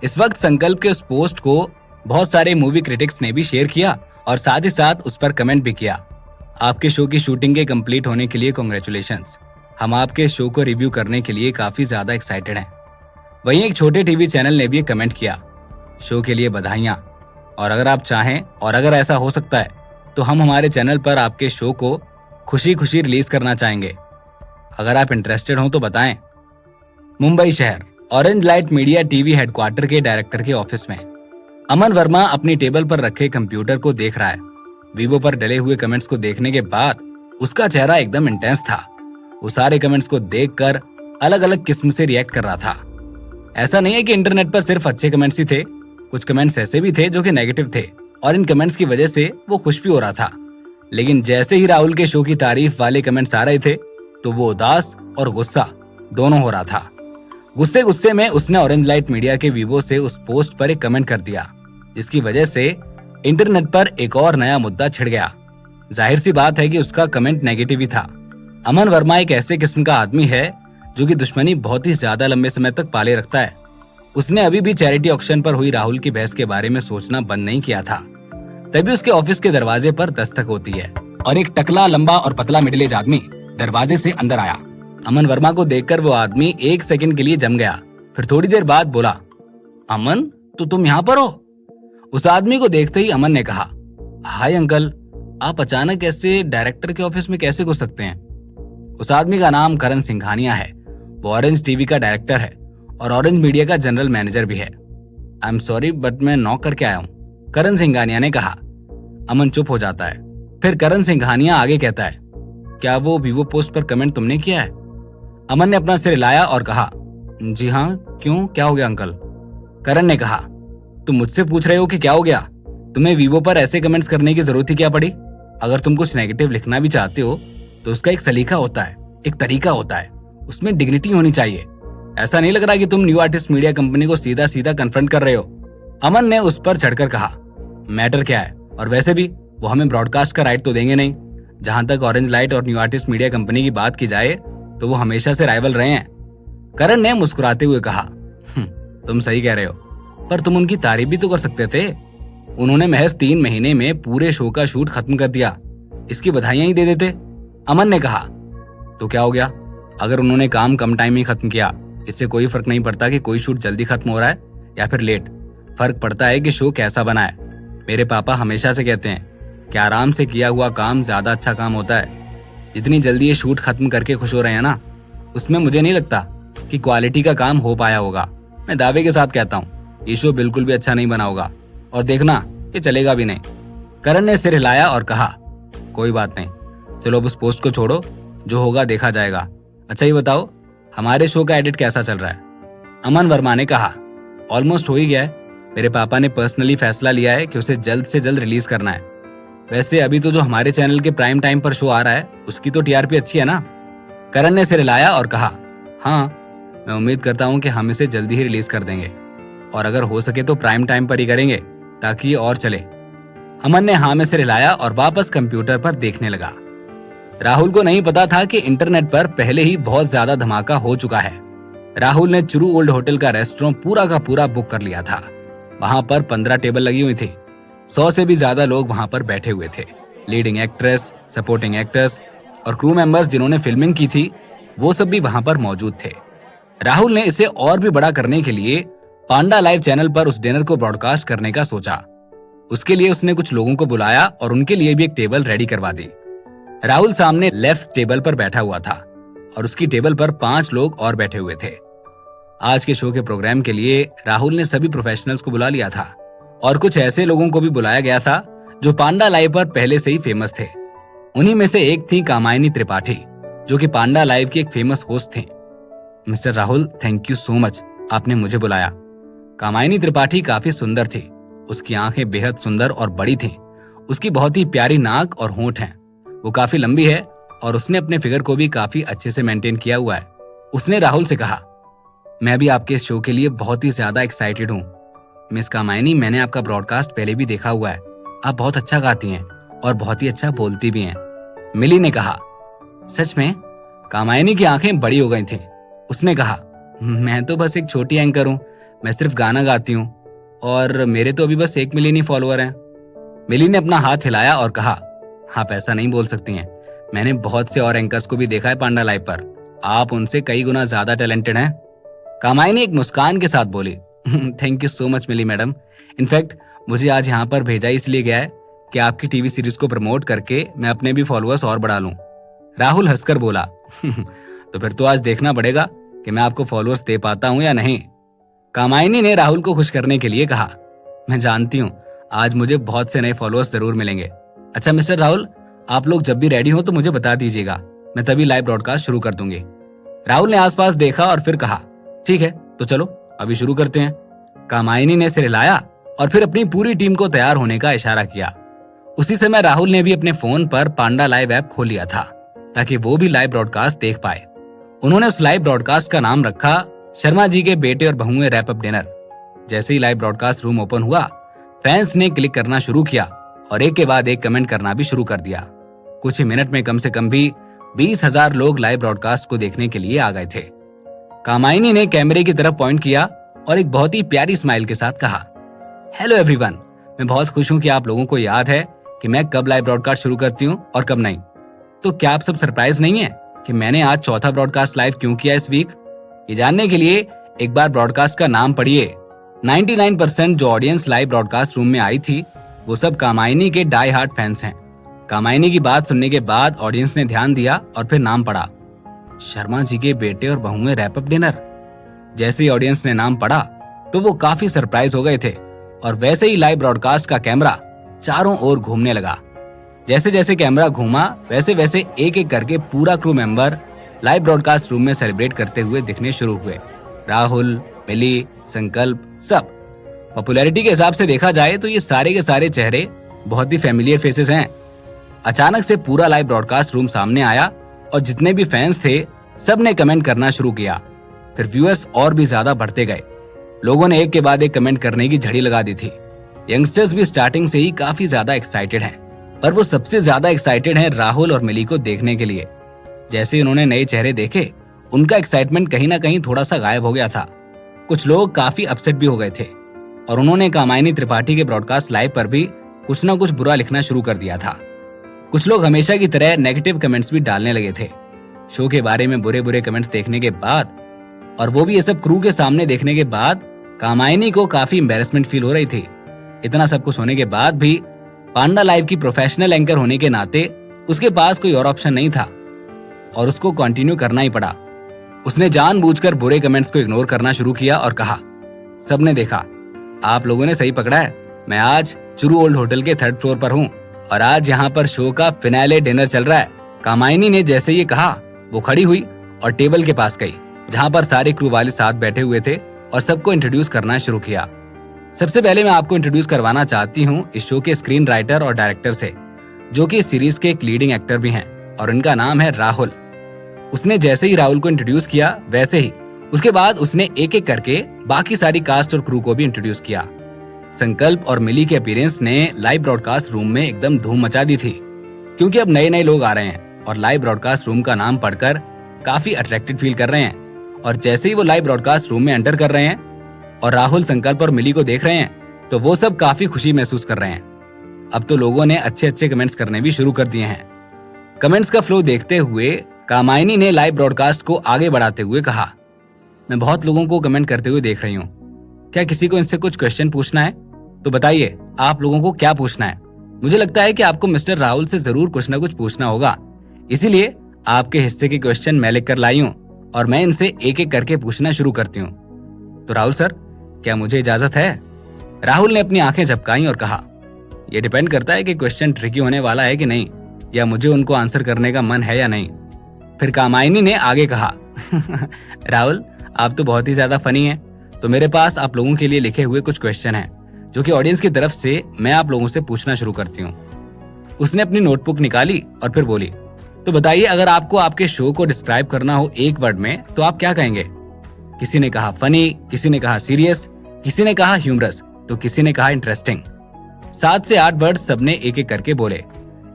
इस वक्त संकल्प के उस पोस्ट को बहुत सारे मूवी क्रिटिक्स ने भी शेयर किया और साथ ही साथ उस पर कमेंट भी किया। आपके शो की शूटिंग के कंप्लीट होने के लिए कांग्रेचुलेशंस। हम आपके शो को रिव्यू करने के लिए काफी ज्यादा एक्साइटेड हैं। वहीं एक छोटे टीवी चैनल ने भी कमेंट किया, शो के लिए बधाइयां, और अगर आप चाहें और अगर ऐसा हो सकता है तो हम हमारे चैनल पर आपके शो को खुशी खुशी रिलीज करना चाहेंगे। अगर आप इंटरेस्टेड हो तो बताएं। मुंबई शहर, orange light media TV headquarter के डायरेक्टर के ऑफिस में अमन वर्मा अपनी टेबल पर रखे कंप्यूटर को देख रहा है। वीवो पर डले हुए कमेंट्स को देखने के बाद उसका चेहरा एकदम इंटेंस था। वो सारे कमेंट्स को देखकर अलग अलग किस्म से रिएक्ट कर रहा था। ऐसा नहीं है कि इंटरनेट पर सिर्फ अच्छे कमेंट्स ही थे, कुछ कमेंट्स ऐसे भी थे जो कि नेगेटिव थे और इन कमेंट्स की वजह से वो खुश भी हो रहा था। लेकिन जैसे ही राहुल के शो की तारीफ वाले कमेंट्स आ रहे थे, तो वो उदास और गुस्सा दोनों हो रहा था। गुस्से गुस्से में उसने ऑरेंज लाइट मीडिया के वीवो से उस पोस्ट पर एक कमेंट कर दिया, जिसकी वजह से इंटरनेट पर एक और नया मुद्दा छिड़ गया। जाहिर सी बात है कि उसका कमेंट नेगेटिव ही था। अमन वर्मा एक ऐसे किस्म का आदमी है जो कि दुश्मनी बहुत ही ज्यादा लंबे समय तक पाले रखता है। उसने अभी भी चैरिटी ऑक्शन पर हुई राहुल की बहस के बारे में सोचना बंद नहीं किया था। तभी उसके ऑफिस के दरवाजे पर दस्तक होती है और एक टकला, लंबा और पतला मिडिल एज आदमी दरवाजे से अंदर आया। अमन वर्मा को देखकर वो आदमी एक सेकंड के लिए जम गया, फिर थोड़ी देर बाद बोला, अमन, तो तुम यहाँ पर हो? उस आदमी को देखते ही अमन ने कहा, हाय अंकल, आप अचानक ऐसे डायरेक्टर के ऑफिस में कैसे घुस सकते हैं? उस आदमी का नाम करण सिंघानिया है। वो ऑरेंज टीवी का डायरेक्टर है और ऑरेंज मीडिया का जनरल मैनेजर भी है। आई एम सॉरी, बट मैं नॉक करके आया हूँ, करण सिंघानिया ने कहा। अमन चुप हो जाता है। फिर करण सिंघानिया आगे कहता है, क्या वो वीवो पोस्ट पर कमेंट तुमने किया है? अमन ने अपना सिर हिलाया और कहा, जी हाँ, क्यों, क्या हो गया अंकल? करण ने कहा, तुम मुझसे पूछ रहे हो कि क्या हो गया? तुम्हें वीवो पर ऐसे कमेंट्स करने की जरूरत ही क्या पड़ी? अगर तुम कुछ नेगेटिव लिखना भी चाहते हो तो उसका एक सलीका होता है, एक तरीका होता है, उसमें डिग्निटी होनी चाहिए। ऐसा नहीं लग रहा कि तुम न्यू आर्टिस्ट मीडिया कंपनी को सीधा सीधा कन्फ्रंट कर रहे हो। अमन ने उस पर चढ़कर कहा, मैटर क्या है, और वैसे भी वो हमें ब्रॉडकास्ट का राइट तो देंगे नहीं। जहां तक ऑरेंज लाइट और न्यू आर्टिस्ट मीडिया कंपनी की बात की जाए तो वो हमेशा से राइवल रहे हैं। करण ने मुस्कुराते हुए कहा, तुम सही कह रहे हो, पर तुम उनकी तारीफ भी तो कर सकते थे। उन्होंने महज 3 महीने में पूरे शो का शूट खत्म कर दिया, इसकी बधाइयां ही दे देते। अमन ने कहा, तो क्या हो गया? अगर उन्होंने काम कम टाइम में खत्म किया, इससे कोई फर्क नहीं पड़ता कि कोई शूट जल्दी खत्म हो रहा है या फिर लेट। फर्क पड़ता है कि शो कैसा बना है। मेरे पापा हमेशा से कहते हैं कि आराम से किया हुआ काम ज्यादा अच्छा काम होता है। जितनी जल्दी ये शूट खत्म करके खुश हो रहे हैं ना, उसमें मुझे नहीं लगता कि क्वालिटी का काम हो पाया होगा। मैं दावे के साथ कहता हूँ ये शो बिल्कुल भी अच्छा नहीं बना होगा, और देखना ये चलेगा भी नहीं। करण ने सिर हिलाया और कहा, कोई बात नहीं, चलो अब उस पोस्ट को छोड़ो, जो होगा देखा जाएगा। अच्छा ये बताओ, हमारे शो का एडिट कैसा चल रहा है? अमन वर्मा ने कहा, ऑलमोस्ट हो ही गया है, मेरे पापा ने पर्सनली फैसला लिया है कि उसे जल्द से जल्द रिलीज करना है। वैसे अभी तो जो हमारे चैनल के प्राइम टाइम पर शो आ रहा है उसकी तो टीआरपी अच्छी है ना? करण ने सिर हिलाया और कहा, हाँ, मैं उम्मीद करता हूँ कि हम इसे जल्दी ही रिलीज कर देंगे और अगर हो सके तो प्राइम टाइम पर ही करेंगे ताकि ये और चले। अमन ने हाँ में सिर हिलाया और वापस कंप्यूटर पर देखने लगा। राहुल को नहीं पता था कि इंटरनेट पर पहले ही बहुत ज्यादा धमाका हो चुका है। राहुल ने चुरू ओल्ड होटल का रेस्टोरेंट पूरा का पूरा बुक कर लिया था। वहां पर 15 टेबल लगी हुई थी। 100 से भी ज्यादा लोग वहां पर बैठे हुए थे। लीडिंग एक्ट्रेस, सपोर्टिंग एक्टर्स और क्रू मेंबर्स जिन्होंने फिल्मिंग की थी वो सब भी वहां पर मौजूद थे। राहुल ने इसे और भी बड़ा करने के लिए पांडा लाइव चैनल पर उस डिनर को ब्रॉडकास्ट करने का सोचा। उसके लिए उसने कुछ लोगों को बुलाया और उनके लिए भी एक टेबल रेडी करवा दी। राहुल सामने लेफ्ट टेबल पर बैठा हुआ था और उसकी टेबल पर 5 लोग और बैठे हुए थे। आज के शो के प्रोग्राम के लिए राहुल ने सभी प्रोफेशनल्स को बुला लिया था और कुछ ऐसे लोगों को भी बुलाया गया था जो पांडा लाइव पर पहले से ही फेमस थे। उन्हीं में से एक थी कामायनी त्रिपाठी, जो कि पांडा लाइव की एक फेमस होस्ट थी। Mister Rahul, thank you so much, आपने मुझे बुलाया। कामायनी त्रिपाठी काफी सुंदर थी। उसकी आंखें बेहद सुंदर और बड़ी थीं। उसकी बहुत ही प्यारी नाक और होंठ हैं। वो काफी लंबी है और उसने अपने फिगर को भी काफी अच्छे से मेंटेन किया हुआ है। उसने राहुल से कहा, मैं भी आपके इस शो के लिए बहुत ही ज्यादा एक्साइटेड हूँ। मिस कामायनी, मैंने आपका ब्रॉडकास्ट पहले भी देखा हुआ है। आप बहुत अच्छा गाती हैं और बहुत ही अच्छा बोलती भी हैं। मिली ने कहा, सच में? कामायनी की आंखें बड़ी हो गई थीं। उसने कहा, मैं तो बस एक छोटी एंकर हूँ। मैं सिर्फ गाना गाती हूँ और मेरे तो अभी बस 1 मिलियन ही फॉलोअर हैं। मिली ने अपना हाथ हिलाया और कहा, आप ऐसा नहीं बोल सकती हैं। मैंने बहुत से और एंकर्स को भी देखा है पांडा लाइव पर। आप उनसे कई गुना ज्यादा टैलेंटेड हैं। कामायनी एक मुस्कान के साथ बोली, thank you so much Mili madam. In fact मुझे आज यहाँ पर भेजा इसलिए गया है कि आपकी टीवी सीरीज को प्रमोट करके मैं अपने भी फॉलोअर्स और बढ़ा लूं। राहुल हंसकर बोला, तो फिर तो आज देखना पड़ेगा कि मैं आपको फॉलोअर्स दे पाता हूं या नहीं। कामायनी ने राहुल को खुश करने के लिए कहा, मैं जानती हूँ आज मुझे बहुत से नए फॉलोअर्स जरूर मिलेंगे। अच्छा मिस्टर राहुल, आप लोग जब भी रेडी हो तो मुझे बता दीजिएगा, मैं तभी लाइव ब्रॉडकास्ट शुरू कर दूंगी। राहुल ने आसपास देखा और फिर कहा, ठीक है, तो चलो अभी शुरू करते हैं। कामायनी ने सिर हिलाया और फिर अपनी पूरी टीम को तैयार होने का इशारा किया। उसी समय राहुल ने भी अपने फोन पर पांडा लाइव ऐप खोल लिया था ताकि वो भी लाइव ब्रॉडकास्ट देख पाए। उन्होंने उस लाइव ब्रॉडकास्ट का नाम रखा शर्मा जी के बेटे और बहुएं रैप अप डिनर। जैसे ही लाइव ब्रॉडकास्ट रूम ओपन हुआ, फैंस ने क्लिक करना शुरू किया और एक के बाद एक कमेंट करना भी शुरू कर दिया। कुछ ही मिनट में कम से कम भी 20,000 लोग लाइव ब्रॉडकास्ट को देखने के लिए आ गए थे। कामायनी ने कैमरे की तरफ पॉइंट किया और एक बहुत ही प्यारी स्माइल के साथ कहा, हेलो एवरीवन, मैं बहुत खुश हूं कि आप लोगों को याद है कि मैं कब लाइव ब्रॉडकास्ट शुरू करती हूं और कब नहीं। तो क्या आप सब सरप्राइज नहीं है कि मैंने आज चौथा ब्रॉडकास्ट लाइव क्यों किया इस वीक? ये जानने के लिए एक बार ब्रॉडकास्ट का नाम पढ़िए। 99% जो ऑडियंस लाइव ब्रॉडकास्ट रूम में आई थी वो सब कामायनी के डाई हार्ट फैंस हैं। कामायनी की बात सुनने के बाद ऑडियंस ने ध्यान दिया और फिर नाम पढ़ा, शर्मा जी के बेटे और बहुएं रैप अप डिनर। जैसे ही ऑडियंस ने नाम पढ़ा तो वो काफी सरप्राइज हो गए थे और वैसे ही लाइव ब्रॉडकास्ट का कैमरा चारों ओर घूमने लगा। जैसे जैसे कैमरा घूमा वैसे वैसे एक एक करके पूरा crew member live broadcast room में सेलिब्रेट करते हुए दिखने शुरू हुए। राहुल, मिली, संकल्प, सब। पॉपुलैरिटी के हिसाब से देखा जाए तो ये सारे के सारे चेहरे बहुत ही फेमिलियर फेसेस हैं। अचानक से पूरा लाइव ब्रॉडकास्ट रूम सामने आया और जितने भी फैंस थे सब ने कमेंट करना शुरू किया। फिर व्यूअर्स और भी ज्यादा बढ़ते गए। लोगों ने एक के बाद एक कमेंट करने की झड़ी लगा दी थी। यंगस्टर्स भी स्टार्टिंग से ही काफी ज्यादा एक्साइटेड हैं, पर वो सबसे ज्यादा एक्साइटेड हैं राहुल और मिली को देखने के लिए। जैसे ही उन्होंने नए चेहरे देखे, उनका एक्साइटमेंट कहीं ना कहीं थोड़ा सा गायब हो गया था। कुछ लोग काफी अपसेट भी हो गए थे और उन्होंने कामायनी त्रिपाठी के ब्रॉडकास्ट लाइव पर भी कुछ ना कुछ बुरा लिखना शुरू कर दिया था। कुछ लोग हमेशा की तरह नेगेटिव कमेंट्स भी डालने लगे थे। शो के बारे में बुरे बुरे कमेंट्स देखने के बाद, और वो भी ये सब क्रू के सामने देखने के बाद, कामायनी को काफी एम्बैरेसमेंट फील हो रही थी। इतना सब कुछ होने के बाद भी पांडा लाइव की प्रोफेशनल एंकर होने के नाते उसके पास कोई और ऑप्शन नहीं था और उसको कंटिन्यू करना ही पड़ा। उसने जानबूझकर बुरे कमेंट्स को इग्नोर करना शुरू किया और कहा, सबने देखा, आप लोगों ने सही पकड़ा है। मैं आज चुरू ओल्ड होटल के 3rd फ्लोर पर हूँ और आज यहाँ पर शो का फिनाले डिनर चल रहा है। कामायनी ने जैसे ये कहा वो खड़ी हुई और टेबल के पास गई जहाँ पर सारे क्रू वाले साथ बैठे हुए थे और सबको इंट्रोड्यूस करना शुरू किया। सबसे पहले मैं आपको इंट्रोड्यूस करवाना चाहती हूँ इस शो के स्क्रीन राइटर और डायरेक्टर से, जो कि इस सीरीज के एक लीडिंग एक्टर भी हैं, और उनका नाम है राहुल। उसने जैसे ही राहुल को इंट्रोड्यूस किया, वैसे ही उसके बाद उसने एक एक करके बाकी सारी कास्ट और क्रू को भी इंट्रोड्यूस किया। संकल्प और मिली के अपीयरेंस ने लाइव ब्रॉडकास्ट रूम में एकदम धूम मचा दी थी, क्योंकि अब नए नए लोग आ रहे हैं और लाइव ब्रॉडकास्ट रूम का नाम पढ़कर काफी अट्रैक्टेड फील कर रहे हैं। और जैसे ही वो लाइव ब्रॉडकास्ट रूम में एंटर कर रहे हैं और राहुल, संकल्प और मिली को देख रहे हैं, तो वो सब काफी खुशी महसूस कर रहे हैं। अब तो लोगों ने अच्छे अच्छे कमेंट्स करने भी शुरू कर दिए हैं। कमेंट्स का फ्लो देखते हुए कामायनी ने लाइव ब्रॉडकास्ट को आगे बढ़ाते हुए कहा, मैं बहुत लोगों को कमेंट करते हुए देख रही हूँ। क्या किसी को इनसे कुछ क्वेश्चन पूछना है? तो बताइए आप लोगों को क्या पूछना है। मुझे लगता है कि आपको मिस्टर राहुल से जरूर कुछ ना कुछ पूछना होगा, इसीलिए आपके हिस्से के क्वेश्चन मैं लिख कर लाई हूँ और मैं इनसे एक एक करके पूछना शुरू करती हूँ। तो राहुल सर, क्या मुझे इजाजत है? राहुल ने अपनी आंखें झपकाई और कहा, यह डिपेंड करता है कि क्वेश्चन ट्रिकी होने वाला है कि नहीं, या मुझे उनको आंसर करने का मन है या नहीं। फिर कामायनी ने आगे कहा, राहुल आप तो बहुत ही ज्यादा फनी हैं, तो मेरे पास आप लोगों के लिए लिखे हुए कुछ क्वेश्चन हैं, जो कि ऑडियंस की तरफ से मैं आप लोगों से पूछना शुरू करती हूँ। उसने अपनी नोटबुक निकाली और फिर बोली, तो बताइए अगर आपको आपके शो को डिस्क्राइब करना हो एक वर्ड में तो आप क्या कहेंगे? किसी ने कहा फनी, किसी ने कहा सीरियस, किसी ने कहा ह्यूमरस, तो किसी ने कहा इंटरेस्टिंग। 7 से 8 वर्ड सबने एक एक करके बोले।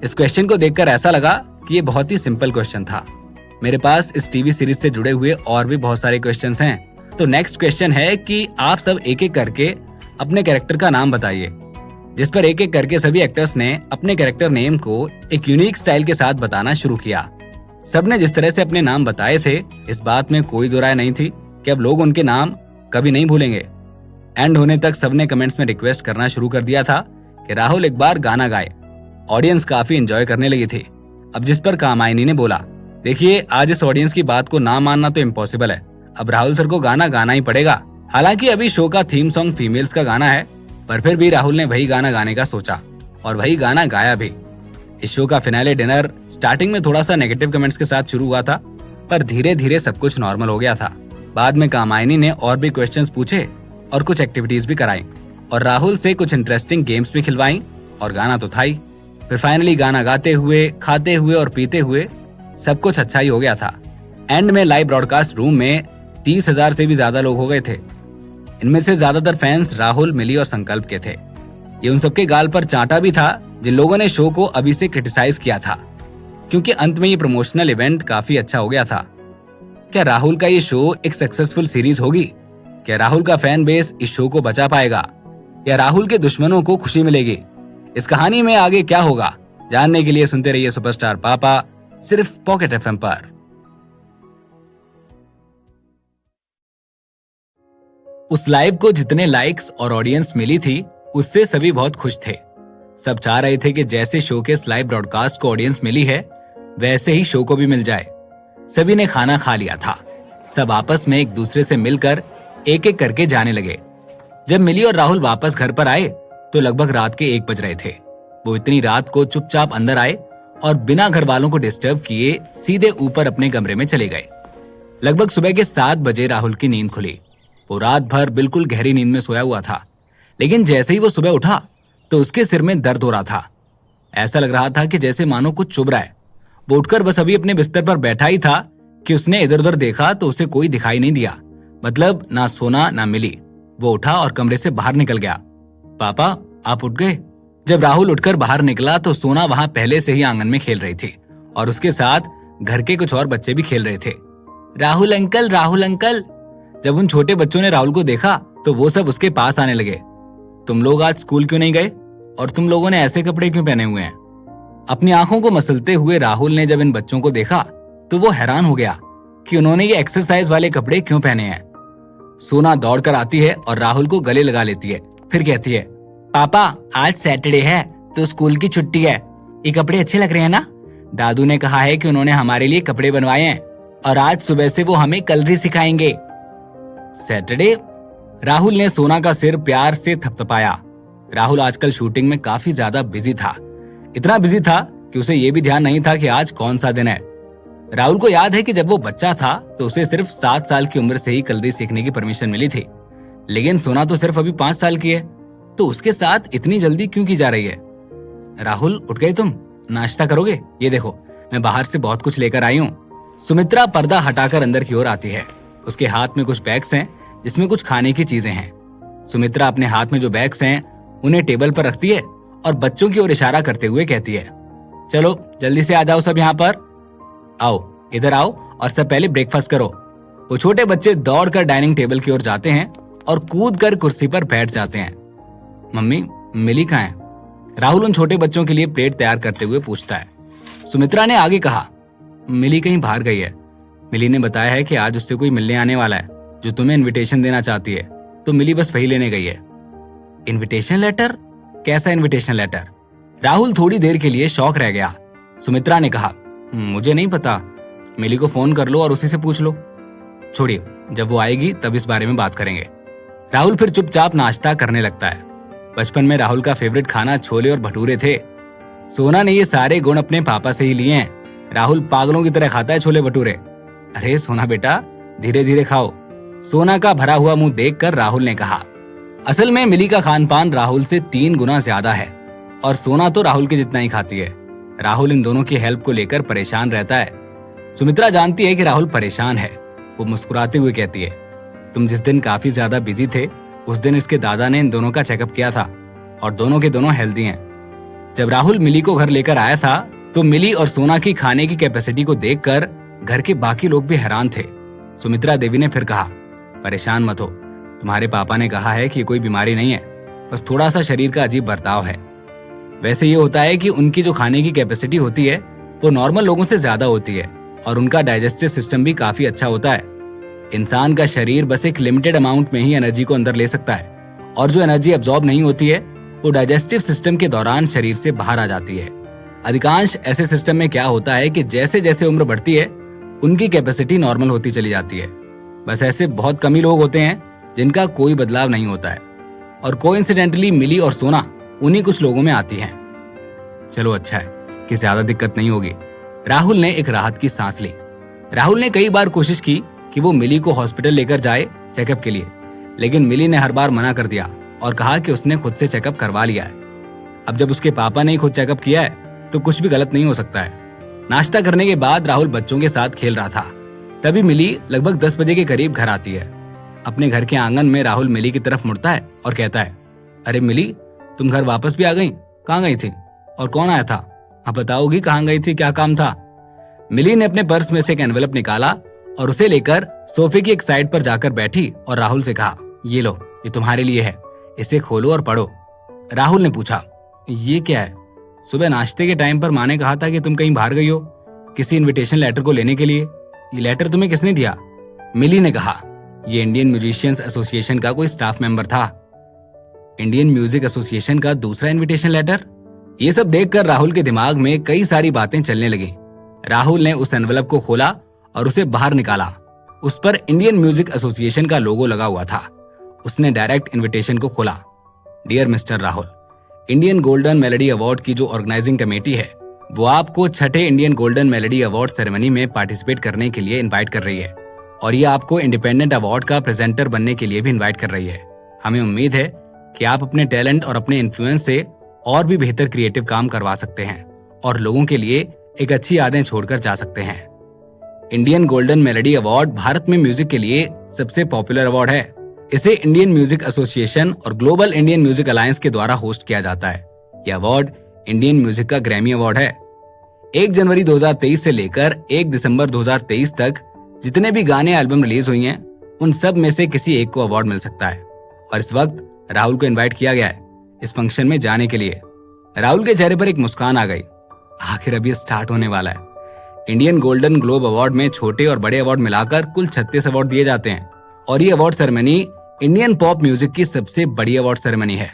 इस क्वेश्चन को देखकर ऐसा लगा कि ये बहुत ही सिंपल क्वेश्चन था। मेरे पास इस टीवी सीरीज से जुड़े हुए और भी बहुत सारे क्वेश्चंस हैं। तो नेक्स्ट क्वेश्चन है कि आप सब एक एक करके अपने कैरेक्टर का नाम बताइए, जिस पर एक एक करके सभी एक्टर्स ने अपने कैरेक्टर नेम को एक यूनिक स्टाइल के साथ बताना शुरू किया। सबने जिस तरह से अपने नाम बताए थे, इस बात में कोई दो राय नहीं थी कि अब लोग उनके नाम कभी नहीं भूलेंगे। एंड होने तक सबने कमेंट्स में रिक्वेस्ट करना शुरू कर दिया था कि राहुल एक बार गाना गाए। ऑडियंस काफी एंजॉय करने लगी थी। अब जिस पर कामायनी ने बोला, देखिए आज इस ऑडियंस की बात को ना मानना तो इम्पॉसिबल है, अब राहुल सर को गाना गाना ही पड़ेगा। हालांकि अभी शो का थीम सॉन्ग फीमेल्स का गाना है, पर फिर भी राहुल ने वही गाना गाने का सोचा और वही गाना गाया भी। इस शो का फिनाले डिनर स्टार्टिंग में थोड़ा सा नेगेटिव कमेंट्स के साथ शुरू हुआ था, पर धीरे धीरे सब कुछ नॉर्मल हो गया था। बाद में कामायनी ने और भी क्वेश्चंस पूछे और कुछ एक्टिविटीज भी कराई और राहुल से कुछ इंटरेस्टिंग गेम्स भी खिलवाई, और गाना तो था ही। फिर फाइनली गाना गाते हुए, खाते हुए और पीते हुए सब कुछ अच्छा ही हो गया था। एंड में लाइव ब्रॉडकास्ट रूम में 30,000 से भी ज्यादा लोग हो गए थे। इनमें से ज्यादातर फैंस राहुल, मिली और संकल्प के थे। ये उन सबके गाल पर चांटा भी था जिन लोगों ने शो को अभी से क्रिटिसाइज किया था, क्योंकि अंत में ये प्रमोशनल इवेंट काफी अच्छा हो गया था। क्या राहुल का ये शो एक सक्सेसफुल सीरीज होगी? क्या राहुल का फैन बेस इस शो को बचा पाएगा, या राहुल के दुश्मनों को खुशी मिलेगी? इस कहानी में आगे क्या होगा, जानने के लिए सुनते रहिए सुपरस्टार पापा, सिर्फ पॉकेट एफएम पर। उस लाइव को जितने लाइक्स और ऑडियंस मिली थी, उससे सभी बहुत खुश थे। सब चाह रहे थे कि जैसे शो के इस लाइव ब्रॉडकास्ट को ऑडियंस मिली है, वैसे ही शो को भी मिल जाए। सभी ने खाना खा लिया था। सब आपस में एक दूसरे से मिलकर एक एक करके जाने लगे। जब मिली और राहुल वापस घर पर आए तो लगभग रात के 1 बज रहे थे। वो इतनी रात को चुपचाप अंदर आए और बिना घर वालों को डिस्टर्ब किए सीधे ऊपर अपने कमरे में चले गए। लगभग सुबह के 7 बजे राहुल की नींद खुली। वो रात भर बिल्कुल गहरी नींद में सोया हुआ था, लेकिन जैसे ही वो सुबह उठा तो उसके सिर में दर्द हो रहा था। ऐसा लग रहा था कि जैसे मानो कुछ चुभ रहा है। वो उठकर बस अभी अपने बिस्तर पर बैठा ही था कि उसने इधर उधर देखा तो उसे कोई दिखाई नहीं दिया, मतलब ना सोना ना मिली। वो उठा और कमरे से बाहर निकल गया। पापा आप उठ गए? जब राहुल उठकर बाहर निकला तो सोना वहां पहले से ही आंगन में खेल रही थी और उसके साथ घर के कुछ और बच्चे भी खेल रहे थे। Rahul uncle, Rahul uncle. जब उन छोटे बच्चों ने राहुल को देखा तो वो सब उसके पास आने लगे। तुम लोग आज स्कूल क्यों नहीं गए, और तुम लोगों ने ऐसे कपड़े क्यों पहने हुए हैं? अपनी आंखों को मसलते हुए राहुल ने जब इन बच्चों को देखा तो वो हैरान हो गया कि उन्होंने ये एक्सरसाइज वाले कपड़े क्यों पहने हैं। सोना दौड़कर आती है और राहुल को गले लगा लेती है। फिर कहती है, पापा आज सैटरडे है तो स्कूल की छुट्टी है, ये कपड़े अच्छे लग रहे हैं ना? दादू ने कहा है कि उन्होंने हमारे लिए कपड़े बनवाए हैं और आज सुबह से वो हमें कलरी सिखाएंगे। सैटरडे? राहुल ने सोना का सिर प्यार से थपथपाया। राहुल आजकल शूटिंग में काफी ज्यादा बिजी था। इतना बिजी था कि उसे ये भी ध्यान नहीं था कि आज कौन सा दिन है। राहुल को याद है कि जब वो बच्चा था तो उसे सिर्फ 7 साल की उम्र से ही कलरी सीखने की परमिशन मिली थी। लेकिन सोना तो सिर्फ अभी 5 साल की है, तो उसके साथ इतनी जल्दी क्यों की जा रही है? राहुल, उठ गए तुम? नाश्ता करोगे? ये देखो, मैं बाहर से बहुत कुछ लेकर आई हूँ। सुमित्रा पर्दा हटाकर अंदर की ओर आती है। उसके हाथ में कुछ बैग्स हैं जिसमें कुछ खाने की चीजें हैं। सुमित्रा अपने हाथ में जो बैग्स हैं उन्हें टेबल पर रखती है और बच्चों की ओर इशारा करते हुए कहती है, चलो जल्दी से आ जाओ सब यहाँ पर। आओ, इधर आओ और सब पहले ब्रेकफास्ट करो। वो छोटे बच्चे दौड़कर डाइनिंग टेबल की ओर जाते हैं और कूदकर कुर्सी पर बैठ जाते हैं। मम्मी, मिली कहाँ है? राहुल उन छोटे बच्चों के लिए प्लेट तैयार करते हुए पूछता है। सुमित्रा ने आगे कहा, मिली कहीं बाहर गई है। मिली ने बताया है कि आज उससे कोई मिलने आने वाला है जो तुम्हें इनविटेशन देना चाहती है, तो मिली बस वही लेने गई है। Invitation letter? कैसा इनविटेशन लेटर? राहुल थोड़ी देर के लिए शॉक रह गया। सुमित्रा ने कहा, मुझे नहीं पता, मिली को फोन कर लो और उसी से पूछ लो। छोड़िए, जब वो आएगी तब इस बारे में बात करेंगे। राहुल फिर चुपचाप नाश्ता करने लगता है। बचपन में राहुल का फेवरेट खाना छोले और भटूरे थे। सोना ने ये सारे गुण अपने पापा से ही लिए हैं। राहुल पागलों की तरह खाता है छोले भटूरे। अरे सोना बेटा, धीरे धीरे खाओ। सोना का भरा हुआ मुंह देखकर राहुल ने कहा। असल में मिली का खान पान राहुल से 3 गुना ज्यादा है और सोना तो राहुल के जितना ही खाती है। राहुल इन दोनों की हेल्प को लेकर परेशान रहता है। सुमित्रा जानती है कि राहुल परेशान है। वो मुस्कुराते हुए कहती है, तुम जिस दिन काफी ज्यादा बिजी थे उस दिन इसके दादा ने इन दोनों का चेकअप किया था और दोनों के दोनों हेल्दी हैं। जब राहुल मिली को घर लेकर आया था तो मिली और सोना की खाने की कैपेसिटी को देखकर घर के बाकी लोग भी हैरान थे। सुमित्रा देवी ने फिर कहा, परेशान मत हो, तुम्हारे पापा ने कहा है कि कोई बीमारी नहीं है, बस थोड़ा सा शरीर का अजीब बर्ताव है। वैसे ये होता है कि उनकी जो खाने की कैपेसिटी होती है वो नॉर्मल लोगों से ज्यादा होती है और उनका डाइजेस्टिव सिस्टम भी काफी अच्छा होता है। इंसान का शरीर बस एक लिमिटेड अमाउंट में ही एनर्जी को अंदर ले सकता है और जो एनर्जी अब्सॉर्ब नहीं होती है वो डाइजेस्टिव सिस्टम के दौरान शरीर से बाहर आ जाती है। अधिकांश ऐसे सिस्टम में क्या होता है कि जैसे जैसे उम्र बढ़ती है उनकी कैपेसिटी नॉर्मल होती चली जाती है। बस ऐसे बहुत कम ही लोग होते हैं जिनका कोई बदलाव नहीं होता है और कोइंसिडेंटली मिली और सोना उन्हीं कुछ लोगों में आती हैं। चलो अच्छा है कि ज्यादा दिक्कत नहीं होगी। राहुल ने एक राहत की सांस ली। राहुल ने कई बार कोशिश की कि वो मिली को हॉस्पिटल लेकर जाए चेकअप के लिए, लेकिन मिली ने हर बार मना कर दिया और कहा कि उसने खुद से चेकअप करवा लिया है। अब जब उसके पापा ने खुद चेकअप किया है तो कुछ भी गलत नहीं हो सकता है। नाश्ता करने के बाद राहुल बच्चों के साथ खेल रहा था। तभी मिली लगभग 10 बजे के करीब घर आती है। अपने घर के आंगन में राहुल मिली की तरफ मुड़ता है और कहता है, अरे मिली, तुम घर वापस भी आ गई? कहाँ गई थी और कौन आया था? आप बताओगी कहाँ गई थी, क्या काम था? मिली ने अपने पर्स में से एक एनवेलप निकाला और उसे लेकर सोफे की एक साइड पर जाकर बैठी और राहुल से कहा, ये लो, ये तुम्हारे लिए है, इसे खोलो और पढ़ो। राहुल ने पूछा, ये क्या है? सुबह नाश्ते के टाइम पर माँ ने कहा था कि तुम कहीं बाहर गई हो किसी इनविटेशन लेटर को लेने के लिए। ये लेटर तुम्हें किसने दिया? मिली ने कहा, ये इंडियन म्यूजिशियंस एसोसिएशन का कोई स्टाफ मेंबर था। इंडियन म्यूजिक एसोसिएशन का दूसरा इनविटेशन लेटर? ये सब देखकर राहुल के दिमाग में कई सारी बातें चलने लगी। राहुल ने उस एनवेलप को खोला और उसे बाहर निकाला। उस पर इंडियन म्यूजिक एसोसिएशन का लोगो लगा हुआ था। उसने डायरेक्ट इनविटेशन को खोला। Dear mister Rahul, Indian golden melody award की जो ऑर्गेनाइजिंग कमेटी है वो आपको 6ठे Indian golden melody award ceremony में पार्टिसिपेट करने के लिए इनवाइट कर रही है और ये आपको इंडिपेंडेंट अवार्ड का प्रेजेंटर बनने के लिए भी इनवाइट कर रही है। हमें उम्मीद है कि आप अपने टैलेंट और अपने इन्फ्लुएंस से और भी बेहतर क्रिएटिव काम करवा सकते हैं और लोगों के लिए एक अच्छी यादें छोड़कर जा सकते हैं। Indian golden melody award Bharat में म्यूजिक के लिए सबसे पॉपुलर अवार्ड है। इसे इंडियन म्यूजिक एसोसिएशन और ग्लोबल इंडियन म्यूजिक अलायंस के द्वारा होस्ट किया जाता है। यह अवार्ड इंडियन म्यूजिक का ग्रैमी अवार्ड है। 1 जनवरी 2023 से लेकर 1 दिसंबर 2023 तक जितने भी गाने एल्बम रिलीज हुई हैं उन सब में से किसी एक को अवार्ड मिल सकता है और इस वक्त राहुल को इनवाइट किया गया है इस फंक्शन में जाने के लिए। राहुल के चेहरे पर एक मुस्कान आ गई। आखिर अब ये स्टार्ट होने वाला है। इंडियन गोल्डन ग्लोब अवार्ड में छोटे और बड़े अवार्ड मिलाकर कुल 36 अवार्ड दिए जाते हैं और ये award ceremony Indian pop music की सबसे बड़ी अवार्ड सेरेमनी है।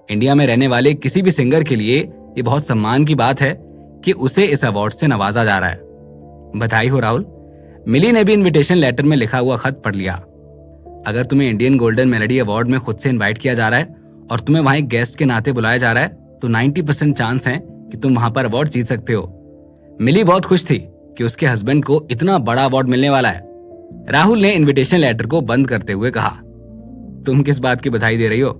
इंडिया में रहने वाले किसी भी सिंगर के लिए ये बहुत सम्मान की बात है कि उसे इस अवार्ड से नवाजा जा रहा है। बधाई हो राहुल। मिली ने भी इनविटेशन लेटर में लिखा हुआ खत पढ़ लिया। अगर तुम्हें इंडियन गोल्डन मेलोडी अवार्ड में खुद से इनवाइट किया जा रहा है और तुम्हें वहां एक गेस्ट के नाते बुलाया जा रहा है तो 90% चांस है कि तुम वहां पर अवार्ड जीत सकते हो। मिली बहुत खुश थी कि उसके हस्बैंड को इतना बड़ा अवार्ड मिलने वाला है। राहुल ने इनविटेशन लेटर को बंद करते हुए कहा, तुम किस बात की बधाई दे रही हो?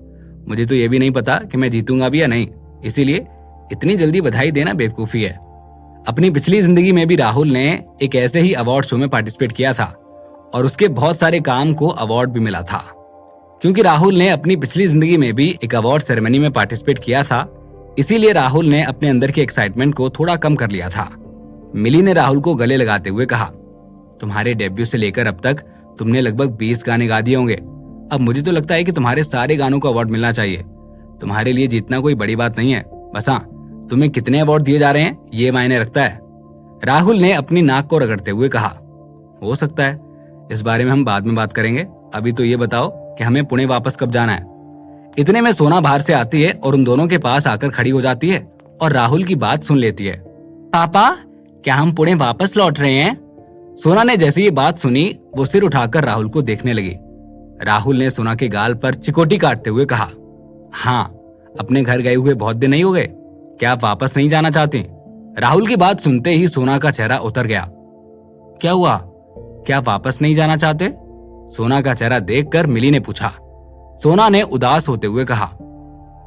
मुझे तो ये भी नहीं पता कि मैं जीतूंगा भी या नहीं, इसीलिए इतनी जल्दी बधाई देना बेवकूफी है। अपनी पिछली जिंदगी में भी राहुल ने एक ऐसे ही अवार्ड शो में पार्टिसिपेट किया था और उसके बहुत सारे काम को अवार्ड भी मिला था। क्योंकि राहुल ने अपनी पिछली जिंदगी में भी एक अवार्ड सेरेमनी में पार्टिसिपेट किया था, इसीलिए राहुल ने अपने अंदर की एक्साइटमेंट को थोड़ा कम कर लिया था। मिली ने राहुल को गले लगाते हुए कहा, तुम्हारे डेब्यू से लेकर अब तक तुमने लगभग 20 गाने गा दिए होंगे। अब मुझे तो लगता है कि तुम्हारे सारे गानों को अवार्ड मिलना चाहिए। तुम्हारे लिए जीतना कोई बड़ी बात नहीं है, बस हाँ, तुम्हें कितने अवार्ड दिए जा रहे हैं ये मायने रखता है। राहुल ने अपनी नाक को रगड़ते हुए कहा, हो सकता है, इस बारे में हम बाद में बात करेंगे। अभी तो ये बताओ कि हमें पुणे वापस कब जाना है। इतने में सोना बाहर से आती है और उन दोनों के पास आकर खड़ी हो जाती है और राहुल की बात सुन लेती है। पापा, क्या हम पुणे वापस लौट रहे हैं? सोना ने जैसे ये बात सुनी, वो सिर उठाकर राहुल को देखने लगी। राहुल ने सोना के गाल पर चिकोटी काटते हुए कहा, हाँ, अपने घर गए हुए बहुत दिन नहीं हो गए, क्या आप वापस नहीं जाना चाहते? राहुल की बात सुनते ही सोना का चेहरा उतर गया। क्या हुआ, क्या आप वापस नहीं जाना चाहते? सोना का चेहरा देखकर मिली ने पूछा। सोना ने उदास होते हुए कहा,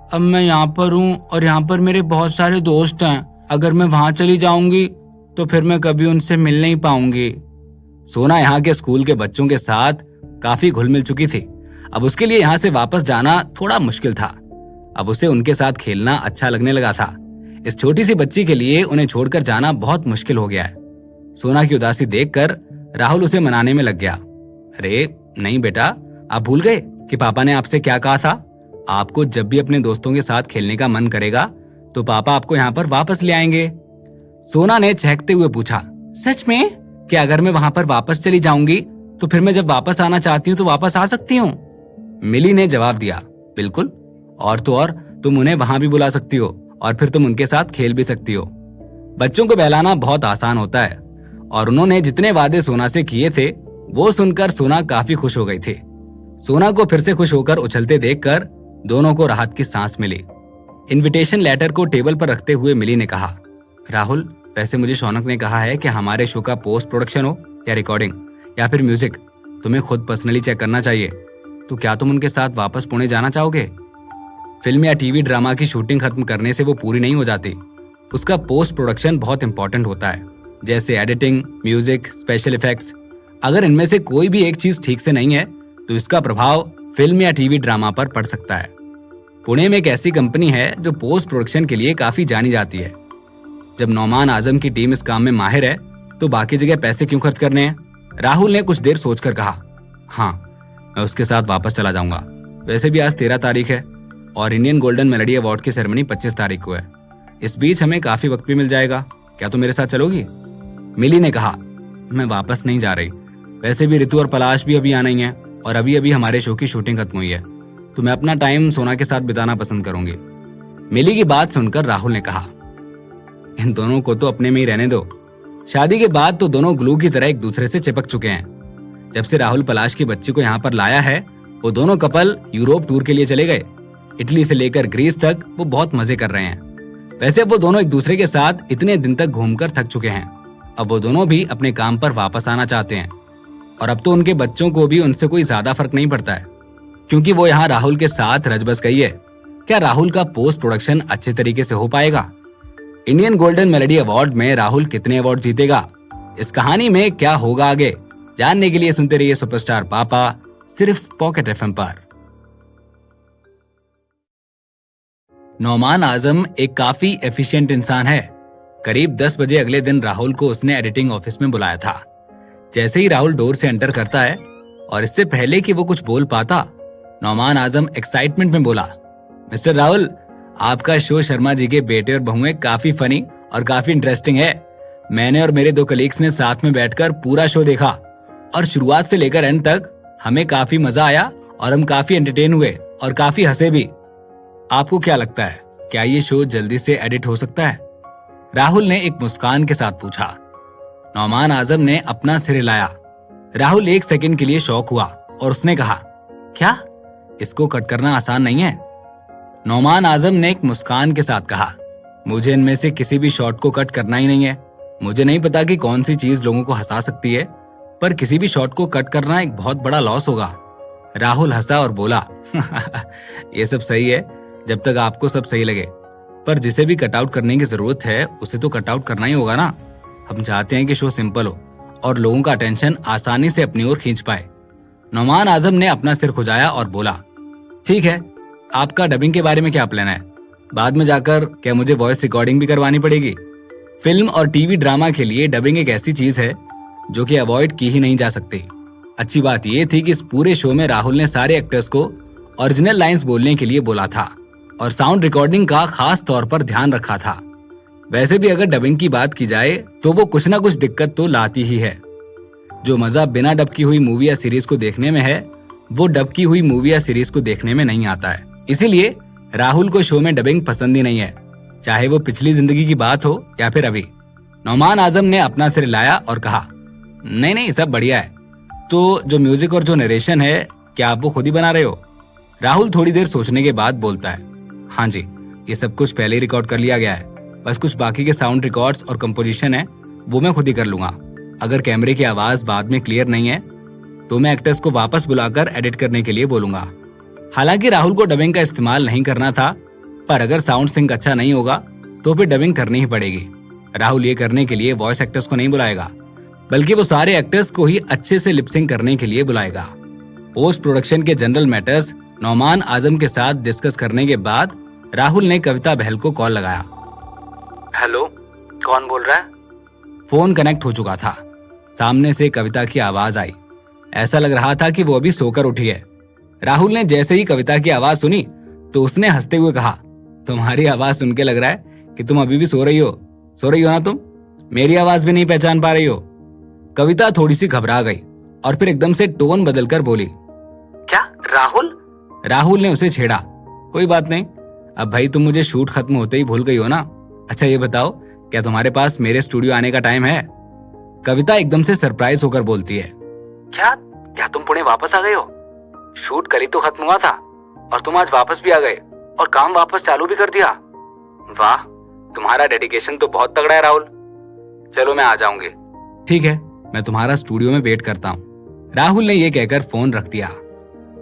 अब मैं यहाँ पर हूँ और यहाँ पर मेरे बहुत सारे दोस्त हैं। अगर मैं वहां चली जाऊंगी तो फिर मैं कभी उनसे मिल नहीं पाऊंगी। सोना यहाँ के स्कूल के बच्चों के साथ काफी घुल मिल चुकी थी। अब उसके लिए यहाँ से वापस जाना थोड़ा मुश्किल था। अब उसे उनके साथ खेलना अच्छा लगने लगा था। इस छोटी सी बच्ची के लिए उन्हें छोड़कर जाना बहुत मुश्किल हो गया है। सोना की उदासी देखकर राहुल उसे मनाने में लग गया। अरे नहीं बेटा, आप भूल गए कि पापा ने आपसे क्या कहा था? आपको जब भी अपने दोस्तों के साथ खेलने का मन करेगा तो पापा आपको यहाँ पर वापस ले आएंगे। सोना ने चहकते हुए पूछा, सच में? क्या अगर मैं वहां पर वापस चली जाऊंगी तो फिर मैं जब वापस आना चाहती हूँ तो वापस आ सकती हूँ? मिली ने जवाब दिया, बिल्कुल, और तो और तुम उन्हें वहां भी बुला सकती हो और फिर तुम उनके साथ खेल भी सकती हो। बच्चों को बहलाना बहुत आसान होता है और उन्होंने जितने वादे सोना से किए थे वो सुनकर सोना काफी खुश हो गई थी। सोना को फिर से खुश होकर उछलते देखकर दोनों को राहत की सांस मिली। इनविटेशन लेटर को टेबल पर रखते हुए मिली ने कहा, राहुल, वैसे मुझे शौनक ने कहा है कि हमारे शो का पोस्ट प्रोडक्शन हो या रिकॉर्डिंग या फिर म्यूजिक, तुम्हें खुद पर्सनली चेक करना चाहिए। तो क्या तुम उनके साथ वापस पुणे जाना चाहोगे? फिल्म या टीवी ड्रामा की शूटिंग खत्म करने से वो पूरी नहीं हो जाती। उसका पोस्ट प्रोडक्शन बहुत इंपॉर्टेंट होता है, जैसे एडिटिंग, म्यूजिक, स्पेशल इफेक्ट्स। अगर इनमें से कोई भी एक चीज ठीक से नहीं है तो इसका प्रभाव फिल्म या टीवी ड्रामा पर पड़ सकता है। पुणे में एक ऐसी कंपनी है जो पोस्ट प्रोडक्शन के लिए काफी जानी जाती है। जब नौमान आजम की टीम इस काम में माहिर है तो बाकी जगह पैसे क्यों खर्च करने हैं? राहुल ने कुछ देर सोचकर कहा, हाँ, मैं उसके साथ वापस चला जाऊंगा। वैसे भी आज 13 तारीख है और इंडियन गोल्डन मेलोडी अवार्ड की सेरेमनी 25 तारीख को है। इस बीच हमें काफी वक्त भी मिल जाएगा। क्या तुम मेरे साथ चलोगी? मिली ने कहा, मैं वापस नहीं जा रही। वैसे भी ऋतु और पलाश भी अभी आना ही है और अभी अभी हमारे शो की शूटिंग खत्म हुई है, तो मैं अपना टाइम सोना के साथ बिताना पसंद करूंगी। मिली की बात सुनकर राहुल ने कहा, इन दोनों को तो अपने में ही रहने दो। शादी के बाद तो दोनों ग्लू की तरह एक दूसरे से चिपक चुके हैं। जब से राहुल पलाश की बच्ची को यहाँ पर लाया है वो दोनों कपल यूरोप टूर के लिए चले गए। इटली से लेकर ग्रीस तक वो बहुत मजे कर रहे हैं। वैसे वो दोनों एक दूसरे के साथ इतने दिन तक घूमकर थक चुके हैं। अब वो दोनों भी अपने काम पर वापस आना चाहते हैं और अब तो उनके बच्चों को भी उनसे कोई ज्यादा फर्क नहीं पड़ता है, क्योंकि वो यहाँ राहुल के साथ रच बस गई है। क्या राहुल का पोस्ट प्रोडक्शन अच्छे तरीके से हो पाएगा? इंडियन गोल्डन मेलोडी अवार्ड में राहुल कितने अवार्ड जीतेगा? इस कहानी में क्या होगा आगे, जानने के लिए सुनते रहिए सुपरस्टार पापा, सिर्फ पॉकेट एफएम पर। नौमान आजम एक काफी एफिशिएंट इंसान है। करीब 10 बजे अगले दिन राहुल को उसने एडिटिंग ऑफिस में बुलाया था। जैसे ही राहुल डोर से एंटर करता है और इससे पहले कि वो कुछ बोल पाता, नौमान आजम एक्साइटमेंट में बोला, मिस्टर राहुल, आपका शो शर्मा जी के बेटे और बहुएं काफी फनी और काफी इंटरेस्टिंग है। मैंने और मेरे 2 कलीग्स ने साथ में बैठकर पूरा शो देखा और शुरुआत से लेकर एंड तक हमें काफी मजा आया और हम काफी एंटरटेन हुए और काफी हंसे भी। आपको क्या लगता है, क्या ये शो जल्दी से एडिट हो सकता है? राहुल ने एक मुस्कान के साथ पूछा। नौमान आजम ने अपना सिर हिलाया। राहुल 1 सेकंड के लिए शॉक हुआ और उसने कहा, क्या इसको कट करना आसान नहीं है? नौमान आजम ने एक मुस्कान के साथ कहा, मुझे इनमें से किसी भी शॉट को कट करना ही नहीं है। मुझे नहीं पता कि कौन सी चीज लोगों को हंसा सकती है, पर किसी भी शॉट को कट करना एक बहुत बड़ा लॉस होगा। राहुल हंसा और बोला, ये सब सही है जब तक आपको सब सही लगे, पर जिसे भी कट आउट करने की जरूरत है उसे तो कट आउट करना ही होगा ना। हम चाहते हैं कि शो सिंपल हो और लोगों का अटेंशन आसानी से अपनी ओर खींच पाए। नौमान आजम ने अपना सिर खुजाया और बोला, ठीक है, आपका डबिंग के बारे में क्या प्लान है? बाद में जाकर क्या मुझे वॉइस रिकॉर्डिंग भी करवानी पड़ेगी? फिल्म और टीवी ड्रामा के लिए डबिंग एक ऐसी चीज है जो कि अवॉइड की ही नहीं जा सकती। अच्छी बात यह थी कि इस पूरे शो में राहुल ने सारे एक्टर्स को ओरिजिनल लाइंस बोलने के लिए बोला था और साउंड रिकॉर्डिंग का खास तौर पर ध्यान रखा था। वैसे भी अगर डबिंग की बात की जाए तो वो कुछ ना कुछ दिक्कत तो लाती ही है। जो मजा बिना डब की हुई मूवी या सीरीज को देखने में है, वो डब की हुई मूवी या सीरीज को देखने में नहीं आता है। इसीलिए राहुल को शो में डबिंग पसंद ही नहीं है, चाहे वो पिछली जिंदगी की बात हो या फिर अभी। नौमान आजम ने अपना सिर हिलाया और कहा, नहीं नहीं, सब बढ़िया है। तो जो म्यूजिक और जो नरेशन है, क्या आप वो खुद ही बना रहे हो? राहुल थोड़ी देर सोचने के बाद बोलता है, हाँ जी, ये सब कुछ पहले ही रिकॉर्ड कर लिया गया है, बस कुछ बाकी के साउंड रिकॉर्ड्स और कंपोजिशन है वो मैं खुद ही कर लूंगा। अगर कैमरे की आवाज बाद में क्लियर नहीं है तो मैं एक्टर्स को वापस बुलाकर एडिट करने के लिए बोलूंगा। हालांकि राहुल को डबिंग का इस्तेमाल नहीं करना था, पर अगर साउंड सिंक अच्छा नहीं होगा तो फिर डबिंग करनी ही पड़ेगी। राहुल ये करने के लिए वॉइस एक्टर्स को नहीं बुलाएगा, बल्कि वो सारे एक्टर्स को ही अच्छे से लिपसिंग करने के लिए बुलाएगा। पोस्ट प्रोडक्शन के जनरल मैटर्स नौमान आजम के साथ डिस्कस करने के बाद राहुल ने कविता बहल को कॉल लगाया। हेलो, कौन बोल रहा है? फोन कनेक्ट हो चुका था। सामने से कविता की आवाज आई। ऐसा लग रहा था कि वो अभी सोकर उठी है। राहुल ने जैसे ही कविता की आवाज सुनी तो उसने हंसते हुए कहा, तुम्हारी आवाज सुन के लग रहा है कि तुम अभी भी सो रही हो ना तुम? मेरी आवाज भी नहीं पहचान पा रही हो? कविता थोड़ी सी घबरा गई और फिर एकदम से टोन बदलकर बोली, क्या राहुल? राहुल ने उसे छेड़ा, कोई बात नहीं, अब भाई तुम मुझे शूट खत्म होते ही भूल गई हो ना। अच्छा ये बताओ, क्या तुम्हारे पास मेरे स्टूडियो आने का टाइम है? कविता एकदम से सरप्राइज होकर बोलती है, क्या तुम पुणे वापस आ गए हो? शूट कल ही तो खत्म हुआ था और तुम आज वापस भी आ गए और काम वापस चालू भी कर दिया। वाह, तुम्हारा डेडिकेशन तो बहुत तगड़ा है राहुल। चलो मैं आ जाऊंगी। ठीक है, मैं तुम्हारा स्टूडियो में वेट करता हूँ। राहुल ने ये कहकर फोन रख दिया।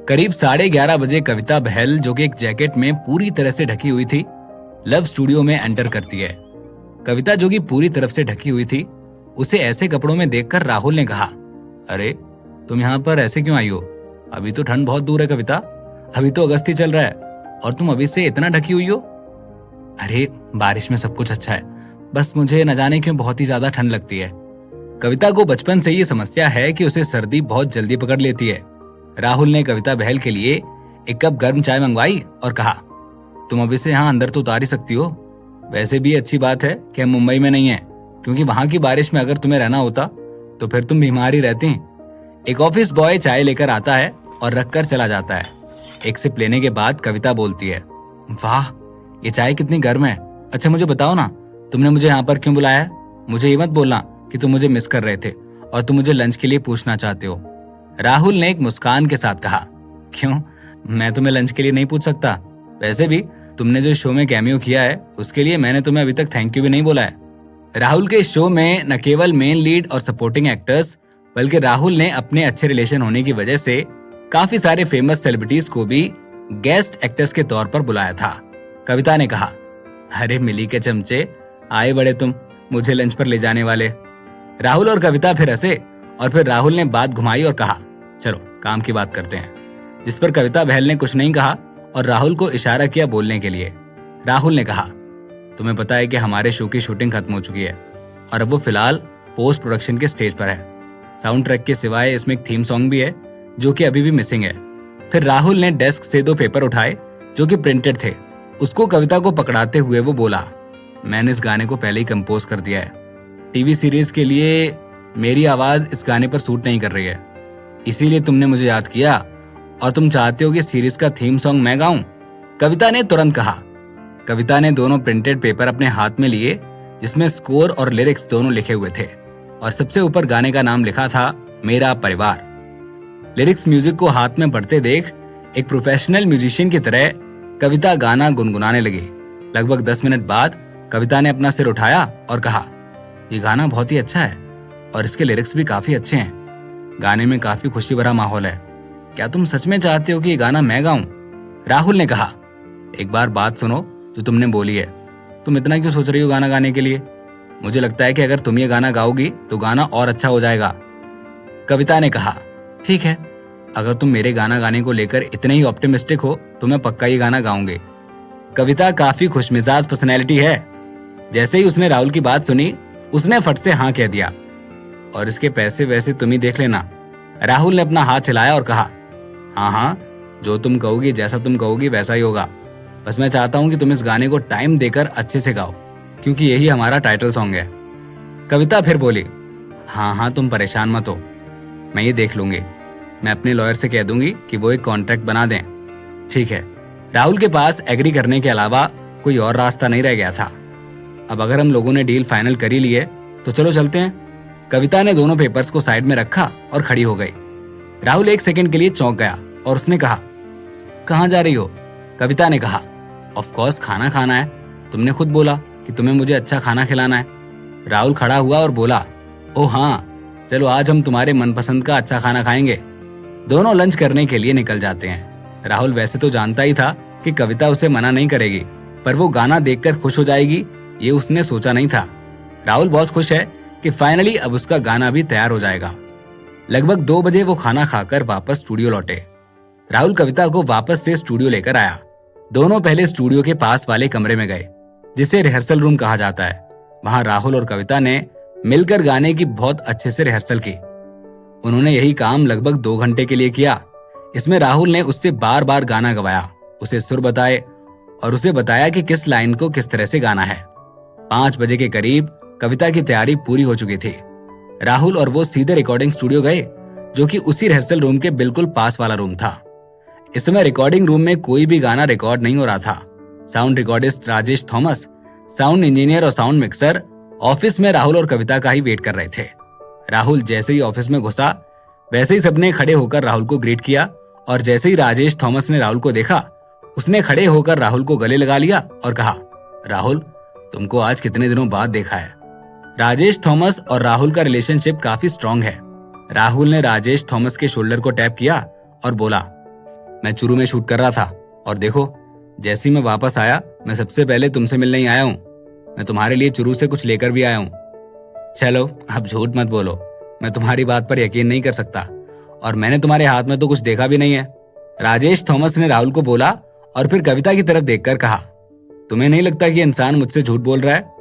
करीब 11:30 बजे कविता बहल, जो कि एक जैकेट में पूरी तरह से ढकी हुई थी, लव स्टूडियो में एंटर करती है। कविता जो कि पूरी तरफ से ढकी हुई थी, उसे ऐसे कपड़ों में देखकर राहुल ने कहा, अरे तुम यहाँ पर ऐसे क्यों आई हो? अभी तो ठंड बहुत दूर है कविता, अभी तो अगस्त ही चल रहा है और तुम अभी से इतना ढकी हुई हो। अरे बारिश में सब कुछ अच्छा है, बस मुझे न जाने क्यों बहुत ही ज्यादा ठंड लगती है। कविता को बचपन से ये समस्या है कि उसे सर्दी बहुत जल्दी पकड़ लेती है। राहुल ने कविता बहल के लिए एक कप गर्म चाय मंगवाई और कहा, तुम अभी से यहाँ अंदर तो उतार ही सकती हो। वैसे भी अच्छी बात है कि हम मुंबई में नहीं है, क्योंकि वहां की बारिश में अगर तुम्हें रहना होता तो फिर तुम बीमार ही रहती। एक ऑफिस बॉय चाय लेकर आता है और रखकर चला जाता है। एक सिप लेने के बाद कविता बोलती है, वाह ये चाय कितनी गर्म है। अच्छा मुझे बताओ ना, तुमने मुझे यहाँ पर क्यों बुलाया है? मुझे ये मत बोलना कि तुम मुझे मिस कर रहे थे और तुम मुझे लंच के लिए पूछना चाहते हो। राहुल ने एक मुस्कान के साथ कहा, क्यों, मैं तुम्हें लंच के लिए नहीं पूछ सकता? वैसे भी तुमने जो शो में कैमियो किया है उसके लिए मैंने तुम्हें अभी तक थैंक यू भी नहीं बोला है। राहुल के इस शो में न केवल मेन लीड और सपोर्टिंग एक्टर्स, बल्कि राहुल ने अपने अच्छे रिलेशन होने की वजह से काफी सारे फेमस सेलिब्रिटीज को भी गेस्ट एक्टर्स के तौर पर बुलाया था। कविता ने कहा, अरे मिली के चमचे, आए बड़े तुम मुझे लंच पर ले जाने वाले। राहुल और कविता फिर हंसे और फिर राहुल ने बात घुमाई और कहा, चलो काम की बात करते हैं। जिस पर कविता बहल ने कुछ नहीं कहा और राहुल को इशारा किया बोलने के लिए। राहुल ने कहा, तुम्हें पता है कि हमारे शो की शूटिंग खत्म हो चुकी है और अब वो फिलहाल पोस्ट प्रोडक्शन के स्टेज पर है। साउंड ट्रैक के सिवाय इसमें एक थीम सॉन्ग भी है जो कि अभी भी मिसिंग है। फिर राहुल ने डेस्क से 2 पेपर उठाए जो कि प्रिंटेड थे। उसको कविता को पकड़ाते हुए वो बोला, मैंने इस गाने को पहले ही कंपोज कर दिया है। टीवी सीरीज के लिए मेरी आवाज इस गाने पर सूट नहीं कर रही है, इसीलिए तुमने मुझे याद किया और तुम चाहते हो कि सीरीज का थीम सॉन्ग मैं गाऊं? कविता ने तुरंत कहा। कविता ने दोनों प्रिंटेड पेपर अपने हाथ में लिए जिसमें स्कोर और लिरिक्स दोनों लिखे हुए थे और सबसे ऊपर गाने का नाम लिखा था, मेरा परिवार। लिरिक्स म्यूजिक को हाथ में पढ़ते देख एक प्रोफेशनल म्यूजिशियन की तरह कविता गाना गुनगुनाने लगी। लगभग 10 मिनट बाद कविता ने अपना सिर उठाया और कहा, ये गाना बहुत ही अच्छा है और इसके लिरिक्स भी काफी अच्छे हैं। गाने में काफी खुशी भरा माहौल है। क्या तुम सच में चाहते हो कि ये गाना मैं गाऊं? राहुल ने कहा, एक बार बात सुनो जो तुमने बोली है। तुम इतना क्यों सोच रही हो गाना गाने के लिए? मुझे लगता है कि अगर तुम ये गाना गाओगी तो गाना और अच्छा हो जाएगा। कविता ने कहा, ठीक है, अगर तुम मेरे गाना गाने को लेकर इतने ही ऑप्टिमिस्टिक हो तो मैं पक्का ये गाना गाऊंगी। कविता काफी खुशमिजाज पर्सनैलिटी है। जैसे ही उसने राहुल की बात सुनी, उसने फट से हाँ कह दिया। और इसके पैसे वैसे तुम ही देख लेना। राहुल ने अपना हाथ हिलाया और कहा, हाँ हाँ, जो तुम कहोगी, जैसा तुम कहोगी वैसा ही होगा। बस मैं चाहता हूँ कि तुम इस गाने को टाइम देकर अच्छे से गाओ, क्योंकि यही हमारा टाइटल सॉन्ग है। कविता फिर बोली, हाँ हाँ, तुम परेशान मत हो, मैं ये देख लूंगी। मैं अपने लॉयर से कह दूंगी कि वो एक कॉन्ट्रैक्ट बना दें। ठीक है। राहुल के पास एग्री करने के अलावा कोई और रास्ता नहीं रह गया था। अब अगर हम लोगों ने डील फाइनल कर ही ली है तो चलो चलते हैं। कविता ने दोनों पेपर्स को साइड में रखा और खड़ी हो गई। राहुल एक सेकंड के लिए चौंक गया और उसने कहा, कहाँ जा रही हो? कविता ने कहा, ऑफ कोर्स खाना खाना है। तुमने खुद बोला कि तुम्हें मुझे अच्छा खाना खिलाना है। राहुल खड़ा हुआ और बोला, ओह हाँ, चलो आज हम तुम्हारे मनपसंद का अच्छा खाना खाएंगे। दोनों लंच करने के लिए निकल जाते हैं। राहुल वैसे तो जानता ही था कि कविता उसे मना नहीं करेगी, पर वो गाना देखकर खुश हो जाएगी, ये उसने सोचा नहीं था। राहुल बहुत खुश है कि फाइनली अब उसका गाना भी तैयार हो जाएगा। लगभग 2 बजे वो खाना खाकर वापस स्टूडियो लौटे। राहुल कविता को वापस से स्टूडियो लेकर आया। दोनों पहले स्टूडियो के पास वाले कमरे में गए, जिसे रिहर्सल रूम कहा जाता है। वहां राहुल और कविता ने मिलकर गाने की बहुत अच्छे से रिहर्सल की। उन्होंने यही काम लगभग 2 घंटे के लिए किया। इसमें राहुल ने उससे बार बार गाना गवाया, उसे सुर बताए और उसे बताया कि किस लाइन को किस तरह से गाना है। 5 बजे के करीब कविता की तैयारी पूरी हो चुकी थी। राहुल और वो सीधे रिकॉर्डिंग स्टूडियो गए, जो कि उसी रिहर्सल रूम के बिल्कुल पास वाला रूम था। इस समय रिकॉर्डिंग रूम में कोई भी गाना रिकॉर्ड नहीं हो रहा था। Sound recordist Rajesh Thomas, sound engineer और साउंड मिक्सर ऑफिस में राहुल और कविता का ही वेट कर रहे थे। राहुल जैसे ही ऑफिस में घुसा, वैसे ही सबने खड़े होकर राहुल को ग्रीट किया और जैसे ही राजेश थॉमस ने राहुल को देखा, उसने खड़े होकर राहुल को गले लगा लिया और कहा, राहुल, तुमको आज कितने दिनों बाद देखा है। राजेश थॉमस और राहुल का रिलेशनशिप काफी स्ट्रांग है। राहुल ने राजेश थॉमस के शोल्डर को टैप किया और बोला, मैं चुरू में शूट कर रहा था और देखो, जैसे ही मैं वापस आया, मैं सबसे पहले तुमसे मिलने ही आया हूँ। मैं तुम्हारे लिए चुरू से कुछ लेकर भी आया हूँ। चलो अब झूठ मत बोलो, मैं तुम्हारी बात पर यकीन नहीं कर सकता और मैंने तुम्हारे हाथ में तो कुछ देखा भी नहीं है। राजेश थॉमस ने राहुल को बोला और फिर कविता की तरफ देखकर कहा, तुम्हें नहीं लगता कि इंसान मुझसे झूठ बोल रहा है?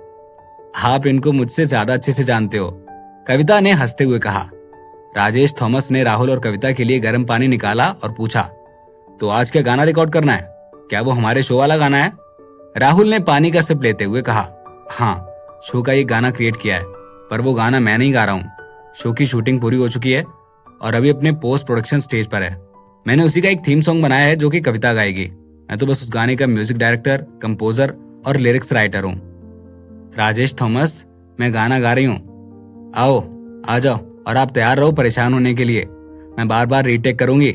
आप इनको मुझसे ज्यादा अच्छे से जानते हो, कविता ने हंसते हुए कहा। राजेश थॉमस ने राहुल और कविता के लिए गर्म पानी निकाला और पूछा, तो आज क्या गाना रिकॉर्ड करना है? क्या वो हमारे शो वाला गाना है? राहुल ने पानी का सिप लेते हुए कहा, हाँ, शो का एक गाना क्रिएट किया है, पर वो गाना मैं नहीं गा रहा हूँ। शो की शूटिंग पूरी हो चुकी है और अभी अपने पोस्ट प्रोडक्शन स्टेज पर है। मैंने उसी का एक थीम सॉन्ग बनाया है जो कि कविता गाएगी। मैं तो बस उस गाने का म्यूजिक डायरेक्टर, कंपोजर और लिरिक्स राइटर हूँ। राजेश थॉमस, मैं गाना गा रही हूँ, आओ आ जाओ और आप तैयार रहो परेशान होने के लिए, मैं बार बार रीटेक करूंगी,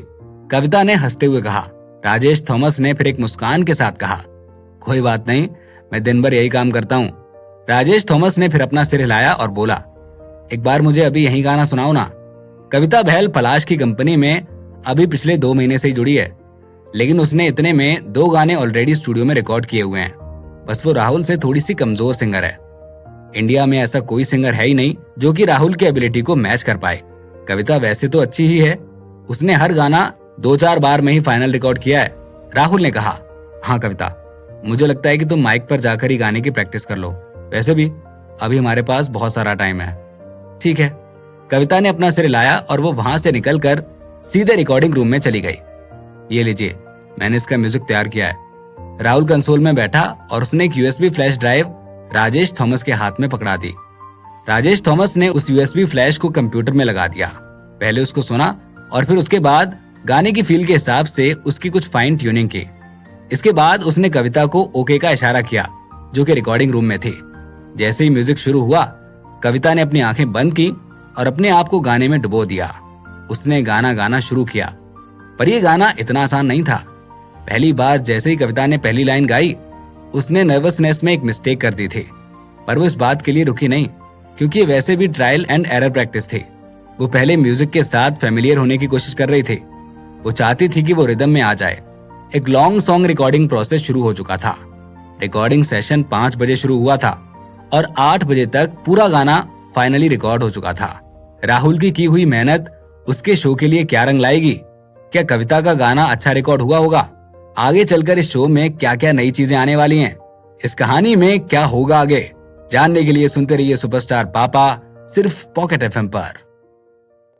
कविता ने हंसते हुए कहा। राजेश थॉमस ने फिर एक मुस्कान के साथ कहा, कोई बात नहीं, मैं दिन भर यही काम करता हूँ। राजेश थॉमस ने फिर अपना सिर हिलाया और बोला, एक बार मुझे अभी यही गाना सुनाओ ना। कविता बहल पलाश की कंपनी में अभी पिछले 2 महीने से ही जुड़ी है, लेकिन उसने इतने में 2 गाने ऑलरेडी स्टूडियो में रिकॉर्ड किए हुए हैं। बस वो राहुल से थोड़ी सी कमजोर सिंगर है। इंडिया में ऐसा कोई सिंगर है ही नहीं जो कि राहुल की एबिलिटी को मैच कर पाए। कविता वैसे तो अच्छी ही है, उसने हर गाना 2-4 बार में ही फाइनल रिकॉर्ड किया है। राहुल ने कहा, हाँ कविता, मुझे लगता है कि तुम माइक पर जाकर ही गाने की प्रैक्टिस कर लो। वैसे भी अभी हमारे पास बहुत सारा टाइम है। ठीक है। कविता ने अपना सिर हिलाया और वो वहां से निकलकर सीधे रिकॉर्डिंग रूम में चली गई। ये लीजिए, मैंने इसका म्यूजिक तैयार किया है। राहुल कंसोल में बैठा और उसने एक USB flash drive Rajesh Thomas के हाथ में पकड़ा दी। राजेश थॉमस ने उस यूएसबी फ्लैश को कंप्यूटर में लगा दिया। पहले उसको सुना और फिर उसके बाद गाने की फील के हिसाब से उसकी कुछ फाइन ट्यूनिंग की। इसके बाद उसने कविता को ओके का इशारा किया, जो कि रिकॉर्डिंग रूम में थी। जैसे ही म्यूजिक शुरू हुआ, कविता ने अपनी आंखें बंद की और अपने आप को गाने में डुबो दिया। उसने गाना गाना शुरू किया, पर यह गाना इतना आसान नहीं था। पहली बार जैसे ही कविता ने पहली लाइन गाई, उसने नर्वसनेस में एक मिस्टेक कर दी थी, पर वो इस बात के लिए रुकी नहीं, क्योंकि वैसे भी ट्रायल एंड एरर प्रैक्टिस थी। वो पहले म्यूजिक के साथ फेमिलियर होने की कोशिश कर रही थी। वो चाहती थी कि वो रिदम में आ जाए। एक लॉन्ग सॉन्ग रिकॉर्डिंग प्रोसेस शुरू हो चुका था। रिकॉर्डिंग सेशन 5 बजे शुरू हुआ था और 8 बजे तक पूरा गाना फाइनली रिकॉर्ड हो चुका था। राहुल की हुई मेहनत उसके शो के लिए क्या रंग लाएगी? क्या कविता का गाना अच्छा रिकॉर्ड हुआ होगा? आगे चलकर इस शो में क्या क्या नई चीजें आने वाली हैं? इस कहानी में क्या होगा आगे? जानने के लिए सुनते रहिए सुपरस्टार पापा, सिर्फ पॉकेट एफएम पर।